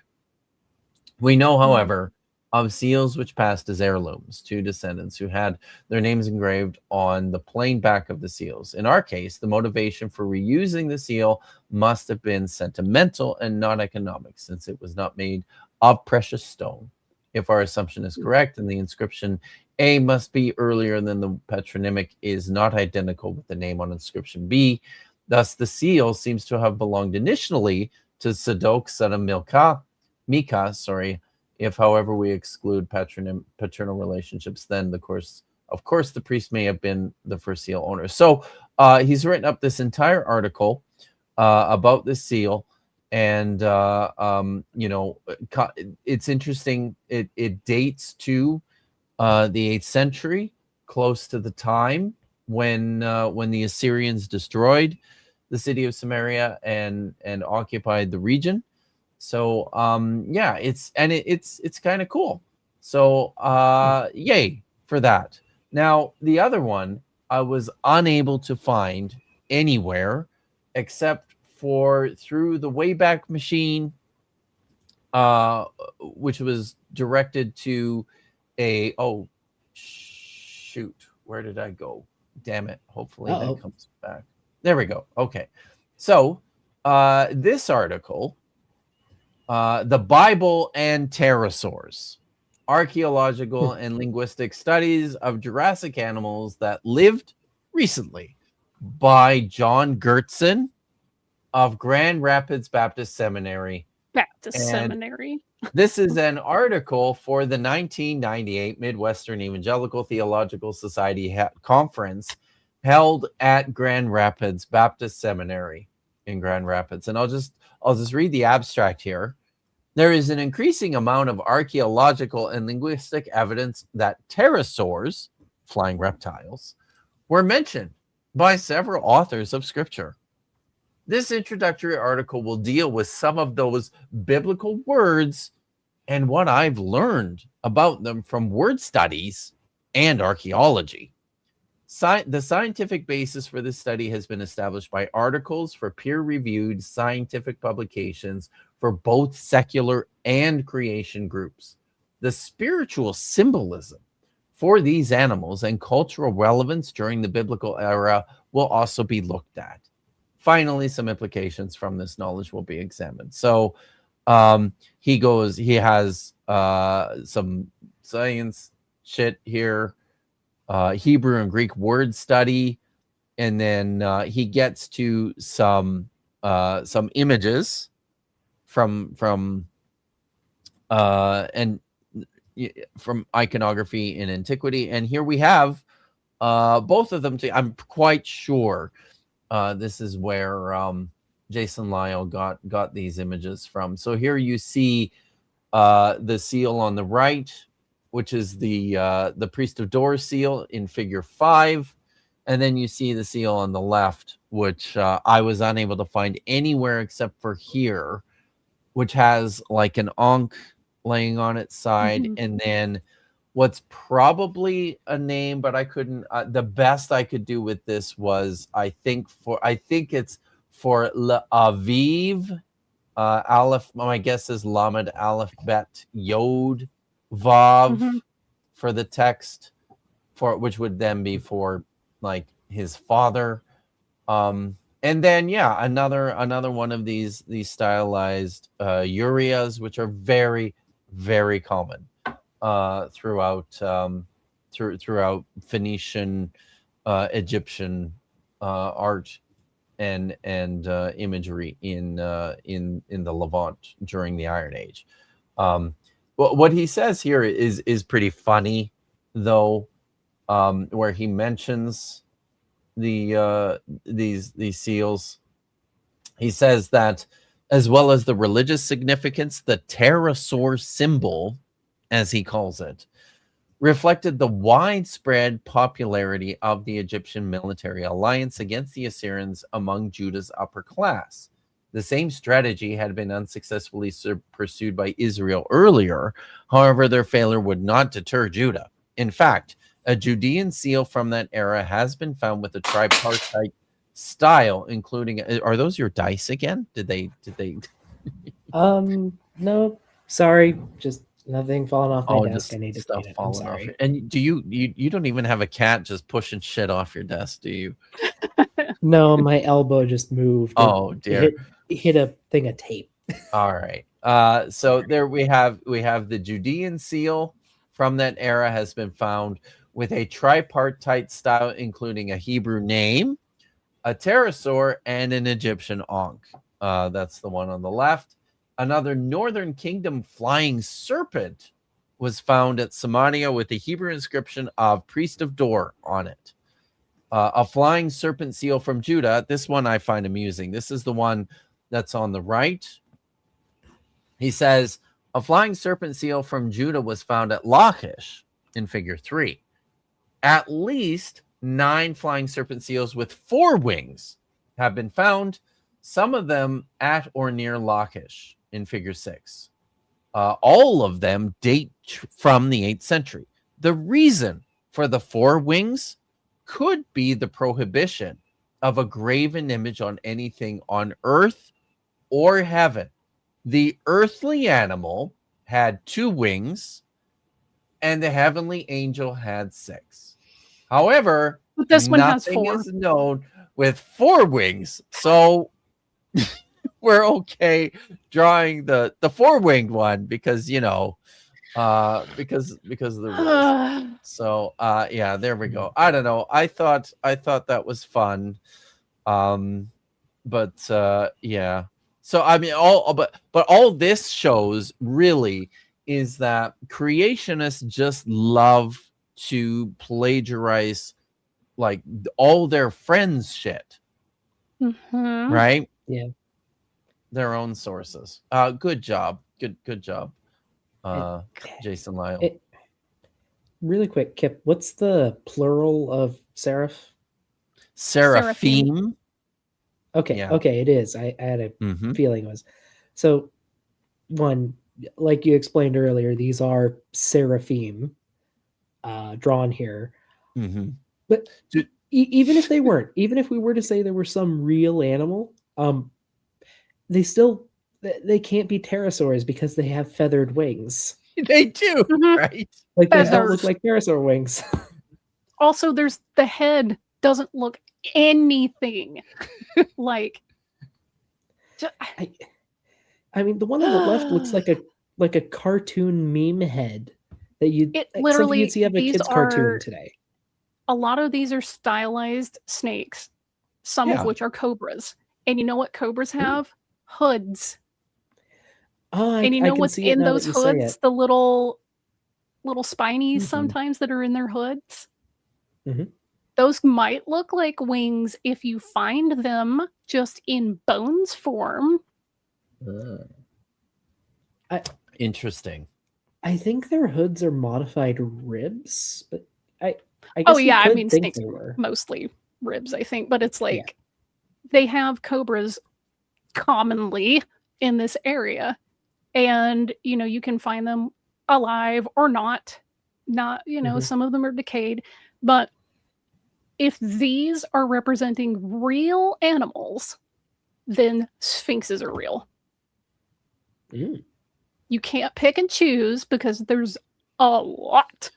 B: We know, however, of seals which passed as heirlooms to descendants who had their names engraved on the plain back of the seals. In our case, the motivation for reusing the seal must have been sentimental and not economic, since it was not made of precious stone. If our assumption is correct, and the inscription A must be earlier than the patronymic is not identical with the name on inscription B, thus the seal seems to have belonged initially to Sadok, son of Mika, if, however, we exclude paternal relationships, then of course, the priest may have been the first seal owner. So he's written up this entire article about the seal, and it's interesting. It dates to the 8th century, close to the time when the Assyrians destroyed the city of Samaria and occupied the region. So it's kind of cool. So yay for that. Now the other one I was unable to find anywhere except for through the Wayback Machine, which was directed to where did I go? Damn it. Hopefully that comes back. There we go. Okay. So this article, The Bible and Pterosaurs, Archaeological and Linguistic Studies of Jurassic Animals That Lived Recently, by John Gertson of Grand Rapids Baptist Seminary. This is an article for the 1998 Midwestern Evangelical Theological Society conference held at Grand Rapids Baptist Seminary in Grand Rapids. And I'll just read the abstract here. There is an increasing amount of archaeological and linguistic evidence that pterosaurs, flying reptiles, were mentioned by several authors of Scripture. This introductory article will deal with some of those biblical words and what I've learned about them from word studies and archaeology. The scientific basis for this study has been established by articles for peer-reviewed scientific publications for both secular and creation groups. The spiritual symbolism for these animals and cultural relevance during the biblical era will also be looked at. Finally, some implications from this knowledge will be examined. So he has some science shit here, Hebrew and Greek word study, and then he gets to some images from iconography in antiquity. And here we have both of them. I'm quite sure this is where Jason Lyle got these images from. So here you see the seal on the right, which is the Priest of Doors seal in figure 5. And then you see the seal on the left, which I was unable to find anywhere except for here, which has like an ankh laying on its side. And then what's probably a name, but I couldn't, the best I could do with this was, I think it's for Aviv, Aleph, my guess is Lamed, Aleph, Bet, Yod, Vav for the text, which would then be for like his father. And then, another one of these stylized urias, which are very, very common throughout Phoenician, Egyptian art and imagery in the Levant during the Iron Age. What he says here is pretty funny, though, where he mentions these seals. He says that, as well as the religious significance, the pterosaur symbol, as he calls it, reflected the widespread popularity of the Egyptian military alliance against the Assyrians among Judah's upper class. The same strategy had been unsuccessfully pursued by Israel earlier. However, their failure would not deter Judah. In fact, a Judean seal from that era has been found with a tripartite style, including. Are those your dice again? Did they?
C: No, sorry, just Nothing falling off my desk. I need to
B: stuff
C: clean it. I'm
B: falling off.
C: sorry.
B: And do you don't even have a cat just pushing shit off your desk, do you?
C: No, my elbow just moved.
B: Oh dear.
C: It hit a thing of tape.
B: All right. So there we have the Judean seal from that era has been found with a tripartite style, including a Hebrew name, a pterosaur, and an Egyptian ankh. That's the one on the left. Another Northern Kingdom flying serpent was found at Samaria with a Hebrew inscription of Priest of Dor on it. A flying serpent seal from Judah. This one I find amusing. This is the one that's on the right. He says, a flying serpent seal from Judah was found at Lachish in figure 3. At least 9 flying serpent seals with 4 wings have been found, some of them at or near Lachish in figure 6. All of them date from the 8th century. The reason for the 4 wings could be the prohibition of a graven image on anything on earth or heaven. The earthly animal had 2 wings, and the heavenly angel had 6. However,
A: But this one has
B: nothing
A: 4.
B: is known with 4 wings, so we're okay drawing the 4-winged one because because of the rules. So yeah, there we go. I don't know. I thought that was fun, but yeah. So I mean, but all this shows really is that creationists just love to plagiarize like all their friends' shit, right?
C: Yeah.
B: Their own sources. Good job. Good job. Jason Lyle.
C: Really quick, Kip, what's the plural of seraph?
B: Seraphim.
C: Okay,
B: Yeah.
C: okay, it is. I had a
B: Mhm.
C: feeling it was. So, one, like you explained earlier, these are seraphim drawn here.
B: Mhm.
C: But
B: Dude.
C: even if they weren't, even if we were to say there were some real animal, they can't be pterosaurs because they have feathered wings.
B: They do,
A: Mhm.
B: right?
C: Like those don't look
A: Feathers.
C: like pterosaur wings.
A: Also, there's the head doesn't look anything like.
C: I mean, the one on the left looks like a cartoon meme head that
A: Literally,
C: you'd see have a
A: these
C: kid's cartoon
A: are
C: today.
A: a lot of these are stylized snakes, some
B: Yeah.
A: of which are cobras. And you know what cobras have? Hoods.
C: Oh,
A: And you
C: I
A: know
C: can
A: what's
C: see it
A: in
C: now
A: those
C: that you say
A: hoods?
C: it.
A: The little spinies
C: Mhm.
A: sometimes that are in their hoods.
C: Mhm.
A: Those might look like wings if you find them just in bones form.
B: Interesting.
C: I think their hoods are modified ribs, but I guess
A: Oh
C: you
A: yeah, I
C: could
A: mean
C: think
A: snakes
C: they
A: are
C: were.
A: mostly ribs, I think, but it's like they have cobras commonly in this area, and you can find them alive or not.
C: Mhm.
A: Some of them are decayed, but if these are representing real animals, then sphinxes are real.
C: Mm.
A: You can't pick and choose because there's a lot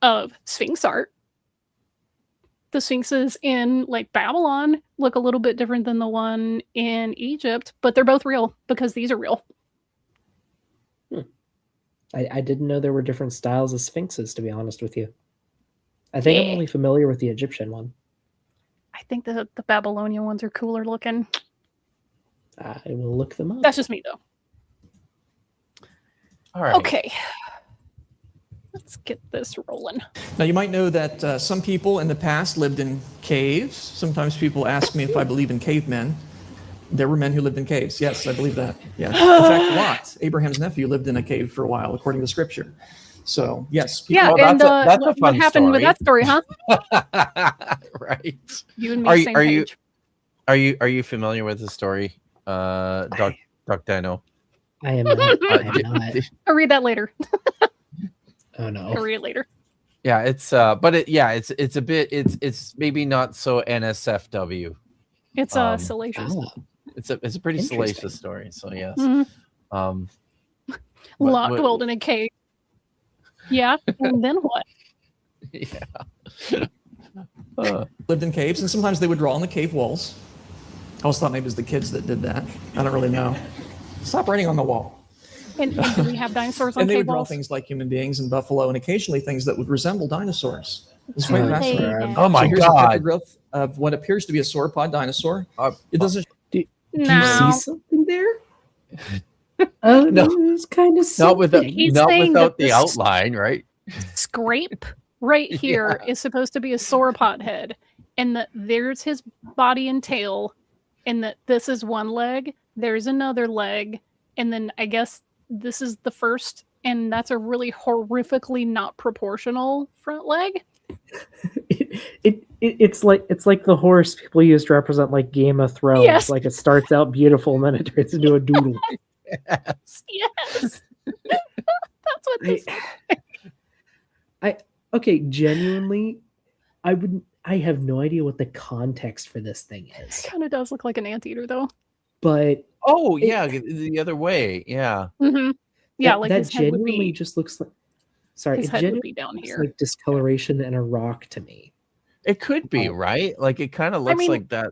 A: of sphinx art. The sphinxes in like Babylon look a little bit different than the one in Egypt, but they're both real because these are real.
C: I didn't know there were different styles of sphinxes, to be honest with you. I think I'm
A: Yeah.
C: only familiar with the Egyptian one.
A: I think the Babylonian ones are cooler looking.
C: I will look them up.
A: That's just me though.
B: All right.
A: Okay. Let's get this rolling.
D: Now, you might know that some people in the past lived in caves. Sometimes people ask me if I believe in cavemen. There were men who lived in caves. Yes, I believe that. Yeah. In fact, Lot, Abraham's nephew, lived in a cave for a while, according to Scripture. So, yes. people-
A: Yeah,
B: Oh,
A: and
B: that's a
A: what
B: fun
A: happened with
B: story.
A: that story, huh?
B: Right.
A: You and
B: Are
A: me,
B: you-
A: same
B: are you-
A: page.
B: Are you familiar with the story, Doc Dino?
C: I am not. I am not.
A: I'll read that later.
C: Oh
A: I'll
C: no.
A: read it later.
B: Yeah, it's it's a bit it's maybe not so NSFW.
A: It's salacious.
C: Ah,
B: It's a pretty
C: Interesting.
B: salacious story. So yes.
A: Mhm.
B: But
A: Lot
B: what-
A: dwelled in a cave Yeah, and then what?
B: Yeah.
D: Lived in caves, and sometimes they would draw on the cave walls. I always thought maybe it was the kids that did that. I don't really know. Stop writing on the wall.
A: And do we have dinosaurs on
D: And they
A: cave
D: would draw
A: walls?
D: things like human beings and buffalo, and occasionally things that would resemble dinosaurs. It's
A: Do
D: quite
A: they
D: fascinating.
A: now?
B: Oh my
D: So here's a
B: God.
D: petroglyph of what appears to be a sauropod dinosaur. It doesn't.
C: Do you
A: No.
C: see something there? Oh,
B: No.
C: there's kind of
B: Not without,
A: He's
B: not
A: saying
B: without
A: that
B: the
A: this-
B: outline, right?
A: Scrape right here is supposed to be a sauropod head, and that there's his body and tail, and that this is one leg, there's another leg, and then I guess this is the first, and that's a really horrifically not proportional front leg.
C: It's like the horse people use to represent like Game of Thrones.
A: Yes.
C: Like it starts out beautiful and then it turns into a doodle.
B: Yes.
A: Yes, that's what this is.
C: Okay, genuinely, I have no idea what the context for this thing is,
A: Kind of does look like an anteater, though.
C: but
B: Oh, yeah, the other way. Yeah.
A: Mm-hmm. Yeah, like
C: that
A: his head would
C: genuinely
A: be.
C: just looks like. Sorry,
A: His
C: it
A: head would
C: genuinely
A: be down
C: looks
A: here.
C: like discoloration in a rock to me.
B: It could be,
C: Oh.
B: right? Like it kind of looks
A: mean-
B: like that.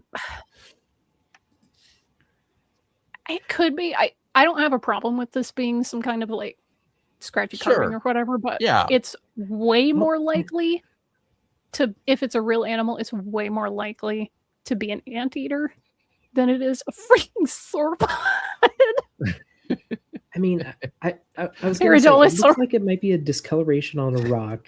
A: It could be. I don't have a problem with this being some kind of like scratchy carving
B: Sure.
A: or whatever, but
B: Yeah.
A: it's way
C: Well,
A: more likely to, if it's a real animal, it's way more likely to be an anteater than it is a freaking sauropod.
C: I mean, I was going to say, it
A: Paradolosaur.
C: looks like it might be a discoloration on a rock,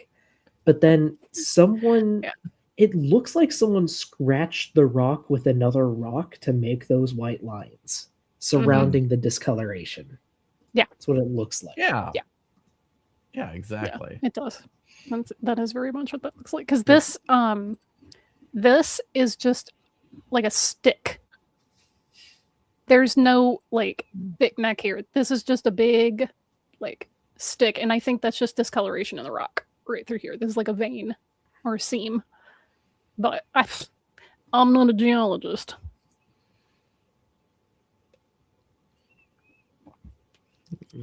C: but then someone,
A: Yeah.
C: it looks like someone scratched the rock with another rock to make those white lines surrounding the discoloration.
A: Yeah.
C: That's what it looks like.
B: Yeah.
A: Yeah.
B: Yeah, exactly.
A: It does. That is very much what that looks like. Because this is just like a stick. There's no like thick neck here. This is just a big like stick, and I think that's just discoloration in the rock right through here. This is like a vein or a seam. But I'm not a geologist.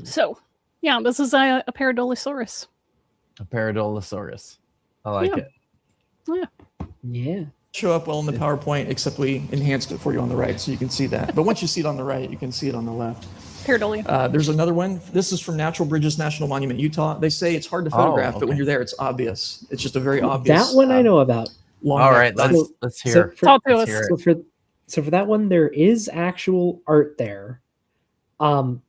A: So, yeah, this is a Paradolosaurus.
B: A Paradolosaurus. I like
A: Yeah.
B: it.
C: Yeah.
D: Show up well in the PowerPoint, except we enhanced it for you on the right, so you can see that. But once you see it on the right, you can see it on the left.
A: Paradolia.
D: There's another one. This is from Natural Bridges National Monument, Utah. They say it's hard to photograph, but when
B: okay.
D: you're there, it's obvious. It's just a very obvious.
C: That one I know about.
D: long
B: All
D: neck.
B: right, let's
C: So
B: hear.
C: for,
A: Talk to
B: Let's
A: us.
B: hear it.
C: so for that one, there is actual art there.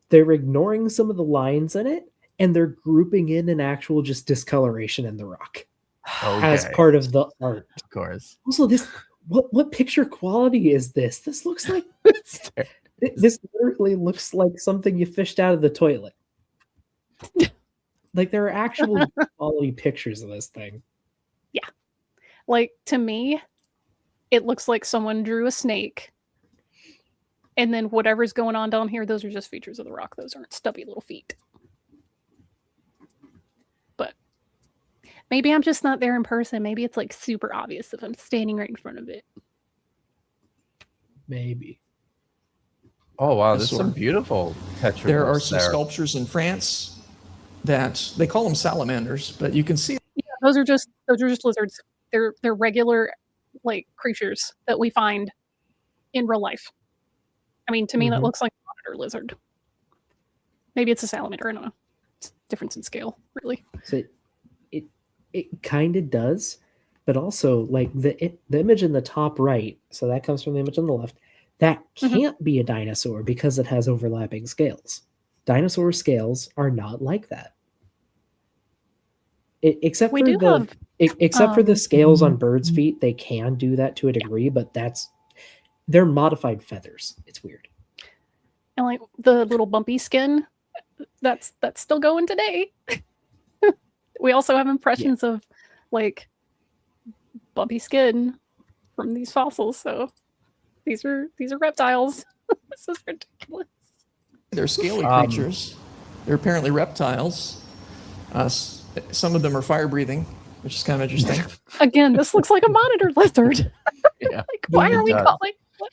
C: They're ignoring some of the lines in it, and they're grouping in an actual just discoloration in the rock as
B: Okay,
C: part of the art.
B: of course.
C: Also, this what picture quality is this? This looks like
B: It's ter-
C: this literally looks like something you fished out of the toilet. Like there are actual quality pictures of this thing.
A: Like, to me, it looks like someone drew a snake. And then whatever's going on down here, those are just features of the rock. Those aren't stubby little feet. But maybe I'm just not there in person. Maybe it's like super obvious if I'm standing right in front of it.
C: Maybe.
B: Oh wow,
D: This
B: this is some
D: one.
B: beautiful petroglyphs.
D: There are some
B: there.
D: sculptures in France that they call them salamanders, but you can see
A: Yeah, those are just lizards. They're regular like creatures that we find in real life. I mean, to me, that
C: Mhm.
A: looks like a monitor lizard. Maybe it's a salamander. I don't know. It's difference in scale, really.
C: So it kind of does, but also like the image in the top right, so that comes from the image on the left, that
A: Mhm.
C: can't be a dinosaur because it has overlapping scales. Dinosaur scales are not like that. Except
A: We
C: for
A: do
C: the
A: have
C: except for the
A: um,
C: scales on birds' feet, they can do that to a degree, but they're modified feathers. It's weird.
A: and like the little bumpy skin. That's still going today. We also have impressions of like bumpy skin from these fossils. So these are reptiles. This is ridiculous.
D: they're scaly
B: Um,
D: creatures. They're apparently reptiles. Some of them are fire breathing, which is kind of interesting.
A: Again, this looks like a monitor lizard.
B: Yeah.
A: Like, why
B: it
A: are we
B: does.
A: calling? What?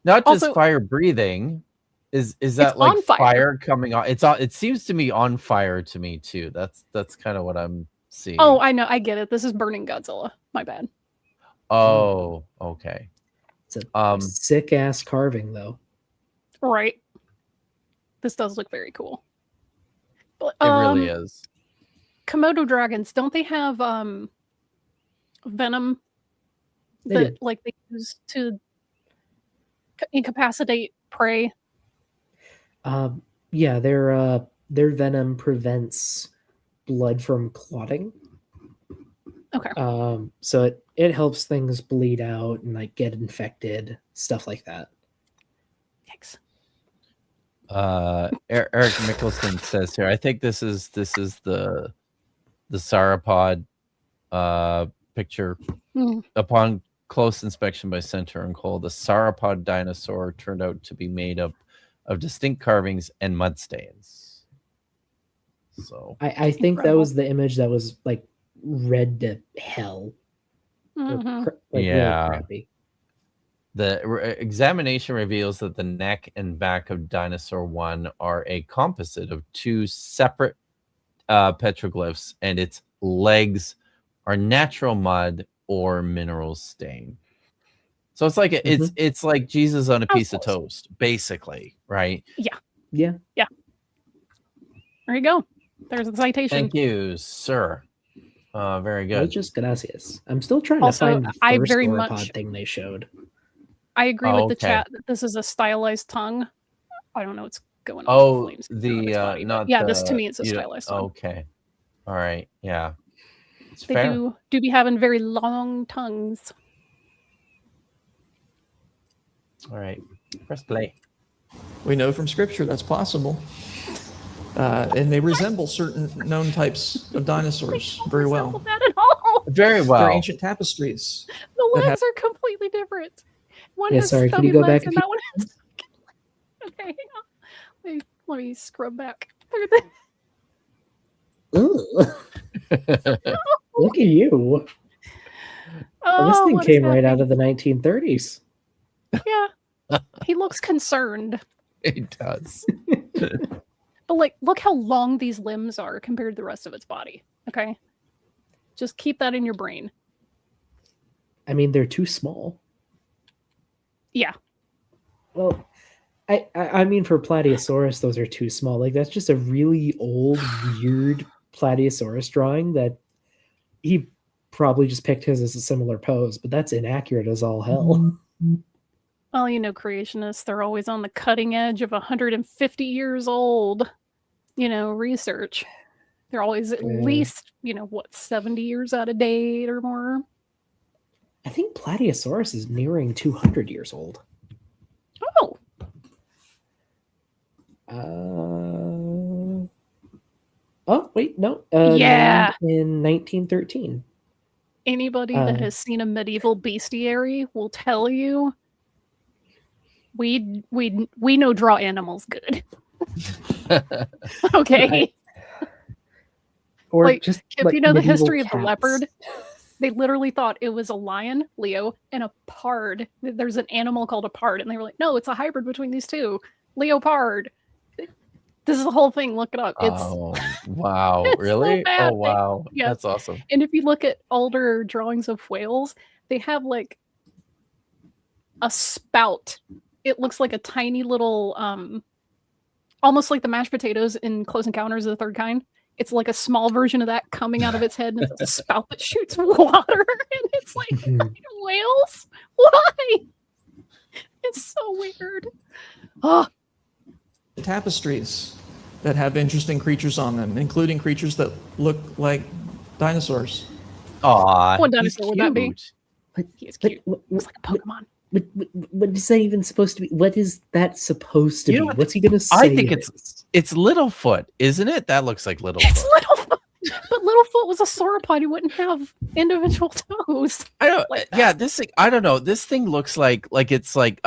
B: Not just
A: Also-
B: fire breathing, Is that
A: It's
B: like
A: on fire.
B: coming on? It's on. It seems to me on fire to me too. That's kind of what I'm seeing.
A: Oh, I know. I get it. This is burning Godzilla. My bad.
B: Oh, okay.
C: It's a sick ass carving though.
A: Right. This does look very cool. But,
B: It really is.
A: Komodo dragons, don't they have venom
C: They
A: that
C: do.
A: like they use to incapacitate prey?
C: Yeah, their venom prevents blood from clotting.
A: Okay.
C: So it helps things bleed out and like get infected, stuff like that.
A: Yikes.
B: Eric Mickelson says here, I think this is the sauropod picture.
A: Hmm.
B: Upon close inspection by Center and Cole, the sauropod dinosaur turned out to be made up of distinct carvings and mud stains. So
C: I think that
A: Incredible.
C: was the image that was like red to hell.
A: Mhm.
C: Like
B: Yeah.
C: really crappy.
B: the examination reveals that the neck and back of dinosaur 1 are a composite of 2 separate petroglyphs, and its legs are natural mud or mineral stain. So it's like it's like Jesus on a piece of toast, basically, right?
C: Yeah.
A: There you go. There's the citation.
B: Thank you, sir. Very good.
C: Muchas gracias. I'm still trying
A: Also,
C: to find the
A: I
C: first
A: very
C: sauropod
A: much-
C: thing they showed.
A: I agree with the
B: okay.
A: chat that this is a stylized tongue. I don't know what's going on.
B: Oh,
A: with the flames on its body, but
B: not
A: yeah,
B: the,
A: this to me is a stylized tongue.
B: Okay. All right. Yeah. It's
A: They
B: fair.
A: do be having very long tongues.
B: All right. Press play.
D: We know from scripture that's possible. And they resemble certain known types of dinosaurs very
A: Resemble
D: well.
A: that at all.
B: Very well.
D: They're ancient tapestries.
A: The
D: That
A: legs are completely different. One
C: Yeah,
A: has
C: sorry, can
A: stubby
C: you go
A: legs
C: back
A: and
C: a
A: that one has. Okay, hang on. Let me scrub back.
C: Ugh. Look at you.
A: Oh,
C: This thing
A: what is
C: came right out
A: happening?
C: of the 1930s.
A: Yeah, he looks concerned.
B: It does.
A: But like, look how long these limbs are compared to the rest of its body. Okay, just keep that in your brain.
C: I mean, they're too small.
A: Yeah,
C: Well, I mean, for Plateosaurus, those are too small. Like, that's just a really old, weird Plateosaurus drawing that he probably just picked his as a similar pose, but that's inaccurate as all hell.
A: well, you know, creationists, they're always on the cutting edge of 150 years old, research. They're always at least, 70 years out of date or more.
C: I think Plateosaurus is nearing 200 years old.
A: Oh,
C: Oh, wait, no.
A: Yeah.
C: In 1913.
A: anybody that has seen a medieval bestiary will tell you we know draw animals good. Okay.
C: Or
A: Like,
C: just
A: if
C: like
A: you know the
C: medieval
A: history of the
C: cats.
A: leopard, they literally thought it was a lion, Leo, and a pard. There's an animal called a pard, and they were like, no, it's a hybrid between these two. Leopard. This is the whole thing. Look it up. It's
B: Oh, wow.
A: it's so
B: Really?
A: bad.
B: Oh, wow.
A: Yeah.
B: That's awesome.
A: And if you look at older drawings of whales, they have like a spout. It looks like a tiny little almost like the mashed potatoes in Close Encounters of the Third Kind. It's like a small version of that coming out of its head, and it's a spout that shoots water. And it's like, whales? Why? It's so weird. Oh,
D: Tapestries that have interesting creatures on them, including creatures that look like dinosaurs.
B: Aw,
A: What
B: he's
A: dinosaur would that be?
B: cute.
A: he is cute.
C: What,
A: Looks like a Pokemon.
C: what is that even supposed to be? What is that supposed to
B: You know
C: be?
B: what?
C: What's he gonna say?
B: I think
C: it
B: it's-
C: is?
B: It's Littlefoot, isn't it? That looks like Littlefoot.
A: It's Littlefoot. But Littlefoot was a sauropod. He wouldn't have individual toes.
B: I don't.
A: like
B: Yeah, this thing. I don't know. This thing looks like it's like.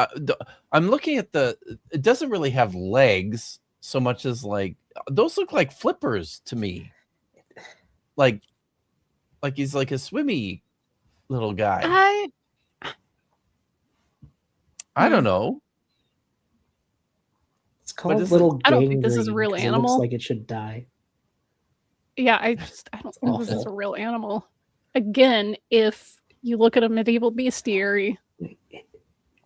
B: I'm looking at the. It doesn't really have legs so much as like those look like flippers to me. Like he's like a swimmy little guy. I don't know.
C: It's called
B: is it?
C: little
A: I don't think this is a
C: gangrene
A: real
C: 'cause it
A: animal.
C: looks like it should die.
A: Yeah, I don't think this is
C: awful.
A: a real animal. Again, if you look at a medieval bestiary,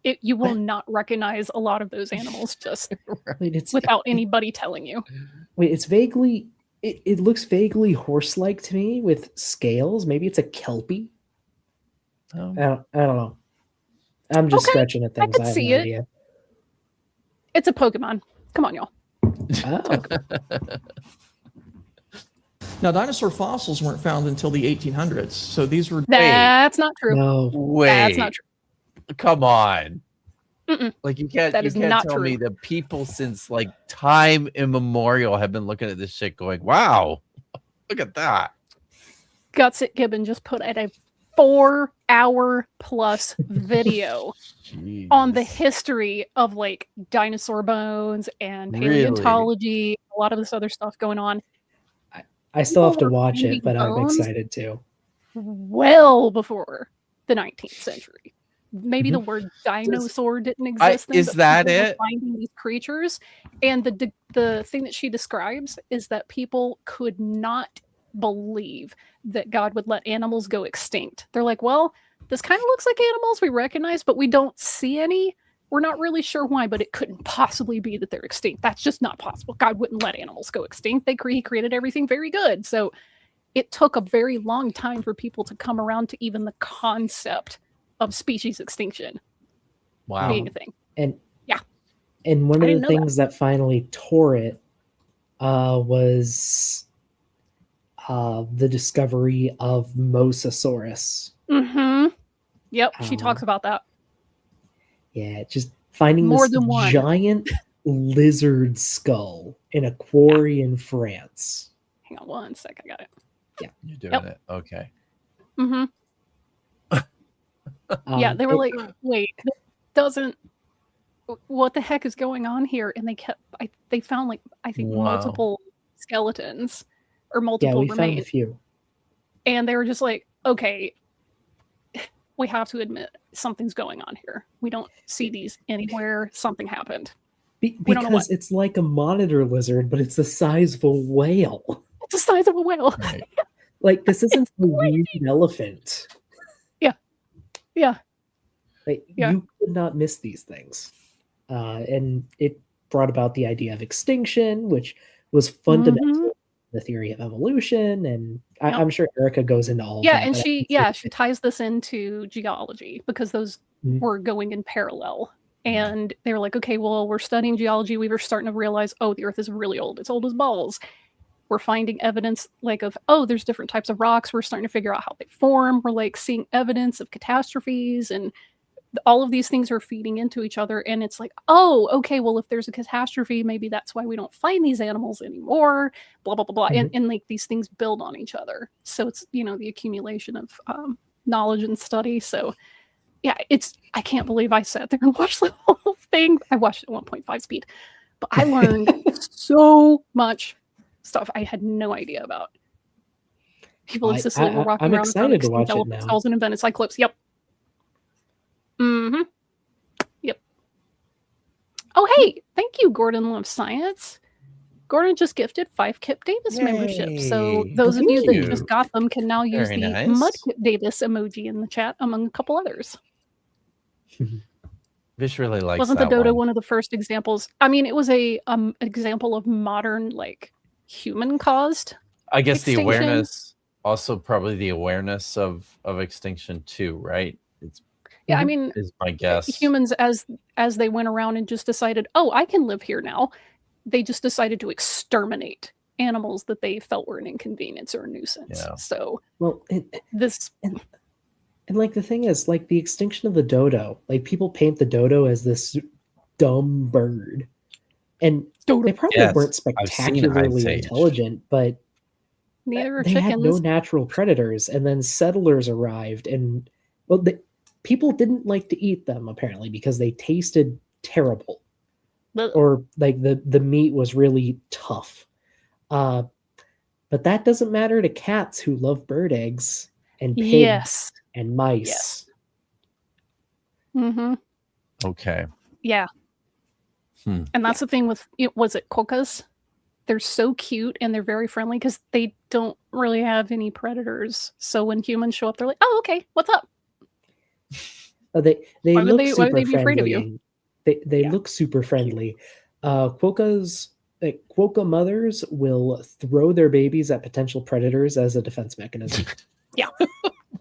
A: you will not recognize a lot of those animals just
C: Wait,
A: without anybody telling you.
C: it's vaguely it looks vaguely horse-like to me with scales. Maybe it's a kelpie. I don't know. I'm just
A: Okay,
C: scratching at things.
A: could
C: I have
A: see
C: no
A: it.
C: idea.
A: It's a Pokemon. Come on, y'all.
C: Oh,
D: Now, dinosaur fossils weren't found until the 1800s. So these were
A: That's not true.
C: no.
B: Wait,
A: That's not true.
B: come on.
A: Mm-mm.
B: Like you can't
A: That
B: you
A: is
B: can't
A: not
B: tell me
A: true.
B: that people since like time immemorial have been looking at this shit going, wow, look at that.
A: Guts It Gibbon just put out a 4-hour plus video on the
B: Jeez.
A: history of like dinosaur bones and
B: Really?
A: paleontology, a lot of this other stuff going on.
C: I still have to
A: People were
C: watch it,
A: finding
C: but I'm
A: bones
C: excited too.
A: well before the 19th century. Maybe the word dinosaur didn't exist then.
B: is
A: but
B: that
A: people were
B: it?
A: finding these creatures, and the thing that she describes is that people could not believe that God would let animals go extinct. They're like, well, this kind of looks like animals we recognize, but we don't see any. We're not really sure why, but it couldn't possibly be that they're extinct. That's just not possible. God wouldn't let animals go extinct. He created everything very good. So it took a very long time for people to come around to even the concept of species extinction
B: Wow.
A: being a thing.
C: And
A: yeah,
C: and one
A: I
C: of the
A: didn't know
C: things that finally tore it was the discovery of Mosasaurus.
A: Mm-hmm. Yep, she
C: Um,
A: talks about that.
C: Yeah, just finding
A: More
C: this
A: than one.
C: giant lizard skull in a quarry in France.
A: Hang on one sec, I got it.
B: You're doing
A: Yep.
B: it. Okay.
A: Mm-hmm. Yeah, they were like, wait, that doesn't. What the heck is going on here? And they found like I think
B: Wow.
A: multiple skeletons or
C: yeah,
A: multiple
C: we found a
A: remains,
C: few.
A: and they were just like, okay, we have to admit something's going on here. We don't see these anywhere. Something happened. We don't know
C: Because
A: what.
C: it's like a monitor lizard, but it's the size of a whale.
A: It's the size of a whale.
B: Right.
C: Like, this isn't a weird elephant.
A: Yeah.
C: Like,
A: Yeah.
C: you could not miss these things. And it brought about the idea of extinction, which was fundamental
A: Mhm.
C: to the theory of evolution. And
A: Yep.
C: I'm sure Erica goes into all of
A: Yeah,
C: that.
A: and
C: but
A: she ties this into geology because those
C: Mhm.
A: were going in parallel. And they were like, okay, well, we're studying geology. We were starting to realize, oh, the Earth is really old. It's old as balls. We're finding evidence like of, oh, there's different types of rocks. We're starting to figure out how they form. We're like seeing evidence of catastrophes, and all of these things are feeding into each other. And it's like, oh, okay, well, if there's a catastrophe, maybe that's why we don't find these animals anymore, blah, blah, blah, blah. And like these things build on each other. So it's, the accumulation of knowledge and study. So yeah, I can't believe I sat there and watched the whole thing. I watched it at 1.5 speed, but I learned so much stuff I had no idea about. People in Sicily were walking
C: I'm
A: around and found
C: excited to watch
A: extinct
C: it
A: elephant
C: now.
A: skulls and invented cyclops. Yep. Mm-hmm. Yep. Oh, hey, thank you, Gordon Loves Science. Gordon just gifted 5 Kipp Davis memberships. So
B: Yay.
A: those of you that
B: Thank
A: just
B: you.
A: got them can now use
B: Very
A: the
B: nice.
A: Mud Kipp Davis emoji in the chat, among a couple others.
B: Vish really likes
A: Wasn't
B: that
A: the dodo
B: one.
A: one of the first examples? I mean, it was a example of modern, like, human caused.
B: I guess the
A: extinction.
B: awareness, also probably the awareness of extinction too, right? It's
A: Yeah, I mean,
B: is my guess.
A: humans as they went around and just decided, oh, I can live here now. They just decided to exterminate animals that they felt were an inconvenience or a nuisance.
B: Yeah.
A: So
C: Well,
A: this,
C: and like the thing is, like the extinction of the dodo, like people paint the dodo as this dumb bird, and they probably
B: Yes,
C: weren't
B: I've seen
C: spectacularly
B: Ice Age.
C: intelligent, but
A: neither are
C: they had no
A: chickens.
C: natural predators. And then settlers arrived, and people didn't like to eat them apparently because they tasted terrible,
A: Ugh.
C: or like the meat was really tough. But that doesn't matter to cats who love bird eggs and pigs
A: Yes.
C: and mice.
A: Yes. Mm-hmm.
B: Okay.
A: Yeah. And that's the thing with was it quokkas? They're so cute and they're very friendly because they don't really have any predators. So when humans show up, they're like, "Oh, okay, what's up?"
C: They
A: Why would
C: look
A: they
C: super
A: be afraid of
C: friendly.
A: you?
C: And they
A: Yeah.
C: look super friendly. Quokkas, quokka mothers will throw their babies at potential predators as a defense mechanism.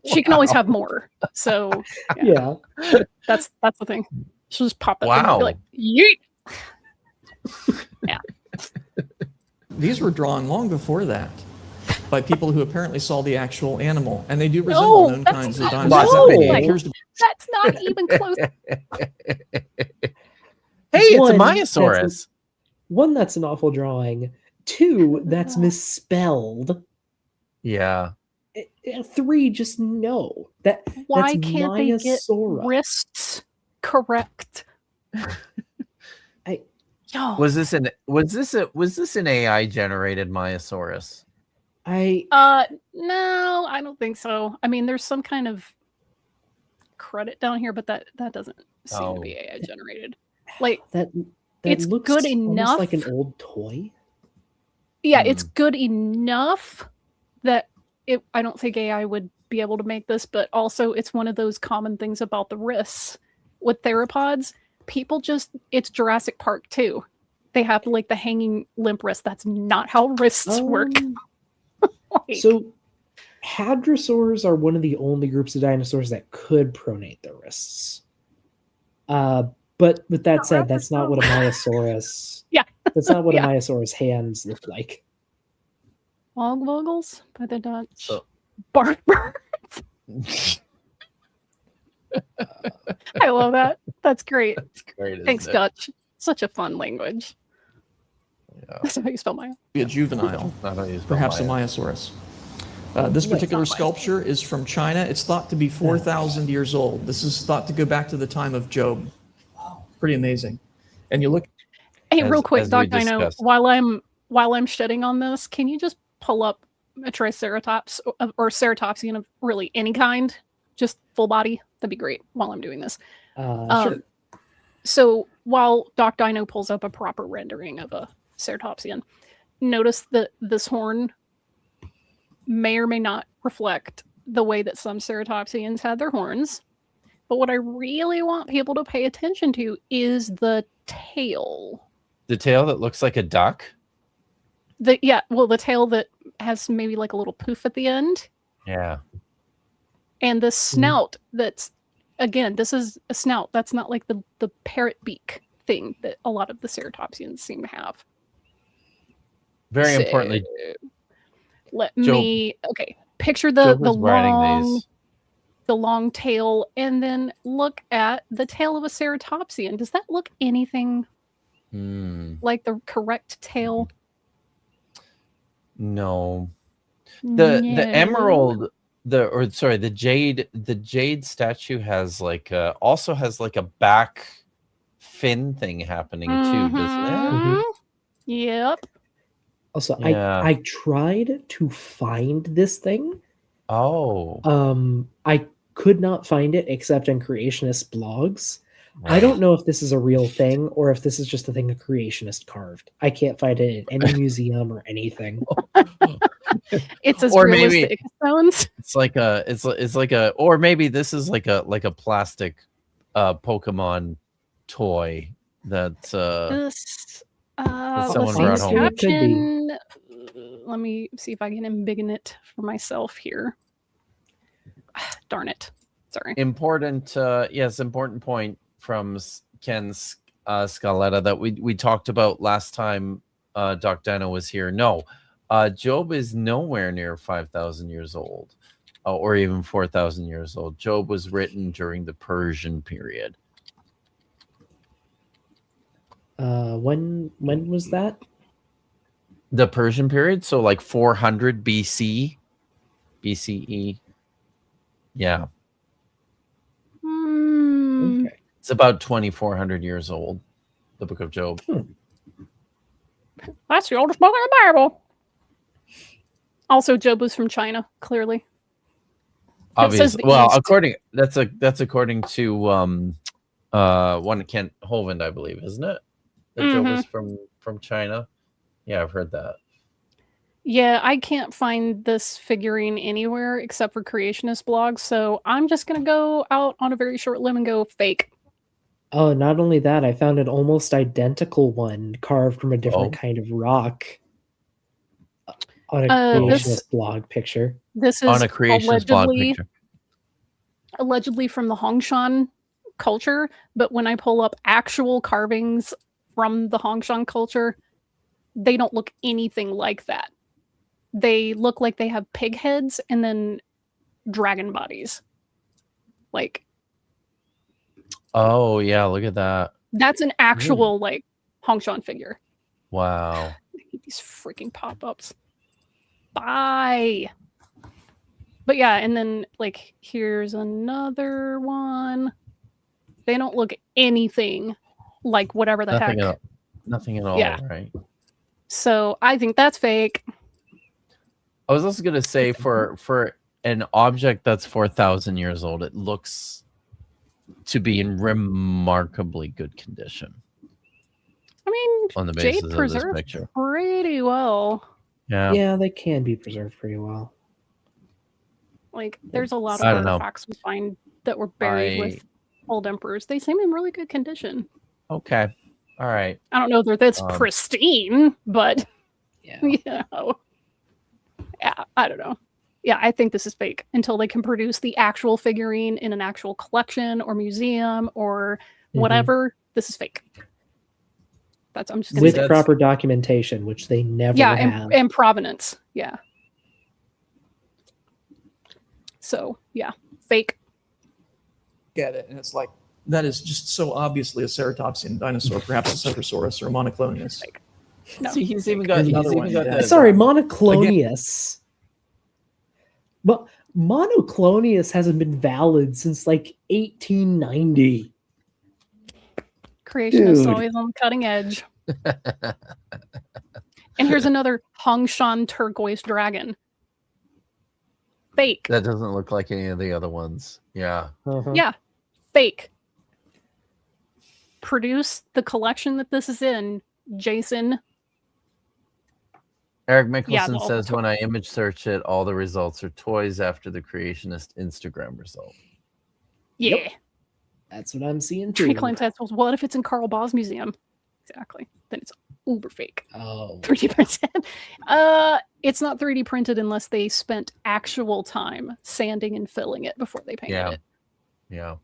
A: She can always have more. So
C: Yeah.
A: that's the thing. She'll just pop that thing and be like, yeet.
D: These were drawn long before that by people who apparently saw the actual animal, and they do resemble known
A: that's
D: kinds of
A: not-
D: dinosaurs.
C: no!
D: It appears to be
A: That's not even close.
B: Hey, it's a
C: One,
B: Myosaurus.
C: One, that's an awful drawing. Two, that's misspelled.
B: Yeah.
C: 3, just no.
A: Why
C: that's
A: can't they get
C: Myosaura.
A: wrists correct?
C: I-
A: Yo.
B: Was this an AI generated Myosaurus?
A: No, I don't think so. I mean, there's some kind of credit down here, but that doesn't seem to be AI generated. Like,
C: that
A: it's
C: looks
A: good
C: almost
A: enough.
C: like an old toy.
A: yeah, it's good enough that I don't think AI would be able to make this, but also it's one of those common things about the wrists with theropods. People it's Jurassic Park too. They have like the hanging limp wrist. That's not how wrists work. Like,
C: So hadrosaurs are one of the only groups of dinosaurs that could pronate their wrists. But with that said, that's not what a Myosaurus.
A: Yeah.
C: That's not what
A: Yeah.
C: a Myosaurus hands look like.
A: Logvogels by the Dutch.
B: So
A: Bark I love that. That's great.
B: that's great. isn't
A: Thanks,
B: it?
A: Dutch. Such a fun language.
B: Yeah.
A: That's how you spell my.
D: a juvenile,
B: Not how you spell
D: perhaps a
B: Maya.
D: Myosaurus. This particular sculpture is from China. It's thought to be 4,000 years old. This is thought to go back to the time of Job. Pretty amazing. And you look.
A: Hey, real
B: As
A: quick,
B: we
A: Doc Dino,
B: discussed.
A: while I'm shedding on this, can you just pull up a Triceratops or Ceratopsian of really any kind, just full body? That'd be great. While I'm doing this,
C: Sure.
A: so while Doc Dino pulls up a proper rendering of a Ceratopsian, notice that this horn may or may not reflect the way that some Ceratopsians had their horns. But what I really want people to pay attention to is the tail.
B: The tail that looks like a duck.
A: The tail that has maybe like a little poof at the end,
B: Yeah.
A: and the snout that's, again, this is a snout. That's not like the parrot beak thing that a lot of the Ceratopsians seem to have.
B: Very
A: So,
B: importantly,
A: picture the
B: Job was writing
A: long tail, and then look at the tail of a Ceratopsian. Does that look anything like the correct tail?
B: No. The emerald, the jade statue has like also has like a back fin thing happening too, doesn't it?
A: Mhm. Yep.
C: Also,
B: Yeah.
C: I tried to find this thing.
B: Oh.
C: I could not find it except in creationist blogs. I don't know if this is a real thing or if this is just a thing a creationist carved. I can't find it in any museum or anything.
A: It's as
B: Or
A: realistic
B: maybe-
A: as it sounds.
B: It's like a, or maybe this is like a plastic Pokemon toy that
A: This
B: someone
A: let's
B: brought
A: see,
B: home.
C: It could be.
A: caption. Let me see if I can embiggen it for myself here. Darn it. Sorry.
B: important point from Ken Scaletta that we talked about last time Doc Dino was here. No, Job is nowhere near 5,000 years old or even 4,000 years old. Job was written during the Persian period.
C: When was that?
B: The Persian period, so like 400 BCE. Yeah,
C: Okay.
B: it's about 2,400 years old. The Book of Job.
A: That's the oldest book in the Bible. Also, Job was from China, clearly.
B: Obviously,
A: the
B: well,
A: East.
B: that's according to one Kent Hovind, I believe, isn't it? that Joe was from China. Yeah, I've heard that.
A: Yeah, I can't find this figurine anywhere except for creationist blogs, so I'm just gonna go out on a very short limb and go fake.
C: Oh, not only that, I found an almost identical one carved from a different kind of rock on a creationist blog picture.
A: This is
B: On a creationist blog picture.
A: allegedly from the Hongshan culture, but when I pull up actual carvings from the Hongshan culture, they don't look anything like that. They look like they have pig heads and then dragon bodies. Like,
B: oh yeah, look at that.
A: that's an actual like Hongshan figure.
B: Wow.
A: I hate these freaking pop-ups. Bye. But yeah, and then like here's another one. They don't look anything like whatever the heck.
B: Nothing at all,
A: Yeah.
B: right?
A: So I think that's fake.
B: I was also gonna say for an object that's 4,000 years old, it looks to be in remarkably good condition.
A: I mean,
B: On the
A: jade
B: basis of this
A: preserved
B: picture.
A: pretty well.
B: Yeah.
C: Yeah, they can be preserved pretty well.
A: Like, there's a lot of
B: I don't know.
A: artifacts we find that were buried with old emperors. They seem in really good condition.
B: Okay. All right.
A: I don't know that that's pristine, but
C: Yeah.
A: you know, yeah, I don't know. Yeah, I think this is fake until they can produce the actual figurine in an actual collection or museum or whatever. This is fake. That's I'm just gonna
C: With
A: say.
C: proper documentation, which they never have.
A: and provenance. Yeah. So yeah, fake.
D: Get it, and it's like that is just so obviously a ceratopsian dinosaur, perhaps a Cephalosaurus or a Monoclonius.
A: No.
B: See, he's even got
C: Sorry, Monoclonius. But Monoclonius hasn't been valid since like 1890.
A: Creationists
C: Dude.
A: always on the cutting edge. And here's another Hongshan turquoise dragon. Fake.
B: That doesn't look like any of the other ones. Yeah.
A: Yeah, fake. Produce the collection that this is in, Jason.
B: Eric Mickelson says, when I image search it, all the results are toys after the creationist Instagram result.
A: Yeah.
C: Yep. That's what I'm seeing too.
A: Tree Clan says, well, what if it's in Carl Baugh's museum? Exactly. Then it's uber fake.
C: Oh.
A: 3D printed. It's not 3D printed unless they spent actual time sanding and filling it before they painted it.
B: Yeah.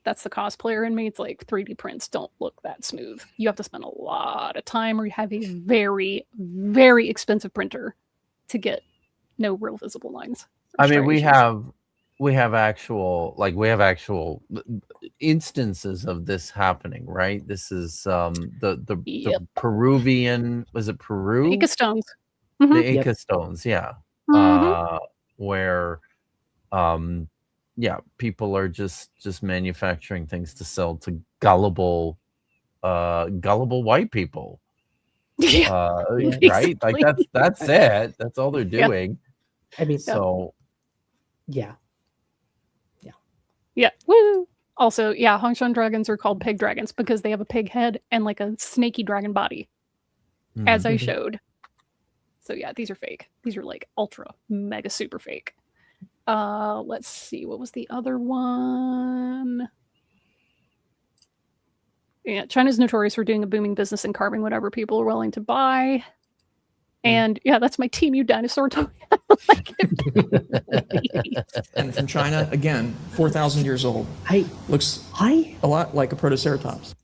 A: That's the cosplayer in me. It's like 3D prints don't look that smooth. You have to spend a lot of time, or you have a very, very expensive printer to get no real visible lines.
B: I mean, we have actual instances of this happening, right? This is the Peruvian, was it Peru?
A: Inca stones.
B: The Inca stones, yeah. Where people are just manufacturing things to sell to gullible white people. Right? Like that's it. That's all they're doing.
C: I mean,
B: so
C: yeah.
A: Woo. Also, Hongshan dragons are called pig dragons because they have a pig head and like a snaky dragon body, as I showed. So yeah, these are fake. These are like ultra mega super fake. Let's see, what was the other one? Yeah, China's notorious for doing a booming business and carving whatever people are willing to buy. And yeah, that's my Team U dinosaur toy.
D: And from China, again, 4,000 years old. Looks a lot like a Protoceratops.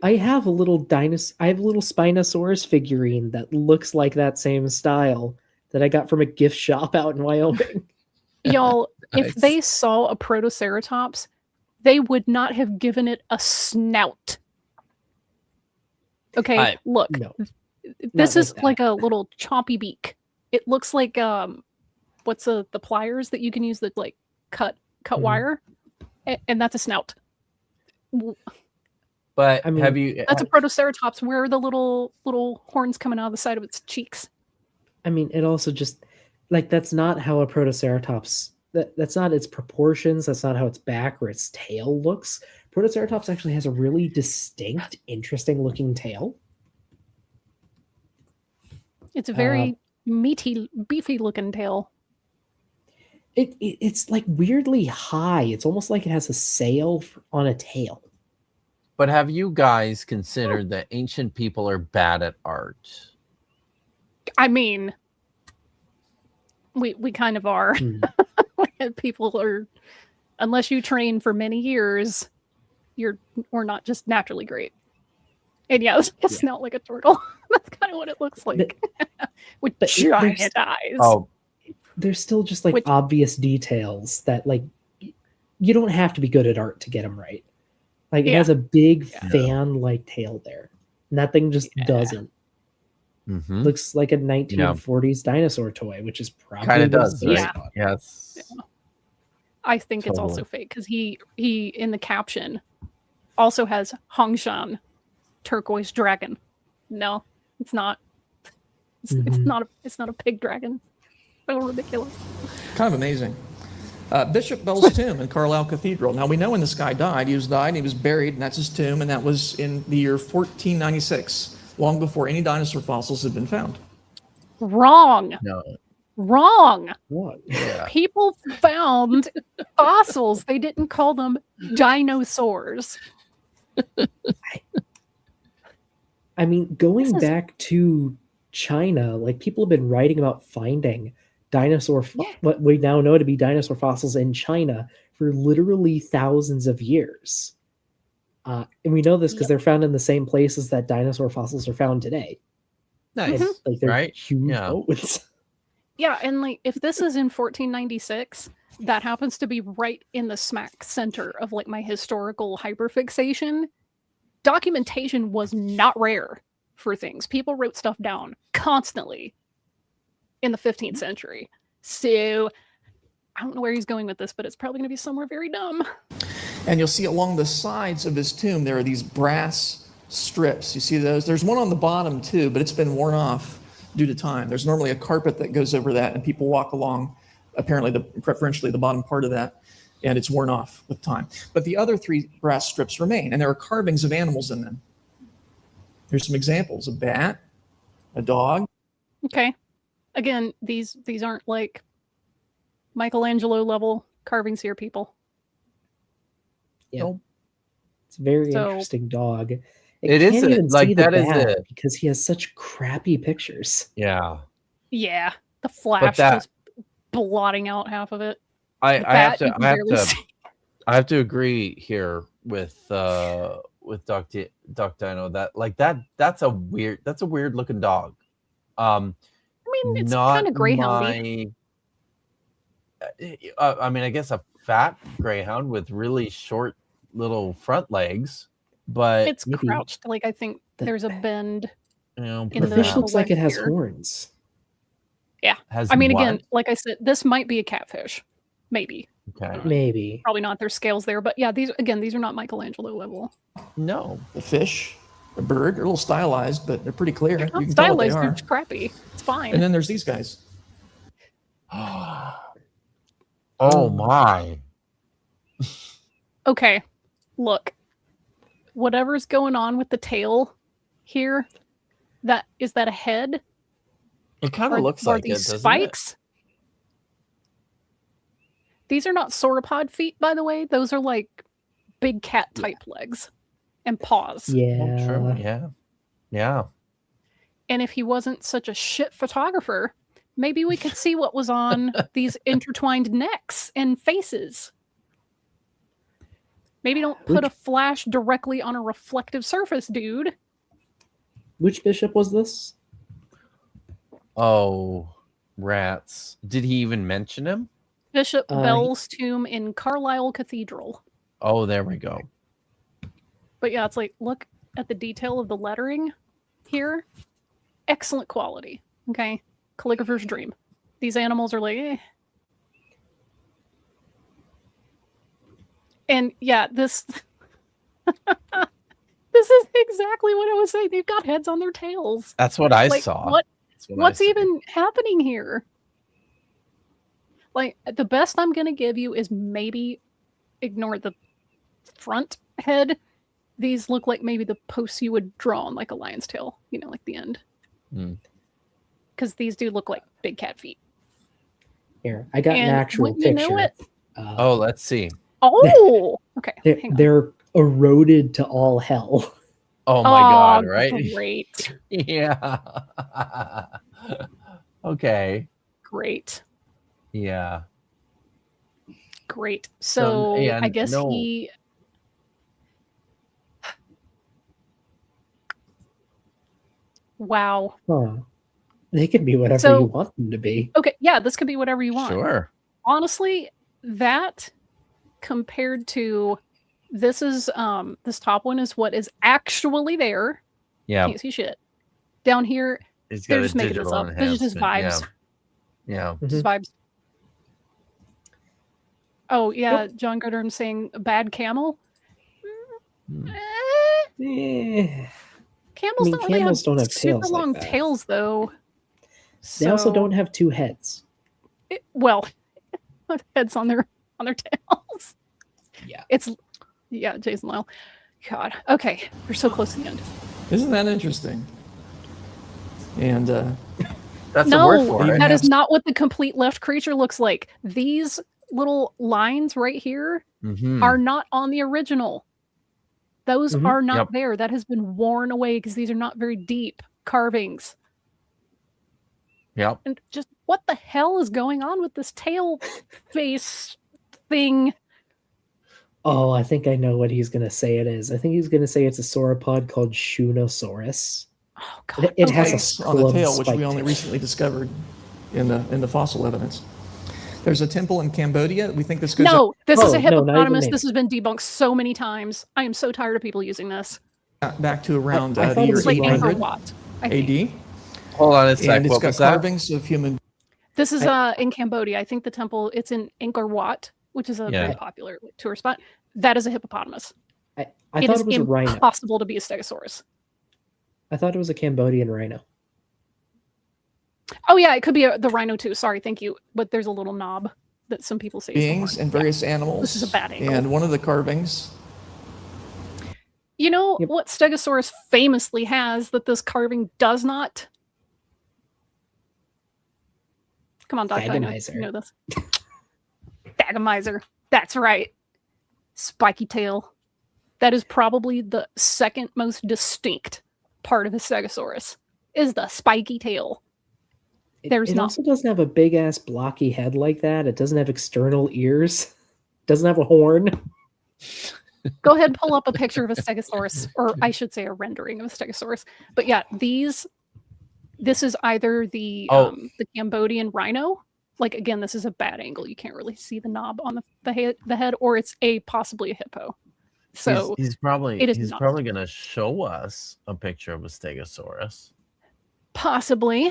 C: I have a little Spinosaurus figurine that looks like that same style that I got from a gift shop out in Wyoming.
A: Y'all, if they saw a Protoceratops, they would not have given it a snout. Okay, look.
C: No.
A: This is like a little chompy beak. It looks like what's the pliers that you can use that like cut wire, and that's a snout.
B: But I mean,
A: that's a Protoceratops. Where are the little horns coming out of the side of its cheeks?
C: I mean, it also just like that's not how a Protoceratops. That's not its proportions. That's not how its back or its tail looks. Protoceratops actually has a really distinct, interesting looking tail.
A: It's a very meaty, beefy looking tail.
C: It's like weirdly high. It's almost like it has a sail on a tail.
B: But have you guys considered that ancient people are bad at art?
A: I mean, we kind of are. People are, unless you train for many years, we're not just naturally great. And yeah, it's not like a turtle. That's kind of what it looks like. With giant eyes.
B: Oh,
C: there's still just like obvious details that like you don't have to be good at art to get them right. Like it has a big fan-like tail there. And that thing just doesn't.
B: Mm-hmm.
C: Looks like a 1940s dinosaur toy, which is probably
B: kind of does. Right?
A: Yeah.
B: Yes.
A: Yeah. I think it's also fake because he in the caption also has Hongshan turquoise dragon. No, it's not. It's not a pig dragon. So ridiculous.
D: Kind of amazing. Bishop Bell's tomb in Carlisle Cathedral. Now we know when this guy died. He was buried, and that's his tomb, and that was in the year 1496, long before any dinosaur fossils had been found.
A: Wrong.
B: No.
A: Wrong.
C: What?
B: Yeah.
A: People found fossils. They didn't call them dinosaurs.
C: I mean, going back to China, like people have been writing about finding what we now know to be dinosaur fossils in China for literally thousands of years. And we know this because they're found in the same places that dinosaur fossils are found today.
B: Nice.
C: Like they're
B: right?
C: huge bones.
A: Yeah, and like if this is in 1496, that happens to be right in the smack center of like my historical hyperfixation. Documentation was not rare for things. People wrote stuff down constantly in the 15th century. So I don't know where he's going with this, but it's probably going to be somewhere very dumb.
D: And you'll see along the sides of his tomb, there are these brass strips. You see those? There's one on the bottom too, but it's been worn off due to time. There's normally a carpet that goes over that, and people walk along, apparently preferentially the bottom part of that, and it's worn off with time. But the other 3 brass strips remain, and there are carvings of animals in them. Here's some examples: a bat, a dog.
A: Okay. Again, these aren't like Michelangelo level carvings here, people.
C: Yeah. Nope. It's a very interesting dog.
B: It is like that is it
C: because he has such crappy pictures.
B: Yeah.
A: Yeah. The flash is blotting out half of it.
B: I have to agree here with Doc Dino that like that's a weird looking dog.
A: I mean, it's kind of greyhoundy.
B: I mean, I guess a fat greyhound with really short little front legs, but
A: it's crouched. Like I think there's a bend.
C: The fish looks like it has horns.
A: Yeah, I mean, again, like I said, this might be a catfish, maybe.
B: Okay,
C: maybe.
A: Probably not. There's scales there, but yeah, these are not Michelangelo level.
B: No,
D: the fish, the bird, they're a little stylized, but they're pretty clear.
A: They're not
D: you can
A: stylized.
D: tell what they
A: They're crappy. It's fine.
D: And then there's these guys.
B: Oh my.
A: Okay, look. Whatever's going on with the tail here, is that a head?
B: It kind of looks like
A: these
B: it,
A: spikes. It? These are not sauropod feet, by the way. Those are like big cat type legs and paws.
C: Yeah.
B: Oh, true. Yeah. Yeah.
A: And if he wasn't such a shit photographer, maybe we could see what was on these intertwined necks and faces. Maybe don't put a flash directly on a reflective surface, dude.
C: Which bishop was this?
B: Oh, rats. Did he even mention him?
A: Bishop Bell's tomb in Carlisle Cathedral.
B: Oh, there we go.
A: But yeah, it's like, look at the detail of the lettering here. Excellent quality. Okay. Calligrapher's dream. These animals are like, eh. And yeah, this this is exactly what I was saying. They've got heads on their tails.
B: That's what I saw.
A: What's even happening here? Like, the best I'm going to give you is maybe ignore the front head, these look like maybe the posts you would draw on like a lion's tail, like the end. Because these do look like big cat feet.
C: Here, I got an
A: And
C: actual
A: wouldn't you
C: picture.
A: know it?
B: Oh, let's see.
A: Oh, okay. Hang on.
C: They're eroded to all hell.
B: Oh my God!
A: Oh,
B: Right?
A: Great.
B: Yeah. Okay.
A: Great.
B: Yeah.
A: Great. So
B: yeah,
A: I guess
B: no.
A: he. Wow.
C: Huh. They can be whatever
A: So-
C: you want them to be.
A: Okay. Yeah, this could be whatever you want.
B: Sure.
A: Honestly, that compared to this is this top one is what is actually there.
B: Yeah.
A: Can't see shit. Down here,
B: It's
A: they're
B: got a
A: just making this
B: digital
A: up. This is just
B: enhancement.
A: vibes.
B: Yeah.
A: Just vibes. Oh yeah, John Goodrum saying bad camel.
B: Hmm.
C: Eh,
A: Camels don't really
C: camels
A: have
C: don't have
A: super
C: tails like
A: long
C: that.
A: tails though.
C: They also
A: So-
C: don't have two heads.
A: well, heads on their tails.
C: Yeah.
A: Yeah, Jason Lyle. God. Okay, we're so close to the end.
D: Isn't that interesting? And
B: That's
A: No,
B: the word for it.
A: that is not what the complete left creature looks like. These little lines right here
B: Mhm.
A: are not on the original. Those
C: Mhm.
A: are not
B: Yep.
A: there. That has been worn away because these are not very deep carvings.
B: Yep.
A: And just what the hell is going on with this tail face thing?
C: Oh, I think I know what he's going to say it is. I think he's going to say it's a sauropod called Shunosaurus.
A: Oh god.
C: It has a
D: Face on the
C: club
D: tail, which
C: spike
D: we only
C: tail.
D: recently discovered in the fossil evidence. There's a temple in Cambodia. We think this goes
A: No, this is a
C: Oh, no, not even
A: hippopotamus.
C: maybe.
A: This has been debunked so many times. I am so tired of people using this.
D: back to around
C: I
D: the
C: thought it
D: year
C: was
A: It's like
C: rhino.
A: Angkor
D: 800
A: Wat. I think.
D: AD,
B: Hold on a sec.
D: and it's
B: What
D: got
B: was that?
D: carvings of human.
A: This is in Cambodia. I think the temple it's in Angkor Wat, which is a
B: Yeah.
A: very popular tourist spot. That is a hippopotamus.
C: I
A: It
C: thought
A: is
C: it was a rhino.
A: impossible to be a stegosaurus.
C: I thought it was a Cambodian rhino.
A: Oh yeah, it could be the rhino too. Sorry, thank you. But there's a little knob that some people say is the
D: beings
A: horn.
D: and various animals.
A: This is a bad angle.
D: And one of the carvings.
A: You know
C: Yep.
A: what Stegosaurus famously has that this carving does not? Come on, Doc. I know
C: Thagomizer.
A: you know this. Thagomizer. That's right. Spiky tail. That is probably the second most distinct part of a Stegosaurus. Is the spiky tail. There's
C: it
A: not-
C: also doesn't have a big ass blocky head like that. It doesn't have external ears. Doesn't have a horn.
A: Go ahead and pull up a picture of a Stegosaurus, or I should say a rendering of a Stegosaurus. But yeah, this is either the Cambodian rhino. Like again, this is a bad angle. You can't really see the knob on the head, or it's possibly a hippo. So
B: he's probably
A: it is
B: he's
A: not.
B: probably gonna show us a picture of a stegosaurus.
A: possibly,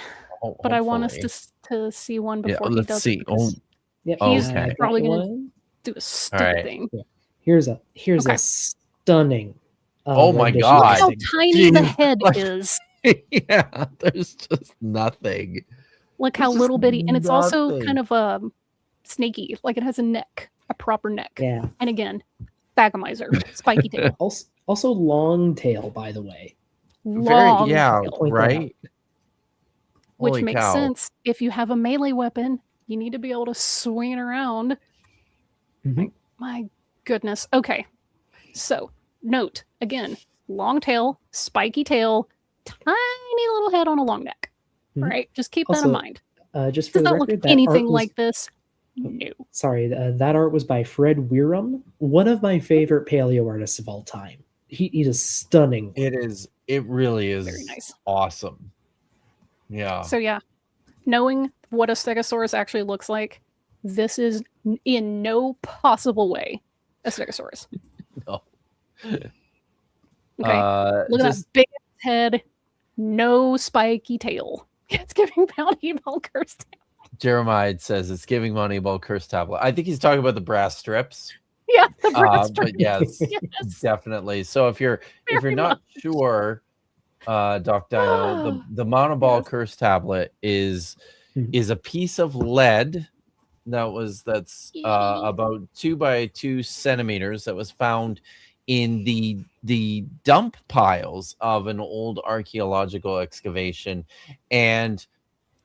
A: but I want us
B: Hopefully.
A: to see one
B: Yeah,
A: before he
B: let's
A: does
B: see.
A: it. because
C: Yep.
A: He's
B: Okay.
C: I got
A: probably gonna
C: one.
A: do a stupid
B: right.
A: thing.
C: Here's a
A: Okay.
C: stunning.
B: Oh my
C: rendition
B: God.
C: of
A: Look how
C: this thing.
A: tiny the
B: Jeez.
A: head
B: Like-
A: is.
B: Yeah, there's just nothing.
A: Look how
B: It's just
A: little bitty, and it's also
B: nothing.
A: kind of snaky. Like it has a neck, a proper neck.
C: Yeah.
A: And again, Thagomizer, spiky tail,
C: Also long tail, by the way.
A: long
B: yeah,
A: tail,
C: Point that
B: right.
A: which
B: Holy
A: makes
B: cow.
A: sense. If you have a melee weapon, you need to be able to swing it around.
C: Mhm.
A: My goodness. Okay, so note again: long tail, spiky tail, tiny little head on a long neck.
C: Mhm.
A: All right, just keep that
C: Also,
A: in mind.
C: Just for
A: Does
C: the
A: that look
C: record, that
A: anything
C: art was,
A: like this? No.
C: Sorry, that art was by Fred Wirum, one of my favorite paleo artists of all time. He does stunning.
B: It is. It really is
A: Very nice.
B: awesome. Yeah.
A: So yeah, knowing what a Stegosaurus actually looks like, this is in no possible way a Stegosaurus.
B: No.
A: Okay, look at that big head, no spiky tail. It's giving Bounty Ball cursed.
B: Jeremiah says it's giving Moneyball curse tablet. I think he's talking about the brass strips.
A: Yeah, the brass
B: But yes,
A: Yes.
B: definitely. So if you're
A: Very
B: not sure, Doc Dino, the monoball
A: Yes.
B: curse tablet is
C: Mhm.
B: a piece of lead that's about 2 by 2 centimeters that was found in the dump piles of an old archaeological excavation, and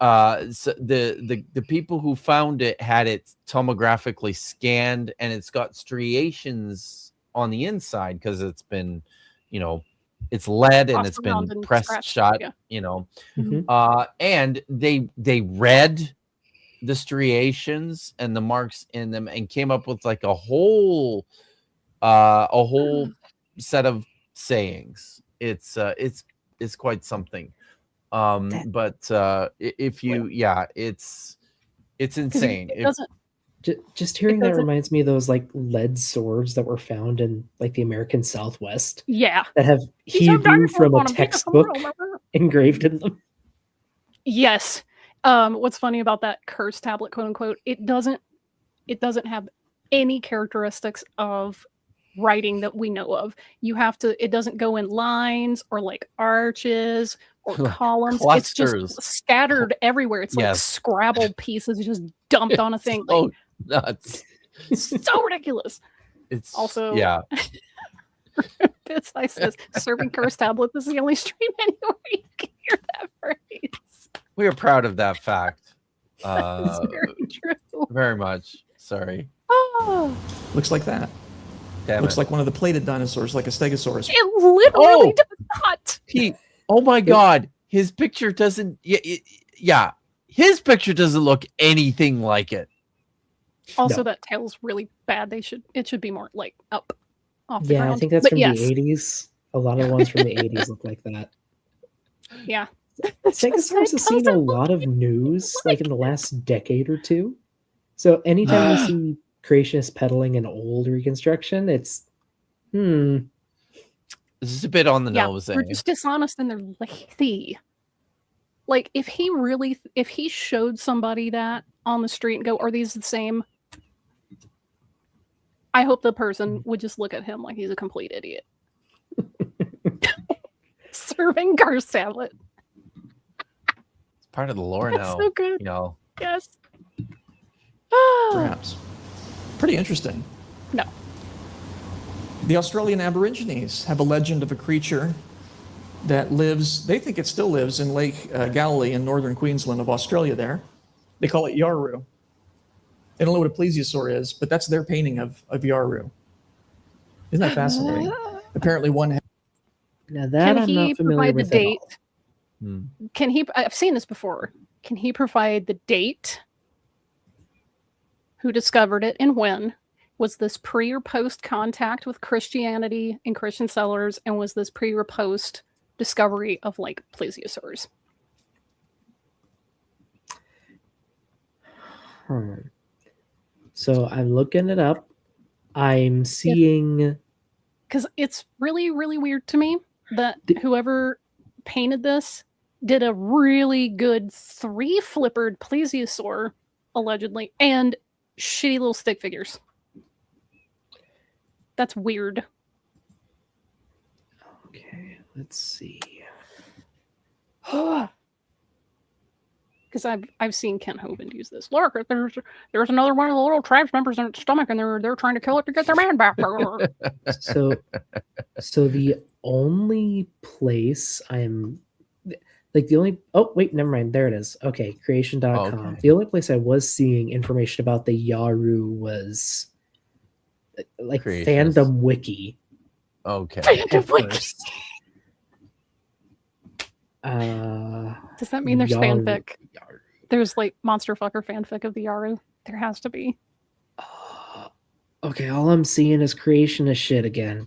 B: so the people who found it had it tomographically scanned, and it's got striations on the inside because it's been, it's lead and
A: Tossed
B: it's
A: around
B: been
A: and
B: pressed
A: scratched,
B: shut,
A: yeah.
C: Mhm.
B: and they read the striations and the marks in them and came up with like a whole set of sayings. It's quite something. If you, it's
A: 'Cause
B: insane.
A: it doesn't.
C: Just hearing that
A: doesn't-
C: reminds me of those like lead swords that were found in like the American Southwest
A: Yeah.
C: that have
A: These have
C: Hebrew
A: dinosaurs
C: from a
A: on 'em. These are
C: textbook
A: real.
C: engraved in them.
A: Yes. What's funny about that curse tablet, quote unquote, it doesn't have any characteristics of writing that we know of. It doesn't go in lines or like arches or
B: Like
A: columns.
B: clusters.
A: It's just scattered everywhere. It's like
B: Yes.
A: scrabbled pieces just dumped on a thing. Like,
B: Oh, nuts.
A: so ridiculous.
B: It's
A: Also,
B: yeah.
A: Bitsai says, serving curse tablet. This is the only stream anywhere you can hear that phrase.
B: We are proud of that fact.
A: It's very true.
B: Very much. Sorry.
A: Oh,
D: Looks like that.
B: Damn
D: Looks
B: it.
D: like one of the plated dinosaurs, like a stegosaurus.
A: it literally
B: Oh!
A: does not.
B: Oh my God. His picture doesn't. Yeah. His picture doesn't look anything like it.
A: Also,
C: No.
A: that tail's really bad. It should be more like up off the
C: Yeah,
A: ground.
C: I think that's
A: But
C: from
A: yes,
C: the 80s. A lot of the ones from the 80s look like that.
A: yeah.
C: Stegosaurus has seen a lot of news like in the last decade or two. So anytime we see creationists peddling an old reconstruction, it's
B: This is a bit on the
A: Yeah,
B: nose.
A: they're just dishonest and they're lazy. Like if he showed somebody that on the street and go, "Are these the same?" I hope the person would just look at him like he's a complete idiot. Serving curse tablet.
B: It's part of the lore
A: That's
B: now.
A: so good. Yes.
D: Perhaps. Pretty interesting.
A: No.
D: The Australian Aborigines have a legend of a creature that lives, they think it still lives in Lake Galilee in northern Queensland of Australia there. They call it Yaru. They don't know what a plesiosaur is, but that's their painting of Yaru. Isn't that fascinating? Apparently one
C: now that I'm not familiar
A: provide the
C: with at all.
A: date? Can he? I've seen this before. Can he provide the date? Who discovered it and when? Was this pre or post contact with Christianity and Christian settlers? And was this pre or post discovery of like plesiosaurs?
C: So I'm looking it up. I'm seeing
A: Because it's really, really weird to me that whoever painted this did a really good 3-flippered plesiosaur, allegedly, and shitty little stick figures. That's weird.
C: Okay, let's see.
A: Because I've seen Ken Hovind use this. Look, there's another one of the little tribes members in its stomach, and they're trying to kill it to get their man back.
C: So the only place I'm like the only never mind, there it is. Okay, creation.com.
B: Okay.
C: The only place I was seeing information about the Yaru was like
B: Creations.
C: fandom wiki.
B: Okay.
C: At first.
A: Does that mean there's
C: Yaru.
A: fanfic? There's like monster fucker fanfic of the Yaru. There has to be.
C: Okay, all I'm seeing is creationist shit again.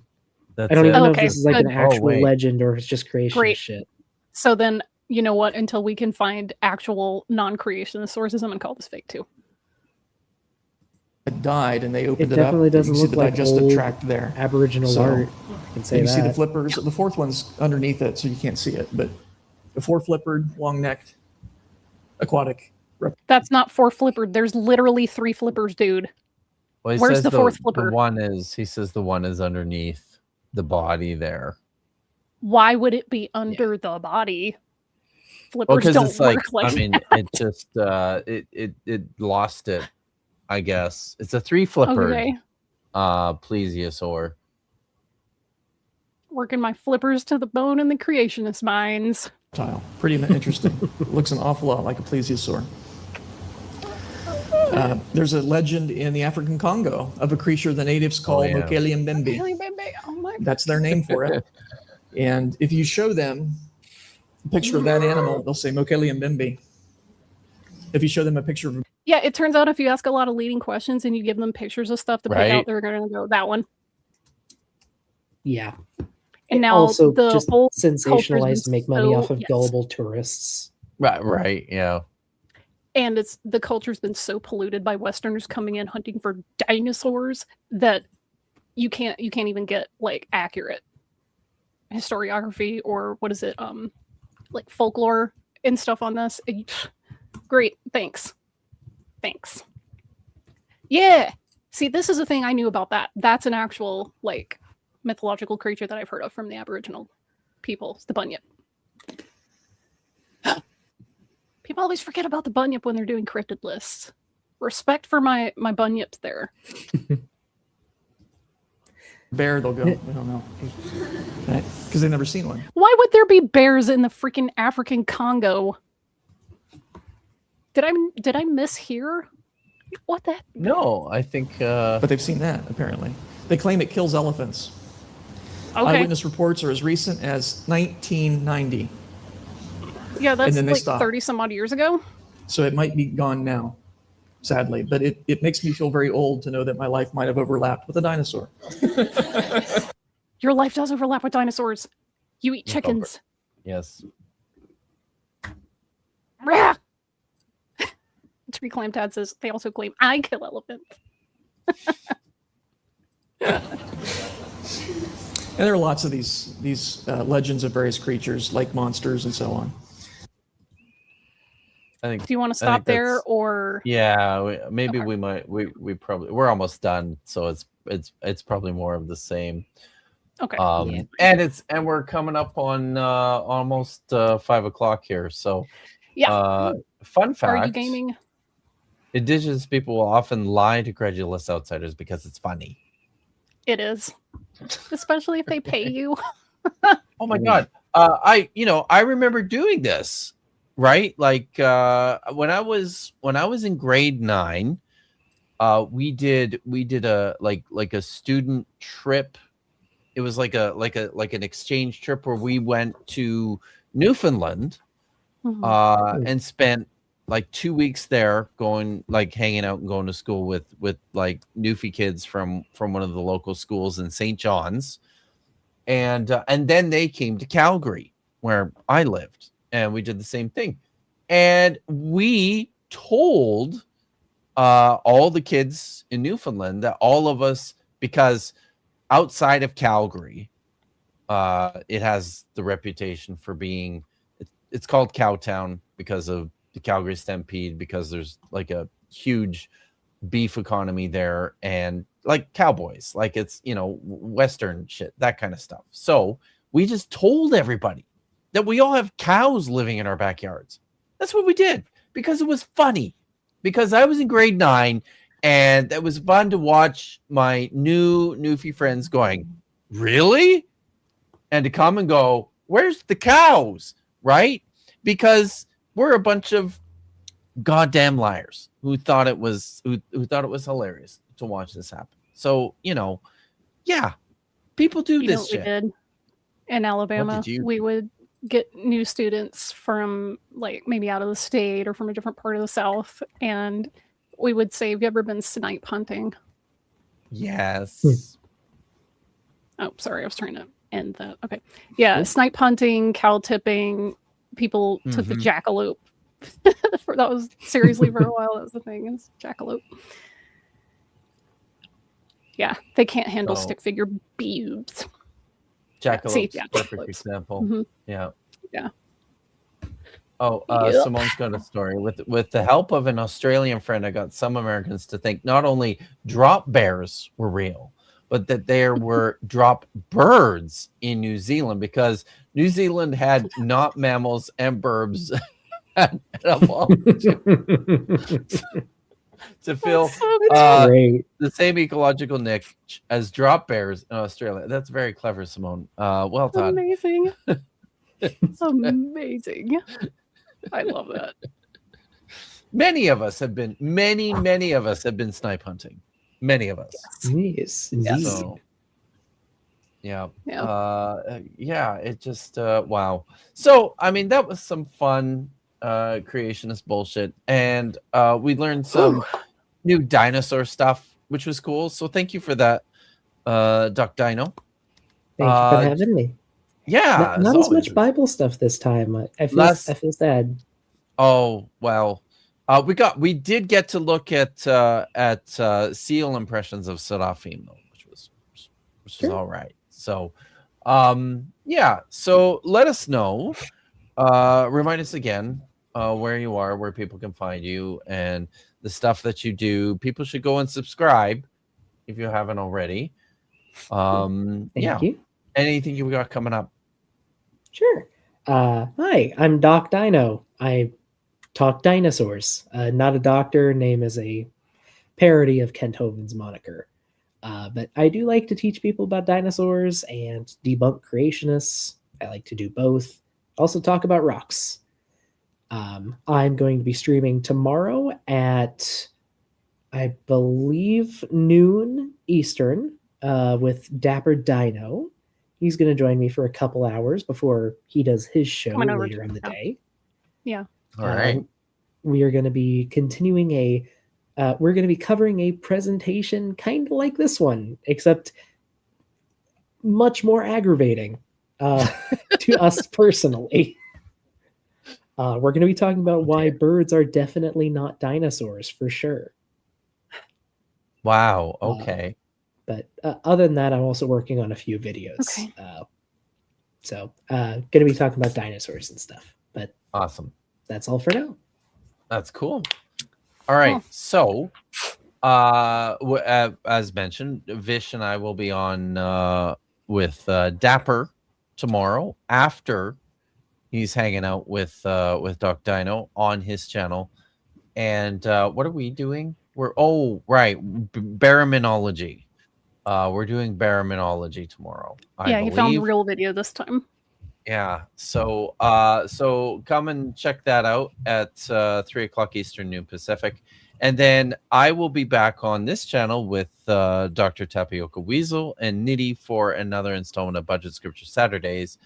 B: That's
C: I don't even know if
A: Okay,
C: this is like
A: good.
C: an actual
B: wait.
C: legend or if it's just creationist
A: Great.
C: shit.
A: So then, you know what? Until we can find actual non-creationist sources, I'm gonna call this fake too.
D: had died and they opened
C: It
D: it, up.
C: definitely
D: You can
C: doesn't
D: see
C: look
D: the
C: like
D: digestive
C: old
D: tract there.
C: Aboriginal
D: So,
C: art. I can say
D: You
C: that.
D: see the flippers. The fourth one's underneath it, so you can't see it. But the 4-flippered, long-necked, aquatic.
A: That's not 4-flippered. There's literally 3 flippers, dude.
B: Well, he
A: Where's
B: says
A: the fourth flipper?
B: He says the one is underneath the body there.
A: Why would it be under the body?
B: Well,
A: Flippers
B: because
A: don't
B: it's like,
A: work like
B: I mean,
A: that.
B: it just it lost it. I guess it's a 3-flippered
A: Okay.
B: plesiosaur.
A: Working my flippers to the bone in the creationist minds.
D: Pretty interesting. Looks an awful lot like a plesiosaur. There's a legend in the African Congo of a creature the natives call
B: yeah.
D: Mokele Mbembe.
A: Oh my god.
D: That's their name for it. And if you show them a picture of that animal, they'll say Mokele Mbembe. If you show them a picture of
A: Yeah, it turns out if you ask a lot of leading questions and you give them pictures of stuff to pick
B: Right.
A: out, they're going to go that one.
C: Yeah.
A: And now
C: also
A: the
C: just
A: whole
C: sensationalized to make money
A: so-
C: off of
A: yes.
C: gullible tourists.
B: Right, yeah.
A: And the culture's been so polluted by Westerners coming in hunting for dinosaurs that you can't even get like accurate historiography or what is it, like folklore and stuff on this. Great, thanks. Yeah. See, this is a thing I knew about that. That's an actual like mythological creature that I've heard of from the Aboriginal peoples, the bunyip. People always forget about the bunyip when they're doing cryptid lists. Respect for my bunyips there.
D: bear, they'll go, I don't know. Right? Because they've never seen one.
A: Why would there be bears in the freaking African Congo? Did I mishear? What the?
B: No, I think
D: But they've seen that, apparently. They claim it kills elephants.
A: Okay.
D: Eyewitness reports are as recent as 1990.
A: Yeah, that's
D: then they
A: like
D: stop.
A: 30 some odd years ago.
D: So it might be gone now, sadly. But it makes me feel very old to know that my life might have overlapped with a dinosaur.
A: Your life does overlap with dinosaurs. You eat chickens.
B: yes.
A: Rah! Tree Clam Dad says they also claim I kill elephants.
D: And there are lots of these legends of various creatures, like monsters and so on.
B: I think
A: Do you want to stop there
B: that's-
A: or?
B: Yeah, maybe
A: Okay.
B: we might. We probably we're almost done, so it's probably more of the same.
A: Okay.
C: Yeah.
B: And we're coming up on almost 5 o'clock here. So
A: Yeah.
B: fun fact:
A: Are you gaming?
B: Indigenous people will often lie to credulous outsiders because it's funny.
A: It is, especially if they pay you.
B: Oh my god! I remember doing this, right? Like when I was in grade 9, we did a like a student trip. It was like an exchange trip where we went to Newfoundland
A: Mhm.
B: and spent like 2 weeks there, going like hanging out and going to school with like Newfie kids from one of the local schools in St. John's, and then they came to Calgary where I lived, and we did the same thing, and we told all the kids in Newfoundland that all of us, because outside of Calgary, it has the reputation for being it's called Cowtown because of the Calgary Stampede, because there's like a huge beef economy there, and like cowboys, like it's Western shit, that kind of stuff. So we just told everybody that we all have cows living in our backyards. That's what we did because it was funny, because I was in grade 9 and it was fun to watch my Newfie friends going, really? And to come and go, where's the cows? Right? Because we're a bunch of goddamn liars who thought it was hilarious to watch this happen. So, yeah, people do
A: You know
B: this
A: what we
B: shit.
A: did in Alabama?
B: did you
A: We would get new students from like maybe out of the state or from a different part of the South, and we would say, "Have you ever been snipe hunting?"
B: Yes.
A: Oh, sorry, I was trying to end that. Okay, yeah, snipe hunting, cow tipping. People took the
B: Mhm.
A: jackalope. That was seriously for a while. That was the thing. Is jackalope. Yeah, they can't handle
B: So-
A: stick figure boobs.
B: Jackalope's
A: yeah,
B: perfect
A: jackalopes.
B: example.
A: Mhm.
B: Yeah.
A: Yeah.
B: Oh,
A: Yep.
B: Simone's got a story. With the help of an Australian friend, I got some Americans to think not only drop bears were real, but that there were drop birds in New Zealand, because New Zealand had not mammals and birds at a multitude. to fill
A: That's so
C: That's great.
B: the same ecological niche as drop bears in Australia. That's very clever, Simone. Well done.
A: amazing. Amazing. I love that.
B: Many of us have been snipe hunting. Many of us.
C: Yes, indeed.
B: So, yeah.
A: Yeah.
B: Yeah, it just wow. So, I mean, that was some fun creationist bullshit, and we learned some new dinosaur stuff, which was cool. So, thank you for that, Doc Dino.
C: Thank you for having me.
B: Yeah,
C: Not as much Bible stuff this time. I feel sad.
B: Oh well, we did get to look at seal impressions of Seraphim, though, which was all right. So, yeah. So let us know. Remind us again where you are, where people can find you, and the stuff that you do. People should go and subscribe if you haven't already.
C: Thank you.
B: Anything you got coming up?
C: Sure. Hi, I'm Doc Dino. I talk dinosaurs. Not a doctor. Name is a parody of Kent Hovind's moniker. But I do like to teach people about dinosaurs and debunk creationists. I like to do both. Also talk about rocks. I'm going to be streaming tomorrow at, I believe, noon Eastern with Dapper Dino. He's going to join me for a couple hours before he does his show later in the day.
A: Yeah.
B: All right.
C: We are going to be continuing we're going to be covering a presentation kind of like this one, except much more aggravating to us personally. We're going to be talking about why birds are definitely not dinosaurs for sure.
B: Wow. Okay.
C: But other than that, I'm also working on a few videos.
A: Okay.
C: So going to be talking about dinosaurs and stuff. But
B: awesome.
C: That's all for now.
B: That's cool. All right.
A: Cool.
B: So, as mentioned, Vish and I will be on with Dapper tomorrow after he's hanging out with Doc Dino on his channel. And what are we doing? Baraminology. We're doing baraminology tomorrow.
A: He found the real video this time.
B: Yeah. So come and check that out at 3:00 Eastern, noon Pacific. And then I will be back on this channel with Dr. Tapioca Weasel and Nitty for another installment of Budget Scripture Saturdays.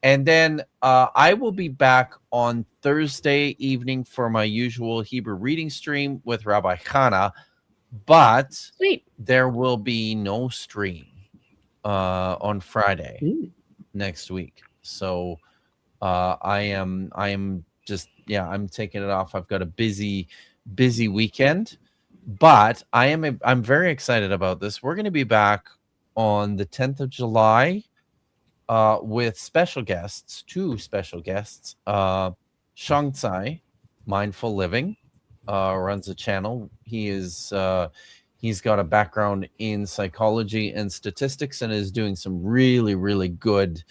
B: And then I will be back on Thursday evening for my usual Hebrew reading stream with Rabbi Hannah. But
A: Sweet.
B: There will be no stream on Friday next week. So I am just I'm taking it off. I've got a busy weekend, but I'm very excited about this. We're going to be back on the 10th of July with two special guests. Shang Tsai, Mindful Living, runs a channel. He's got a background in psychology and statistics and is doing some really, really good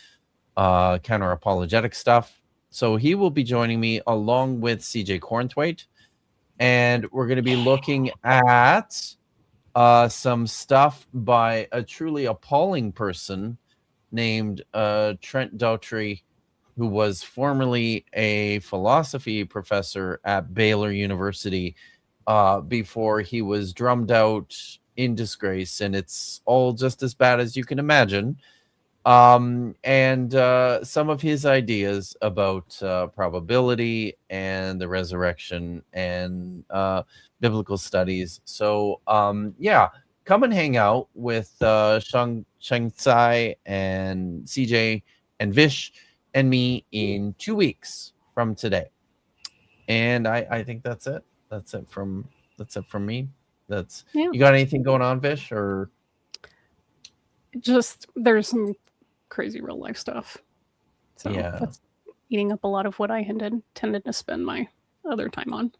B: counter-apologetic stuff. So he will be joining me along with CJ Cornthwaite, and we're going to be looking at some stuff by a truly appalling person named Trent Daughtry, who was formerly a philosophy professor at Baylor University before he was drummed out in disgrace, and it's all just as bad as you can imagine. And some of his ideas about probability and the resurrection and biblical studies. So come and hang out with Shang Tsai and CJ and Vish and me in 2 weeks from today. And I think that's it. That's it from me. You got anything going on, Vish, or
A: just there's some crazy real life stuff. So that's eating up a lot of what I tended to spend my other time on.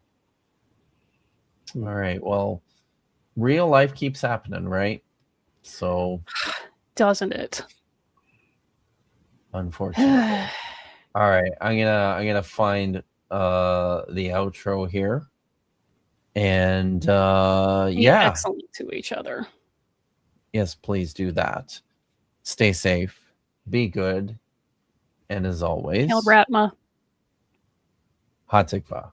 B: All right. Well, real life keeps happening, right? So
A: doesn't it?
B: Unfortunately. All right. I'm gonna find the outro here. And
A: Be
B: yeah,
A: excellent to each other.
B: yes, please do that. Stay safe, be good, and as always,
A: Hail Bratma.
B: Hatikva.